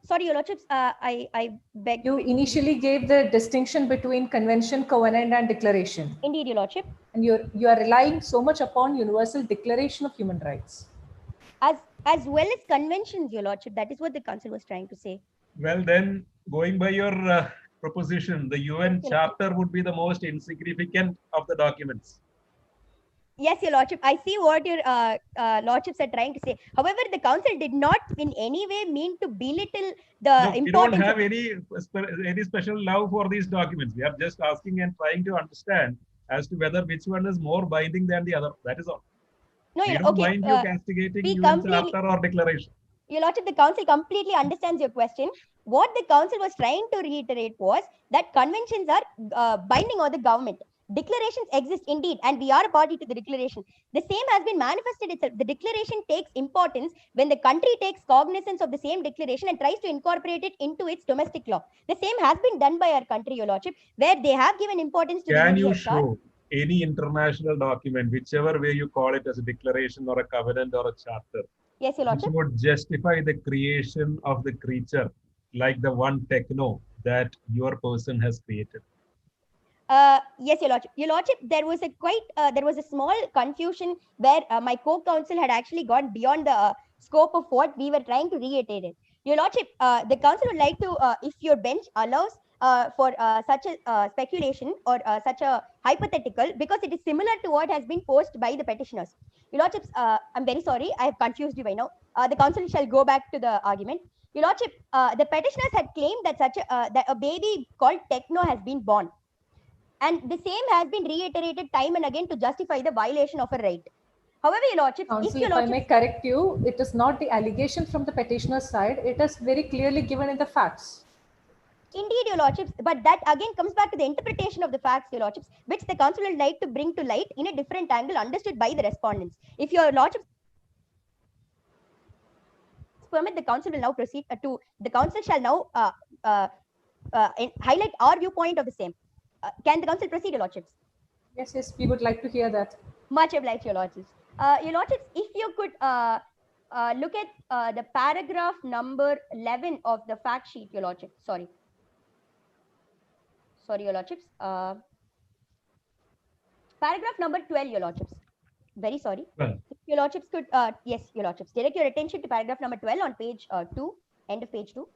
sorry, Your Lordships, I beg... You initially gave the distinction between convention, covenant, and declaration. Indeed, Your Lordship. And you are relying so much upon Universal Declaration of Human Rights. As well as conventions, Your Lordship. That is what the council was trying to say. Well, then, going by your proposition, the UN Charter would be the most insignificant of the documents. Yes, Your Lordship. I see what your Lordships are trying to say. However, the council did not in any way mean to belittle the importance. We don't have any special love for these documents. We are just asking and trying to understand as to whether which one is more binding than the other. That is all. No, we don't mind you castigating UN Charter or declaration. Your Lordship, the council completely understands your question. What the council was trying to reiterate was that conventions are binding on the government. Declarations exist indeed, and we are a party to the declaration. The same has been manifested itself. The declaration takes importance when the country takes cognizance of the same declaration and tries to incorporate it into its domestic law. The same has been done by our country, Your Lordship, where they have given importance to Can the you show any international document, whichever way you call it, as a declaration or a covenant or a charter, yes, Your Lordship, which would justify the creation of the creature like the one techno that your person has created? Yes, Your Lordship. Your Lordship, there was a small confusion where my co-counsel had actually gone beyond the scope of what we were trying to reiterate. Your Lordship, the council would like to, if your bench allows for such a speculation or such a hypothetical, because it is similar to what has been posed by the petitioners. Your Lordships, I'm very sorry, I have confused you by now. The council shall go back to the argument. Your Lordship, the petitioners had claimed that that a baby called Techno has been born. And the same has been reiterated time and again to justify the violation of a right. However, Your Lordship, if I may correct you, it is not the allegation from the petitioner's side. It is very clearly given in the facts. Indeed, Your Lordships, but that again comes back to the interpretation of the facts, Your Lordships, which the council would like to bring to light in a different angle understood by the respondents. If Your Lordships permit, the council will now proceed the council shall now highlight our viewpoint of the same. Can the council proceed, Your Lordships? Yes, we would like to hear that. Much obliged, Your Lordships. Your Lordships, if you could look at the paragraph number 11 of the fact sheet, Your Lordship. Sorry, Your Lordships. Paragraph number 12, Your Lordships. Very sorry. Well, if Your Lordships could, yes, Your Lordships, direct your attention to paragraph number 12 on page 2, end of page 2.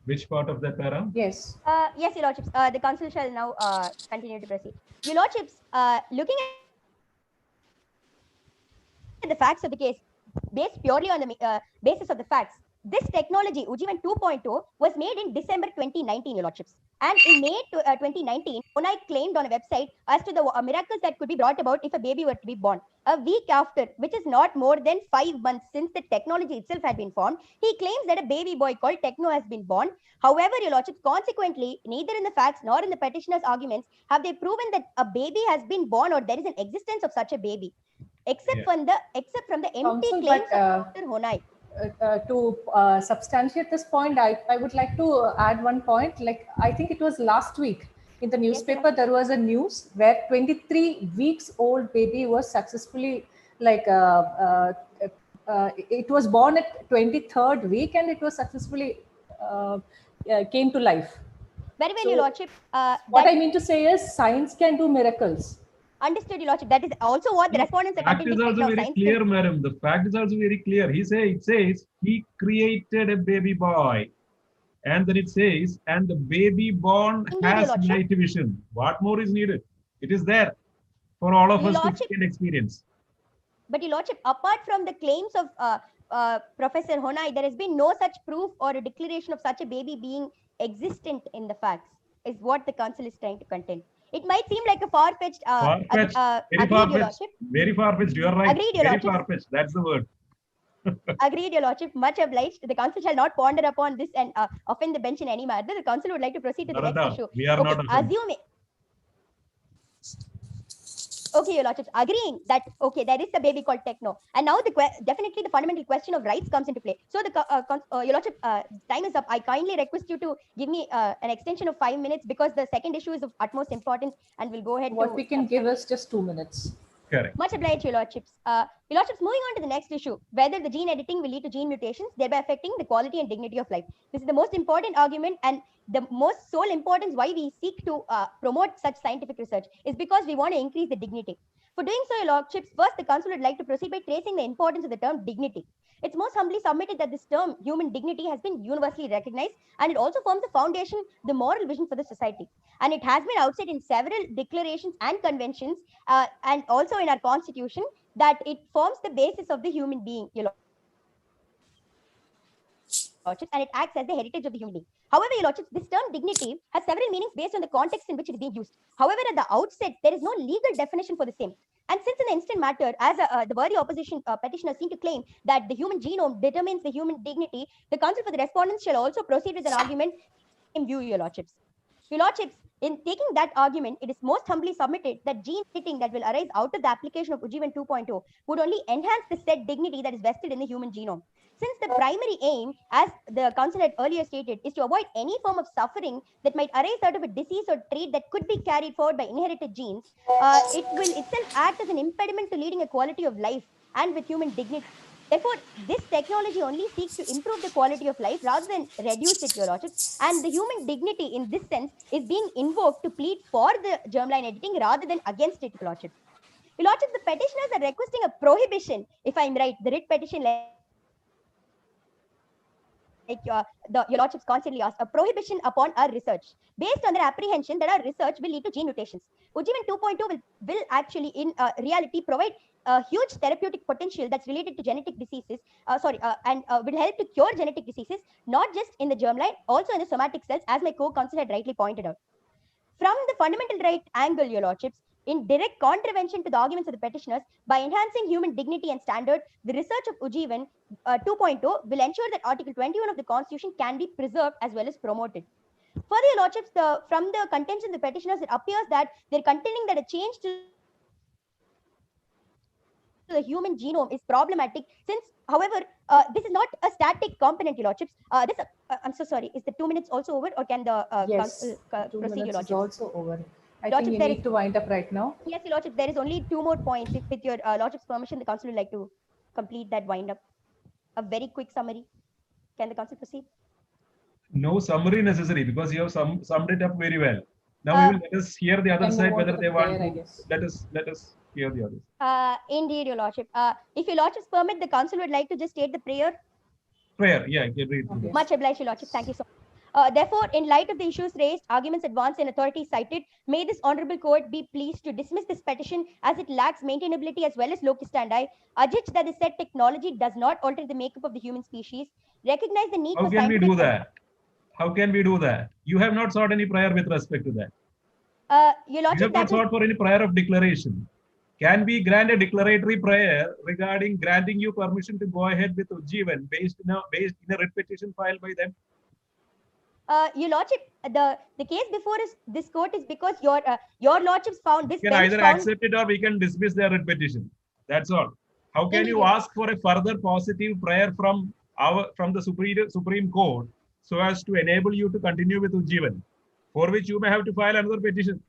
which part of that para? Yes. Yes, Your Lordships. The council shall now continue to proceed. Your Lordships, looking at the facts of the case, based purely on the basis of the facts, this technology, Ujjivan 2.0, was made in December 2019, Your Lordships. And in May 2019, Onai claimed on a website as to the miracles that could be brought about if a baby were to be born. A week after, which is not more than 5 months since the technology itself had been formed, he claims that a baby boy called Techno has been born. However, Your Lordships, consequently, neither in the facts nor in the petitioner's arguments have they proven that a baby has been born or there is an existence of such a baby, except from the empty Council, claims of Dr. Honai. To substantiate this point, I would like to add one point. Like, I think it was last week in the newspaper, there was a news where 23 weeks old baby was successfully, like, it was born at 23rd week and it was successfully came to life. Very well, So, Your Lordship. what I mean to say is science can do miracles. Understood, Your Lordship. That is also what the respondents are Fact is also very clear, madam. The fact is also very clear. It says he created a baby boy. And then it says, and the baby born has night vision. What more is needed? It is there for all of us to experience. But Your Lordship, apart from the claims of Professor Honai, there has been no such proof or a declaration of such a baby being existent in the facts, is what the council is trying to contend. It might seem like a far-fetched, Far-fetched, very agreed, Your far-fetched, Lordship. very far-fetched. You are right. Agreed, Your Very Lordship. far-fetched. That's the word. Agreed, Your Lordship. Much obliged. The council shall not ponder upon this and offend the bench in any matter. The council would like to proceed to the Narada, next issue. we are Okay, not offended. assuming. Okay, Your Lordship, agreeing that, okay, there is a baby called Techno. And now definitely the fundamental question of rights comes into play. So, Your Lordship, time is up. I kindly request you to give me an extension of 5 minutes because the second issue is of utmost importance and we'll go ahead What we can give us just 2 minutes. Correct. Much obliged, Your Lordships. Your Lordships, moving on to the next issue, whether the gene editing will lead to gene mutations, thereby affecting the quality and dignity of life. This is the most important argument and the most sole importance why we seek to promote such scientific research is because we want to increase the dignity. For doing so, Your Lordships, first the council would like to proceed by tracing the importance of the term dignity. It's most humbly submitted that this term, human dignity, has been universally recognized and it also forms the foundation, the moral vision for the society. And it has been outset in several declarations and conventions and also in our constitution that it forms the basis of the human being, Your Lordships, and it acts as the heritage of the human being. However, Your Lordships, this term dignity has several meanings based on the context in which it is being used. However, at the outset, there is no legal definition for the same. And since in the instant matter, as the worthy opposition petitioners seem to claim that the human genome determines the human dignity, the council for the respondents shall also proceed with an argument in view, Your Lordships. Your Lordships, in taking that argument, it is most humbly submitted that gene editing that will arise out of the application of Ujjivan 2.0 would only enhance the said dignity that is vested in the human genome. Since the primary aim, as the council had earlier stated, is to avoid any form of suffering that might arise out of a disease or trait that could be carried forward by inherited genes, it will itself act as an impediment to leading a quality of life and with human dignity. Therefore, this technology only seeks to improve the quality of life rather than reduce it, Your Lordships. And the human dignity in this sense is being invoked to plead for the germline editing rather than against it, Your Lordships. Your Lordships, the petitioners are requesting a prohibition, if I'm right, the writ petition Your Lordships constantly asked, a prohibition upon our research based on their apprehension that our research will lead to gene mutations. Ujjivan 2.2 will actually in reality provide a huge therapeutic potential that's related to genetic diseases, and will help to cure genetic diseases, not just in the germline, also in the somatic cells, as my co-counsel had rightly pointed out. From the fundamental right angle, Your Lordships, in direct contravention to the arguments of the petitioners, by enhancing human dignity and standard, the research of Ujjivan 2.0 will ensure that Article 21 of the Constitution can be preserved as well as promoted. Further, Your Lordships, from the contention of the petitioners, it appears that they're contending that a change to the human genome is problematic since, however, this is not a static component, Your Lordships. I'm so sorry, is the 2 minutes also over or can the Yes, 2 proceed, Your minutes is Lordships? also over. I Lordships, think you need to wind up right now. Yes, Your Lordships, there is only 2 more points. If with your Lordship's permission, the council would like to complete that wind up. A very quick summary. Can the council proceed? No summary necessary because you have summed it up very well. Now we will let us hear the other side whether they want to. Let us hear the others. Indeed, Your Lordship. If Your Lordships permit, the council would like to just state the prayer. Prayer, yeah, I can read. Okay. Much obliged, Your Lordship. Thank you so much. Therefore, in light of the issues raised, arguments advanced, and authorities cited, may this honorable court be pleased to dismiss this petition as it lacks maintainability as well as loci standi, adjudge that the said technology does not alter the makeup of the human species, recognize the need How for can we scientific... do that? How can we do that? You have not sought any prayer with respect to that. Your You Lordship, have not sought for any prayer of declaration. Can we grant a declaratory prayer regarding granting you permission to go ahead with Ujjivan based in a writ petition filed by them? Your Lordship, the case before this court is because your Lordships found this. We can either accept it or we can dismiss their writ petition. That's all. How can you ask for a further positive prayer from the Supreme Court so as to enable you to continue with Ujjivan, for which you may have to file another petition?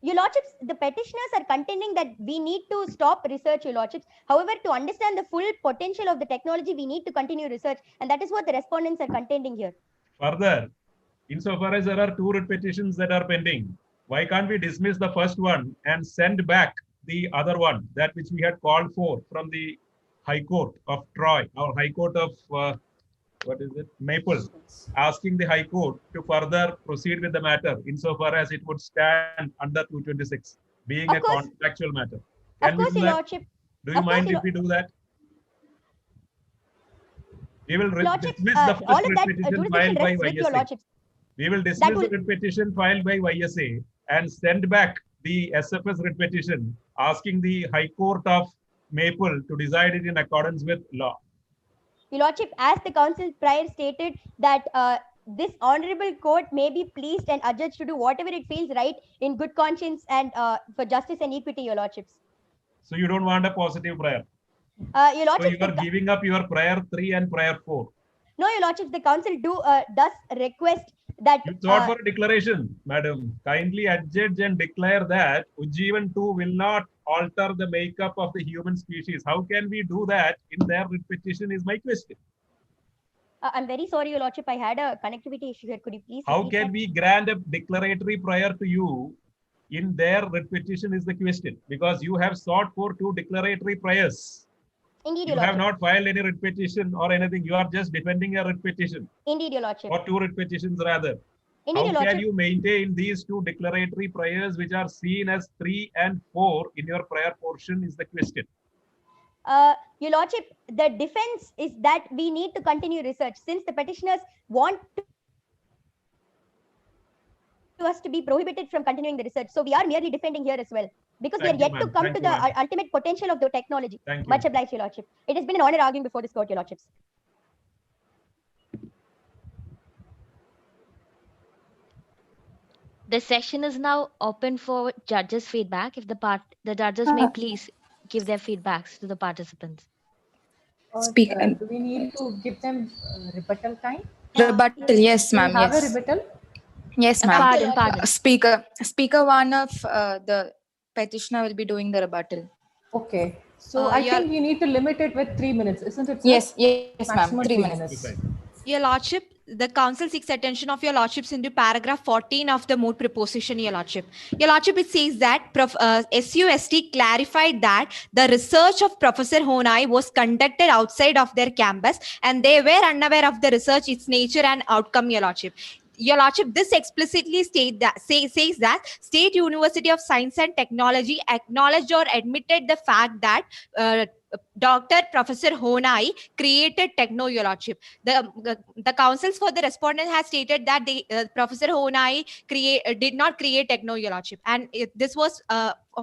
Your Lordships, the petitioners are contending that we need to stop research, Your Lordships. However, to understand the full potential of the technology, we need to continue research. And that is what the respondents are contending here. Further, insofar as there are 2 writ petitions that are pending, why can't we dismiss the first one and send back the other one, that which we had called for from the High Court of Troy, or High Court of Maple, asking the High Court to further proceed with the matter insofar as it would stand under 226, being a contractual matter. Of course, Your Lordship. Do you Of course, mind Your if we do that? We will Lordship, dismiss the all first of that petition jurisdiction filed by rests with Your YSA. Lordships. We will That dismiss will, the writ petition filed by YSA and send back the SFS writ petition asking the High Court of Maple to decide it in accordance with law. Your Lordship, as the council prior stated that this honorable court may be pleased and adjudged to do whatever it feels right in good conscience and for justice and equity, Your Lordships. So you don't want a positive prayer. Your So Lordships, you are giving up your prayer 3 and prayer 4. no, Your Lordships, the council does request that. You thought for a declaration, madam. Kindly adjudge and declare that Ujjivan 2 will not alter the makeup of the human species. How can we do that in their writ petition is my question. I'm very sorry, Your Lordship. I had a connectivity issue here. Could you please? How repeat can that? we grant a declaratory prayer to you in their writ petition is the question, because you have sought for 2 declaratory prayers. Indeed, You Your have Lordship. not filed any writ petition or anything. You are just defending a writ petition, Indeed, Your Lordship. or 2 writ petitions rather. Indeed, How Your can Lordship. you maintain these 2 declaratory prayers which are seen as 3 and 4 in your prayer portion is the question. Your Lordship, the defense is that we need to continue research since the petitioners want us to be prohibited from continuing the research. So we are merely defending here as well because Thank we are you, yet to ma'am. come Thank to you, the ma'am. ultimate potential of the technology. Thank you. Much obliged, Your Lordship. It has been an honor arguing before this court, Your Lordships. The session is now open for judges' feedback. If the judges may please give their feedbacks to the participants. Speak. Do we need to give them rebuttal time? Rebuttal, yes, Do we ma'am. have a Yes. rebuttal? Yes, ma'am. Pardon. Speaker one of the petitioner will be doing the rebuttal. Okay. So I think we need to limit it with 3 minutes, isn't it, sir? Yes, ma'am. Maximum 3 3 minutes. Your Lordship, the council seeks attention of your Lordships into paragraph 14 of the MOOT proposition, your Lordship. Your Lordship, it says that SUST clarified that the research of Professor Honai was conducted outside of their campus and they were unaware of the research, its nature and outcome, your Lordship. Your Lordship, this explicitly says that State University of Science and Technology acknowledged or admitted the fact that Dr. Professor Honai created techno, your Lordship. The councils for the respondent has stated that Professor Honai did not create techno, your Lordship. And this was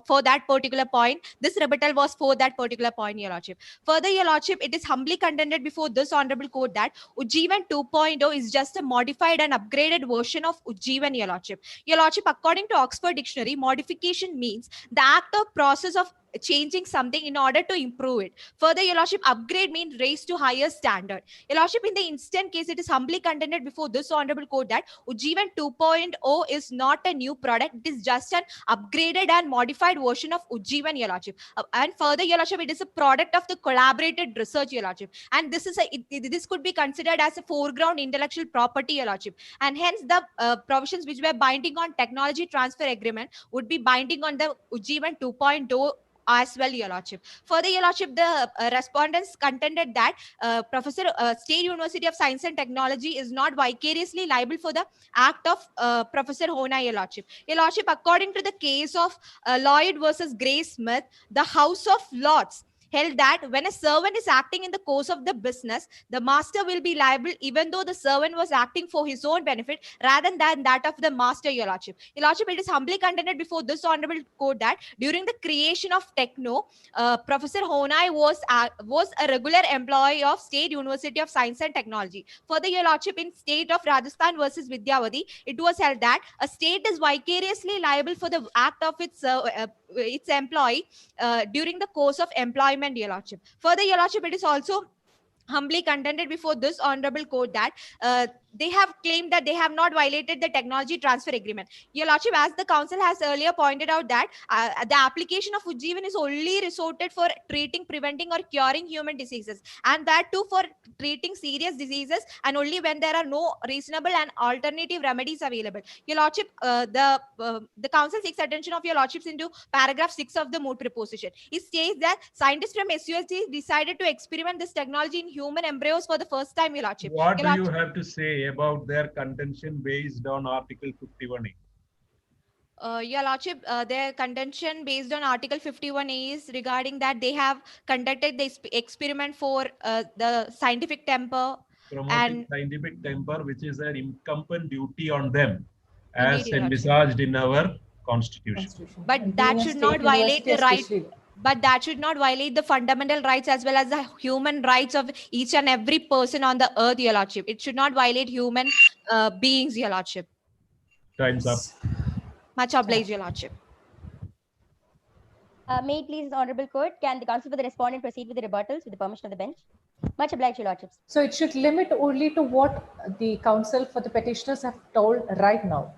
for that particular point. This rebuttal was for that particular point, your Lordship. Further, your Lordship, it is humbly contended before this honorable court that Ujjivan 2.0 is just a modified and upgraded version of Ujjivan, your Lordship. Your Lordship, according to Oxford Dictionary, modification means the act or process of changing something in order to improve it. Further, your Lordship, upgrade means raise to higher standard. Your Lordship, in the instant case, it is humbly contended before this honorable court that Ujjivan 2.0 is not a new product. It is just an upgraded and modified version of Ujjivan, your Lordship. And further, your Lordship, it is a product of the collaborated research, your Lordship. And this is this could be considered as a foreground intellectual property, your Lordship. And hence the provisions which were binding on technology transfer agreement would be binding on the Ujjivan 2.0 as well, your Lordship. Further, your Lordship, the respondents contended that State University of Science and Technology is not vicariously liable for the act of Professor Honai, your Lordship. Your Lordship, according to the case of Lloyd versus Gray Smith, the House of Lords held that when a servant is acting in the course of the business, the master will be liable even though the servant was acting for his own benefit rather than that of the master, your Lordship. Your Lordship, it is humbly contended before this honorable court that during the creation of Techno, Professor Honai was a regular employee of State University of Science and Technology. Further, your Lordship, in state of Rajasthan versus Vidyavati, it was held that a state is vicariously liable for the act of its employee during the course of employment, your Lordship. Further, your Lordship, it is also humbly contended before this honorable court that they have claimed that they have not violated the technology transfer agreement. Your Lordship, as the council has earlier pointed out that the application of Ujjivan is only resorted for treating, preventing or curing human diseases, and that too for treating serious diseases and only when there are no reasonable and alternative remedies available. Your Lordship, the council seeks attention of your Lordships into paragraph 6 of the MOOT proposition. It states that scientists from SUST decided to experiment this technology in human embryos for the first time, your Lordship. What do you have to say about their contention based on Article 51A? Your Lordship, their contention based on Article 51A is regarding that they have conducted the experiment for the scientific temper Promoting and scientific temper, which is an incumbent duty on them indeed, as Your Lordship. envisaged in our constitution. But And that being a should not state violate university the right. especially. But that should not violate the fundamental rights as well as the human rights of each and every person on the earth, Your Lordship. It should not violate human beings, Your Lordship. Time's up. Much obliged, Your Lordship. May it please the Honorable Court, can the counsel for the respondent proceed with the rebuttals with the permission of the bench? Much obliged, Your Lordships. So it should limit only to what the counsel for the petitioners have told right now.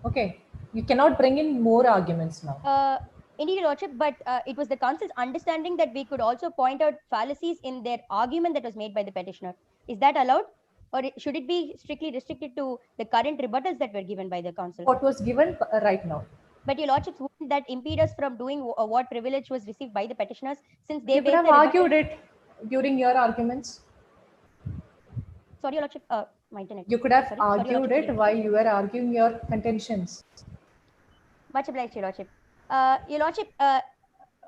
Okay, you cannot bring in more arguments now. Indeed, Your Lordship, but it was the counsel's understanding that we could also point out fallacies in their argument that was made by the petitioner. Is that allowed? Or should it be strictly restricted to the current rebuttals that were given by the counsel? What was given right now? But Your Lordships, wouldn't that impede us from doing what privilege was received by the petitioners, since they You could have argued it during your arguments. Sorry, Your Lordship, my internet. You could have Sorry, argued it while you were arguing your contentions. Much obliged, Your Lordship. Your Lordship,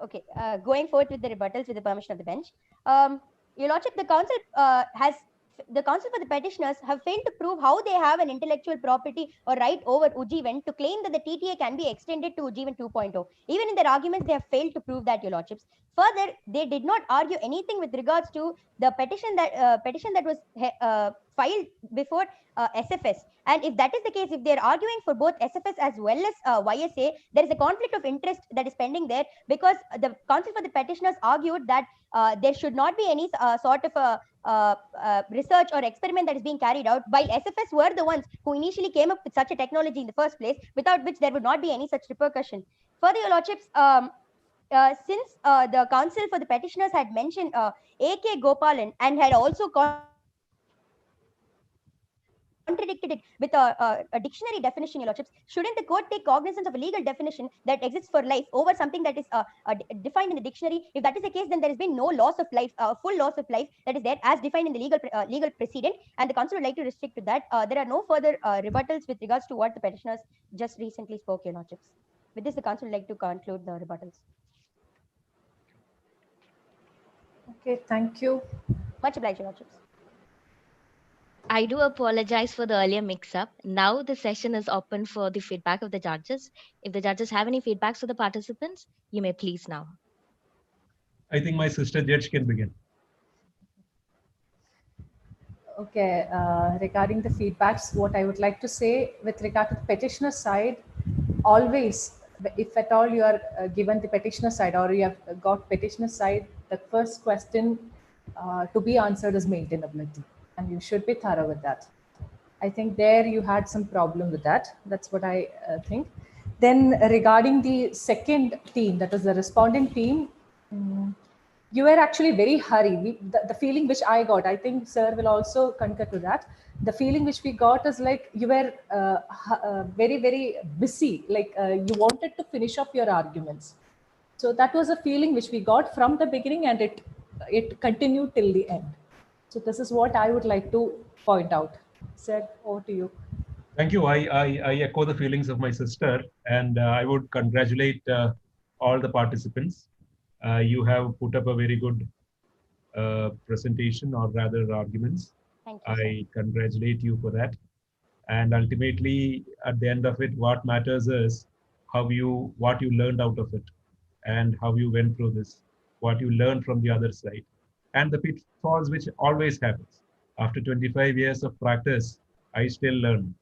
okay, going forth with the rebuttals with the permission of the bench. Your Lordship, the counsel for the petitioners have failed to prove how they have an intellectual property or right over Ujjivan to claim that the TTA can be extended to Ujjivan 2.0. Even in their arguments, they have failed to prove that, Your Lordships. Further, they did not argue anything with regards to the petition that was filed before SFS. And if that is the case, if they are arguing for both SFS as well as YSA, there is a conflict of interest that is pending there, because the counsel for the petitioners argued that there should not be any sort of research or experiment that is being carried out, while SFS were the ones who initially came up with such a technology in the first place, without which there would not be any such repercussion. Further, Your Lordships, since the counsel for the petitioners had mentioned A.K. Gopalan and had also contradicted it with a dictionary definition, Your Lordships, shouldn't the court take cognizance of a legal definition that exists for life over something that is defined in the dictionary? If that is the case, then there has been no loss of life, full loss of life that is there as defined in the legal precedent, and the counsel would like to restrict to that. There are no further rebuttals with regards to what the petitioners just recently spoke, Your Lordships. With this, the counsel would like to conclude the rebuttals. Okay, thank you. Much obliged, Your Lordships. I do apologize for the earlier mix-up. Now the session is open for the feedback of the judges. If the judges have any feedbacks for the participants, you may please now. I think my sister judge can begin. Okay, regarding the feedbacks, what I would like to say with regard to the petitioner side, always, if at all you are given the petitioner side or you have got petitioner side, the first question to be answered is maintainability. And you should be thorough with that. I think there you had some problem with that. That's what I think. Then regarding the second team, that is the respondent team, you were actually very hurried. The feeling which I got, I think sir will also concur to that. The feeling which we got is like you were very, very busy. Like you wanted to finish up your arguments. So that was a feeling which we got from the beginning, and it continued till the end. So this is what I would like to point out. Sir, over to you. Thank you. I echo the feelings of my sister, and I would congratulate all the participants. You have put up a very good presentation, or rather arguments. Thank you, I congratulate you for that. And ultimately, at the end of it, what matters is what you learned out of it, and how you went through this, what you learned from the other side, and the pitfalls which always happens. After 25 years of practice, I still learn,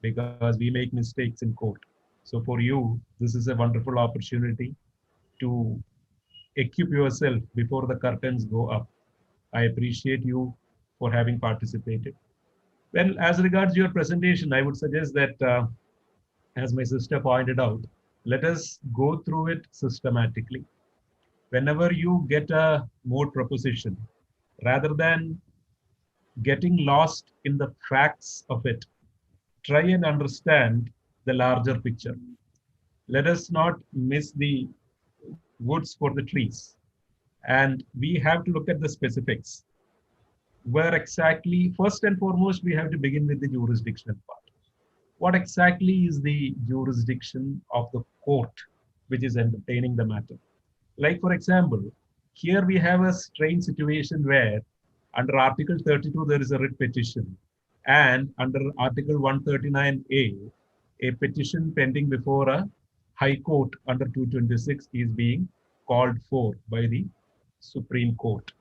because we make mistakes in court. So for you, this is a wonderful opportunity to equip yourself before the curtains go up. I appreciate you for having participated. Well, as regards your presentation, I would suggest that, as my sister pointed out, let us go through it systematically. Whenever you get a MOOT proposition, rather than getting lost in the facts of it, try and understand the larger picture. Let us not miss the woods for the trees. And we have to look at the specifics. Where exactly, first and foremost, we have to begin with the jurisdictional part. what exactly is the jurisdiction of the court which is entertaining the matter. Like, for example, here we have a strange situation where under Article 32 there is a writ petition, and under Article 139A, a petition pending before a High Court under 226 is being called for by the Supreme Court.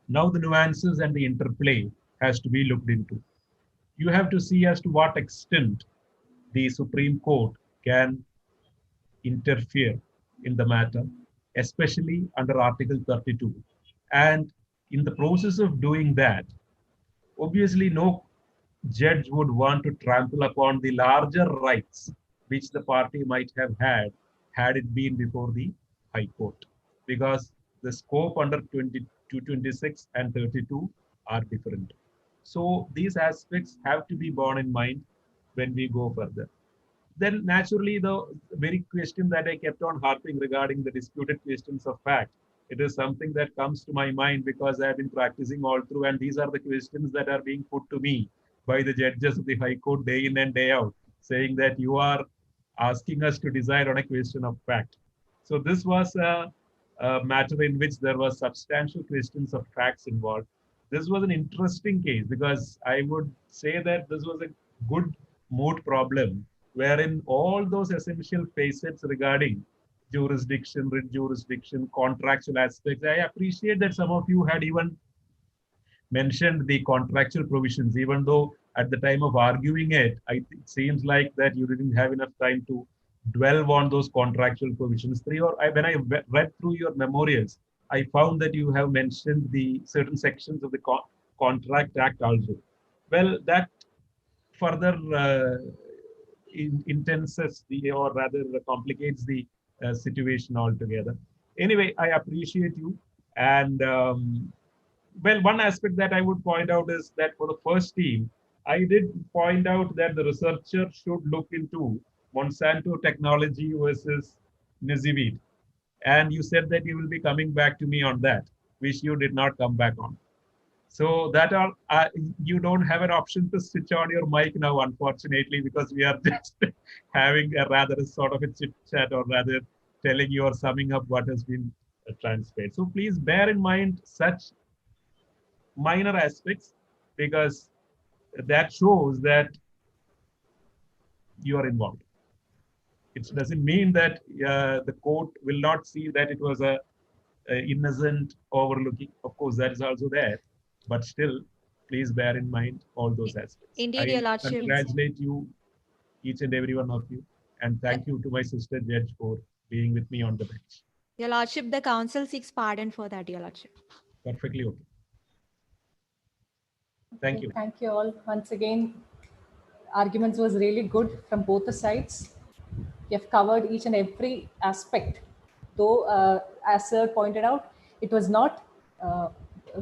Now the nuances and the interplay has to be looked into. You have to see as to what extent the Supreme Court can interfere in the matter, especially under Article 32. And in the process of doing that, obviously no judge would want to trample upon the larger rights which the party might have had it been before the High Court, because the scope under 226 and 32 are different. So these aspects have to be borne in mind when we go further. Then naturally, the very question that I kept on harping regarding the disputed questions of fact, it is something that comes to my mind because I have been practicing all through, and these are the questions that are being put to me by the judges of the High Court day in and day out, saying that you are asking us to decide on a question of fact. So this was a matter in which there was substantial questions of facts involved. This was an interesting case because I would say that this was a good moot problem wherein all those essential facets regarding jurisdiction, writ jurisdiction, contractual aspects. I appreciate that some of you had even mentioned the contractual provisions, even though at the time of arguing it, it seems like that you didn't have enough time to dwell on those contractual provisions. When I read through your memorials, I found that you have mentioned the certain sections of the Contract Act also. Well, that further intenses or rather complicates the situation altogether. Anyway, I appreciate you. And well, one aspect that I would point out is that for the first team, I did point out that the researcher should look into Monsanto technology versus Niziweed. And you said that you will be coming back to me on that, which you did not come back on. So that are you don't have an option to switch on your mic now, unfortunately, because we are just having a rather sort of a chit chat, or rather telling you or summing up what has been transpired. So please bear in mind such minor aspects, because that shows that you are involved. It doesn't mean that the court will not see that it was a innocent overlooking. Of course, that is also there. But still, please bear in mind all those aspects. Indeed, Your I Lordship. congratulate you, each and every one of you. And thank you to my sister judge for being with me on the bench. Your Lordship, the council seeks pardon for that, Your Lordship. Perfectly okay. Thank you. Thank you all. Once again, arguments was really good from both the sides. You have covered each and every aspect. Though, as Sir pointed out, it was not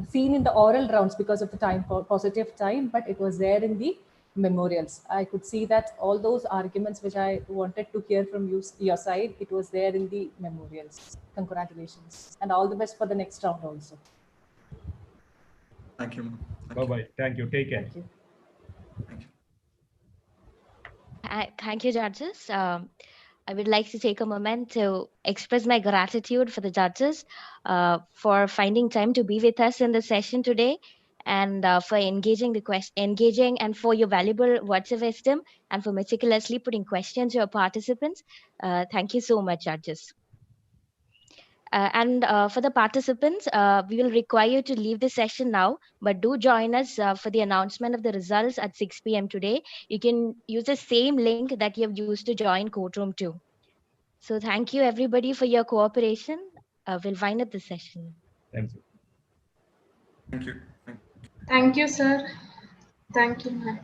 seen in the oral rounds because of the time, positive time, but it was there in the memorials. I could see that all those arguments which I wanted to hear from you, your side, it was there in the memorials. Congratulations. And all the best for the next round also. Thank you. Bye-bye. Thank you. Take care. Thank you. Thank you. Thank you, judges. I would like to take a moment to express my gratitude for the judges for finding time to be with us in the session today, and for engaging and for your valuable words of wisdom, and for meticulously putting questions to your participants. Thank you so much, judges. And for the participants, we will require you to leave the session now, but do join us for the announcement of the results at 6 p.m. today. You can use the same link that you have used to join Courtroom 2. So thank you, everybody, for your cooperation. We'll wind up the session. Thank you. Thank you. Thank you, sir. Thank you, ma'am.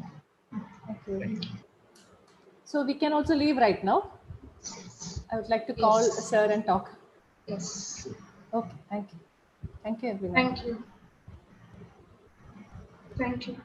Thank you. So we can also leave right now. I would like to call Sir and talk. Yes. Okay, thank you. Thank you, everyone. Thank you. Thank you.